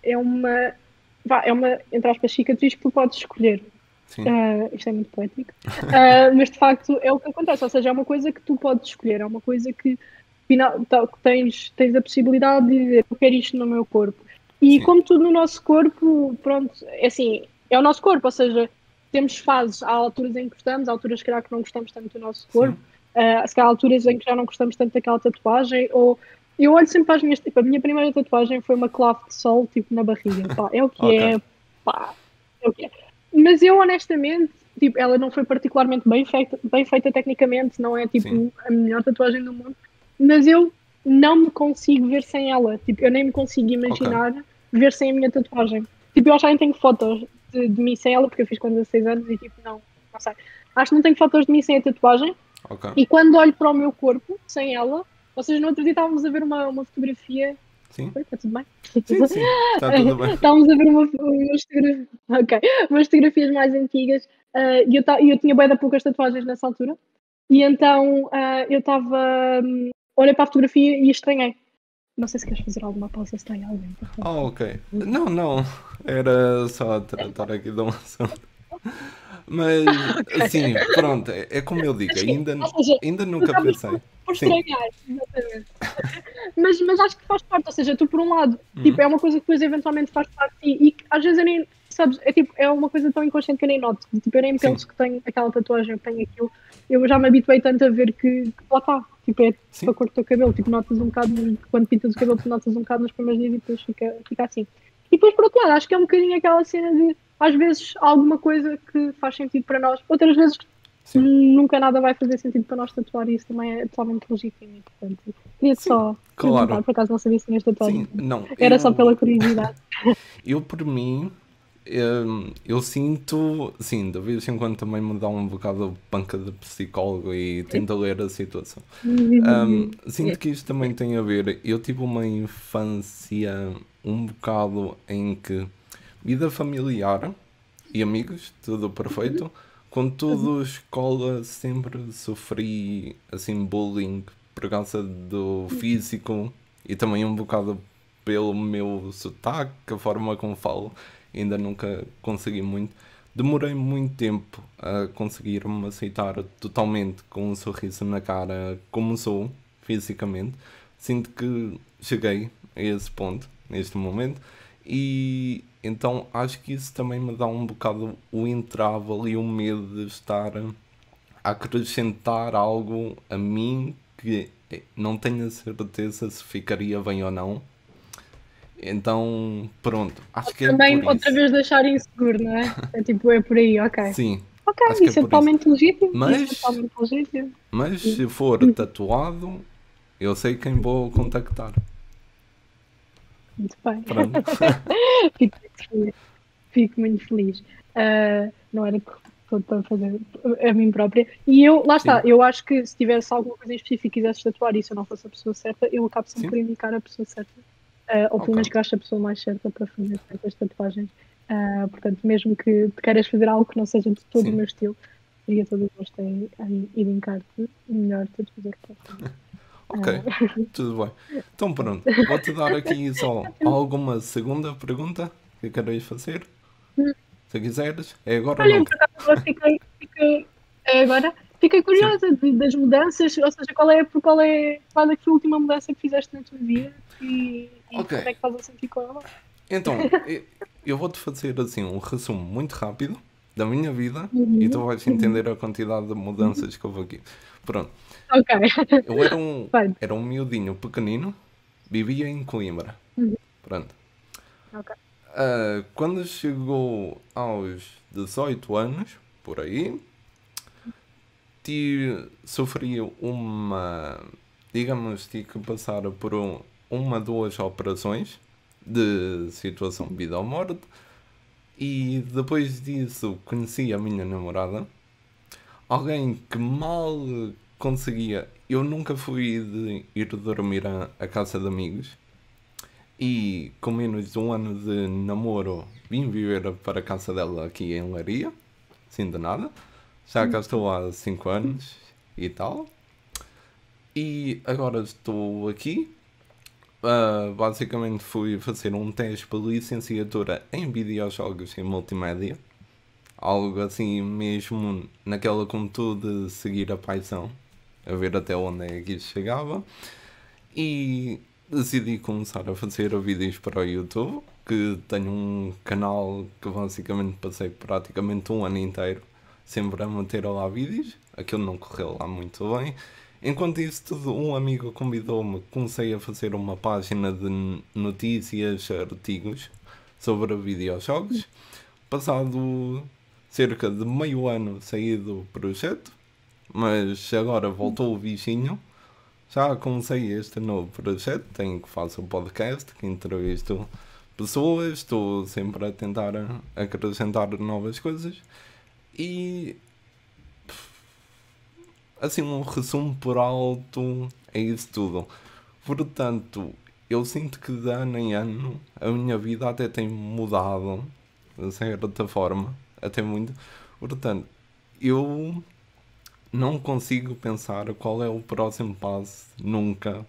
S2: é uma, é uma, entre aspas, cicatriz que tu podes escolher.
S1: sim,
S2: Isto é muito poético, mas de facto é o que acontece, ou seja, é uma coisa que tu podes escolher, é uma coisa que que tens a possibilidade de dizer eu quero isto no meu corpo. E
S1: sim,
S2: como tudo no nosso corpo, pronto, é assim, é o nosso corpo, ou seja, temos fases, há alturas em que gostamos, há alturas, se calhar, que não gostamos tanto do nosso corpo,
S1: sim.
S2: se calhar, há alturas em que já não gostamos tanto daquela tatuagem, ou eu olho sempre para as minhas, tipo, a minha primeira tatuagem foi uma clave de sol, tipo, na barriga, pá, é o que
S1: Ok,
S2: é, pá, é o que é. Mas eu, honestamente, tipo, ela não foi particularmente bem feita tecnicamente, não é,
S1: sim,
S2: tipo, a melhor tatuagem do mundo, mas eu não me consigo ver sem ela, tipo, eu nem me consigo
S1: ok,
S2: imaginar ver sem a minha tatuagem. Tipo, eu acho que nem tenho fotos de mim sem ela, porque eu fiz quando 16 anos e, tipo, não sei. Acho que não tenho fotos de mim sem a tatuagem,
S1: ok.
S2: e quando olho para o meu corpo, sem ela, ou seja, no outro dia estávamos a ver uma fotografia.
S1: Sim,
S2: Oi, está tudo bem?
S1: sim, sim. Está tudo bem.
S2: Estávamos a ver umas fotografias, ok, umas fotografias mais antigas e eu tinha bem de poucas tatuagens nessa altura. E então eu estava. Olhei para a fotografia e estranhei. Não sei se queres fazer alguma pausa, se tem alguém para falar.
S1: Ok. Não, não. Era só tratar aqui de um assunto. Mas,
S2: Ok.
S1: assim, pronto, é como eu digo,
S2: Mas sim,
S1: ainda,
S2: ou seja,
S1: ainda
S2: tu
S1: nunca
S2: estavas
S1: pensei.
S2: por
S1: Sim.
S2: estranhar, exatamente. Mas acho que faz parte, ou seja, tu por um lado, tipo,
S1: Uhum.
S2: é uma coisa que depois eventualmente faz parte de ti e que às vezes eu nem, sabes, é tipo, é uma coisa tão inconsciente que eu nem noto, tipo, eu nem
S1: Sim,
S2: penso que tenho aquela tatuagem, que tenho aquilo, eu já me habituei tanto a ver que lá está, tipo, é
S1: sim,
S2: a cor do teu cabelo, tipo, notas um bocado, quando pintas o cabelo, tu notas um bocado nos primeiros dias e depois fica assim. E depois, por outro lado, acho que é um bocadinho aquela cena de, às vezes, alguma coisa que faz sentido para nós, outras vezes
S1: sim,
S2: nunca nada vai fazer sentido para nós tatuar e isso também é totalmente legítimo. E, portanto, queria-te
S1: sim,
S2: só
S1: claro.
S2: perguntar, por acaso não sabia se tinhas tatuagem.
S1: Sim, não,
S2: Era só pela curiosidade.
S1: eu por mim, eu sinto, sim, de vez em quando também me dá um bocado de banca de psicólogo e tento ler a situação. Sinto que isto também tem a ver. Eu tive uma infância um bocado em que vida familiar e amigos, tudo perfeito. Contudo, escola sempre sofri assim bullying por causa do físico e também um bocado pelo meu sotaque, a forma como falo. Ainda nunca consegui muito. demorei muito tempo a conseguir-me aceitar totalmente com um sorriso na cara como sou, fisicamente. Sinto que cheguei a esse ponto, neste momento, e então acho que isso também me dá um bocado o entrave ali, o medo de estar a acrescentar algo a mim que não tenho a certeza se ficaria bem ou não. Então, pronto, acho que é
S2: Também,
S1: por
S2: outra
S1: isso.
S2: vez, deixar inseguro, não é? É tipo, é por aí, ok.
S1: Sim,
S2: Ok,
S1: acho que é
S2: isso é
S1: por isso.
S2: totalmente legítimo. Isso é
S1: Mas,
S2: totalmente legítimo.
S1: mas
S2: Sim.
S1: se for tatuado, eu sei quem vou contactar.
S2: Muito bem.
S1: Pronto.
S2: Fico muito feliz. Fico muito feliz. Não era que estou a fazer a mim própria. E eu, lá está,
S1: Sim,
S2: eu acho que se tivesse alguma coisa em específico e quisesse tatuar e se eu não fosse a pessoa certa, eu acabo sempre
S1: sim,
S2: por indicar a pessoa certa. Ou pelo menos
S1: ok.
S2: que eu acho a pessoa mais certa para fazer certas tatuagens. Portanto, mesmo que te queiras fazer algo que não seja de todo o
S1: Sim,
S2: meu estilo, teria todo o gosto em indicar-te o melhor tatuador para fazer.
S1: ok. Tudo bem. Então pronto, vou-te dar aqui só alguma segunda pergunta que queres fazer. Se quiseres, é agora ou
S2: Olha,
S1: nunca.
S2: por acaso agora agora fiquei
S1: Sim,
S2: curiosa das mudanças, ou seja, qual é que foi a última mudança que fizeste na tua vida e
S1: ok.
S2: como é que estás a sentir com ela?
S1: Então, eu vou-te fazer assim um resumo muito rápido da minha vida e tu
S2: Uhum,
S1: vais
S2: uhum,
S1: entender a quantidade de
S2: uhum.
S1: mudanças que houve aqui. Pronto,
S2: Ok.
S1: eu era um,
S2: Fine.
S1: era um miudinho pequenino, vivia em Coimbra.
S2: Uhum,
S1: Pronto.
S2: ok.
S1: Quando chegou aos 18 anos, por aí, sofri uma. Digamos, tive que passar por uma, duas operações de situação de vida ou morte. E depois disso conheci a minha namorada, alguém que mal conseguia. Eu nunca fui de ir dormir à casa de amigos e com menos de um ano de namoro vim viver para a casa dela aqui em Leiria, sem de nada. Já cá estou há 5 anos e tal. E agora estou aqui. Basicamente fui fazer um teste para licenciatura em videojogos e multimédia. Algo assim mesmo naquela como tu de seguir a paixão, a ver até onde é que isso chegava. E decidi começar a fazer vídeos para o YouTube, que tenho um canal que basicamente passei praticamente um ano inteiro sempre a manter lá vídeos. Aquilo não correu lá muito bem. Enquanto isso tudo, um amigo convidou-me, comecei a fazer uma página de notícias, artigos sobre videojogos. Passado cerca de meio ano saí do projeto, mas agora voltou o bichinho. Já comecei este novo projeto, tenho que faço um podcast, que entrevisto pessoas, estou sempre a tentar acrescentar novas coisas e assim um resumo por alto é isso tudo. Portanto, eu sinto que de ano em ano a minha vida até tem mudado de certa forma, até muito. Portanto, eu não consigo pensar qual é o próximo passo nunca.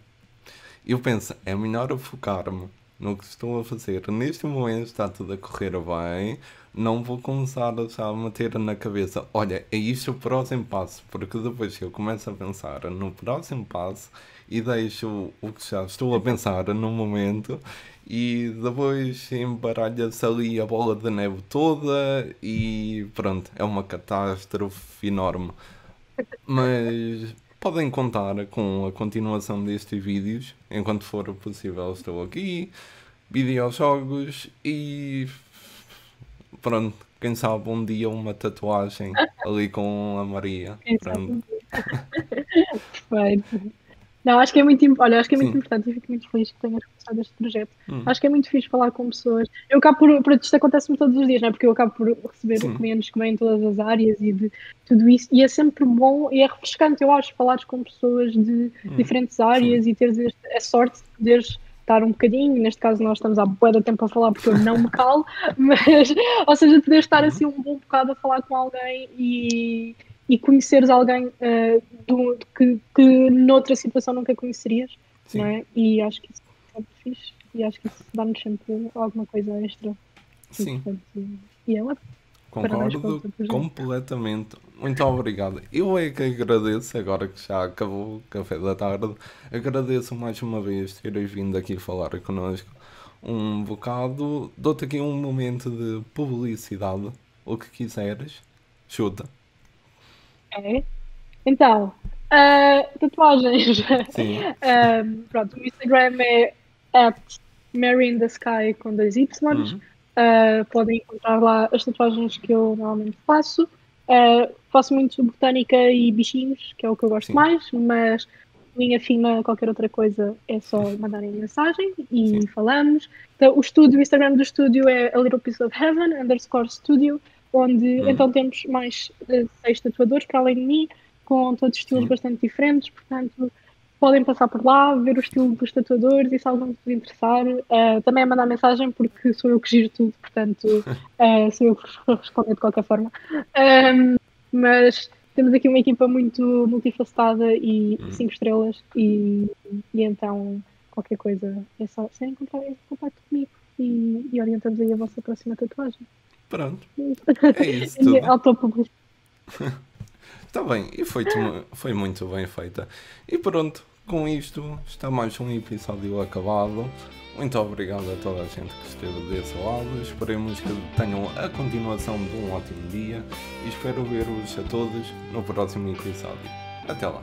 S1: Eu penso, é melhor eu focar-me no que estou a fazer. Neste momento está tudo a correr bem. Não vou começar a já meter na cabeça, olha, é isto o próximo passo, porque depois eu começo a pensar no próximo passo e deixo o que já estou a pensar no momento e depois embaralha-se ali a bola de neve toda e pronto, é uma catástrofe enorme. Mas podem contar com a continuação destes vídeos, enquanto for possível estou aqui, videojogos e pronto, quem sabe um dia uma tatuagem ali com a Maria.
S2: Quem
S1: Pronto.
S2: sabe? Perfeito. Não, acho que é muito, olha, acho que é muito
S1: Sim.
S2: importante e fico muito feliz que tenhas começado este projeto. Acho que é muito fixe falar com pessoas. Eu acabo isto acontece-me todos os dias, não é? Porque eu acabo por receber
S1: Sim.
S2: clientes que vêm em todas as áreas e de tudo isso, e é sempre bom e é refrescante, eu acho, falares com pessoas de diferentes
S1: Sim.
S2: áreas e teres a sorte de poderes estar um bocadinho, neste caso nós estamos há bué de tempo a falar porque eu não me calo, mas, ou seja, poder estar assim um bom bocado a falar com alguém e conheceres alguém que noutra situação nunca conhecerias, não
S1: Sim.
S2: é? E acho que isso é muito fixe e acho que isso dá-nos sempre alguma coisa extra e
S1: Sim.
S2: portanto, e é ótimo. para mais
S1: Concordo
S2: conta do género.
S1: completamente. Muito obrigado. Eu é que agradeço, agora que já acabou o café da tarde, agradeço mais uma vez teres vindo aqui falar connosco um bocado. Dou-te aqui um momento de publicidade, o que quiseres. Chuta.
S2: É. Então, tatuagens.
S1: Sim.
S2: Pronto, o Instagram é at maryinthesky com dois Ys.
S1: Hum,
S2: Podem encontrar lá as tatuagens que eu normalmente faço. Faço muito botânica e bichinhos, que é o que eu gosto
S1: sim,
S2: mais, mas linha fina, qualquer outra coisa, é só mandarem mensagem
S1: sim.
S2: e falamos. Então, o Instagram do estúdio é a Little Piece of Heaven, _studio, onde
S1: Hum,
S2: então temos mais 6 tatuadores para além de mim, com todos estilos
S1: sim.
S2: bastante diferentes, portanto podem passar por lá, ver o estilo dos tatuadores e se algum vos interessar, também é mandar mensagem porque sou eu que giro tudo, portanto sou eu que vos responder de qualquer forma. Mas temos aqui uma equipa muito multifacetada e
S1: Hum,
S2: 5 estrelas e então qualquer coisa é só serem em contato comigo e orientamos aí a vossa próxima tatuagem.
S1: pronto. É isso
S2: E
S1: tudo.
S2: autopublicidade.
S1: Está bem, e foi muito bem feita. E pronto, com isto está mais um episódio acabado. Muito obrigado a toda a gente que esteve desse lado. Esperemos que tenham a continuação de um ótimo dia e espero ver-vos a todos no próximo episódio. Até lá!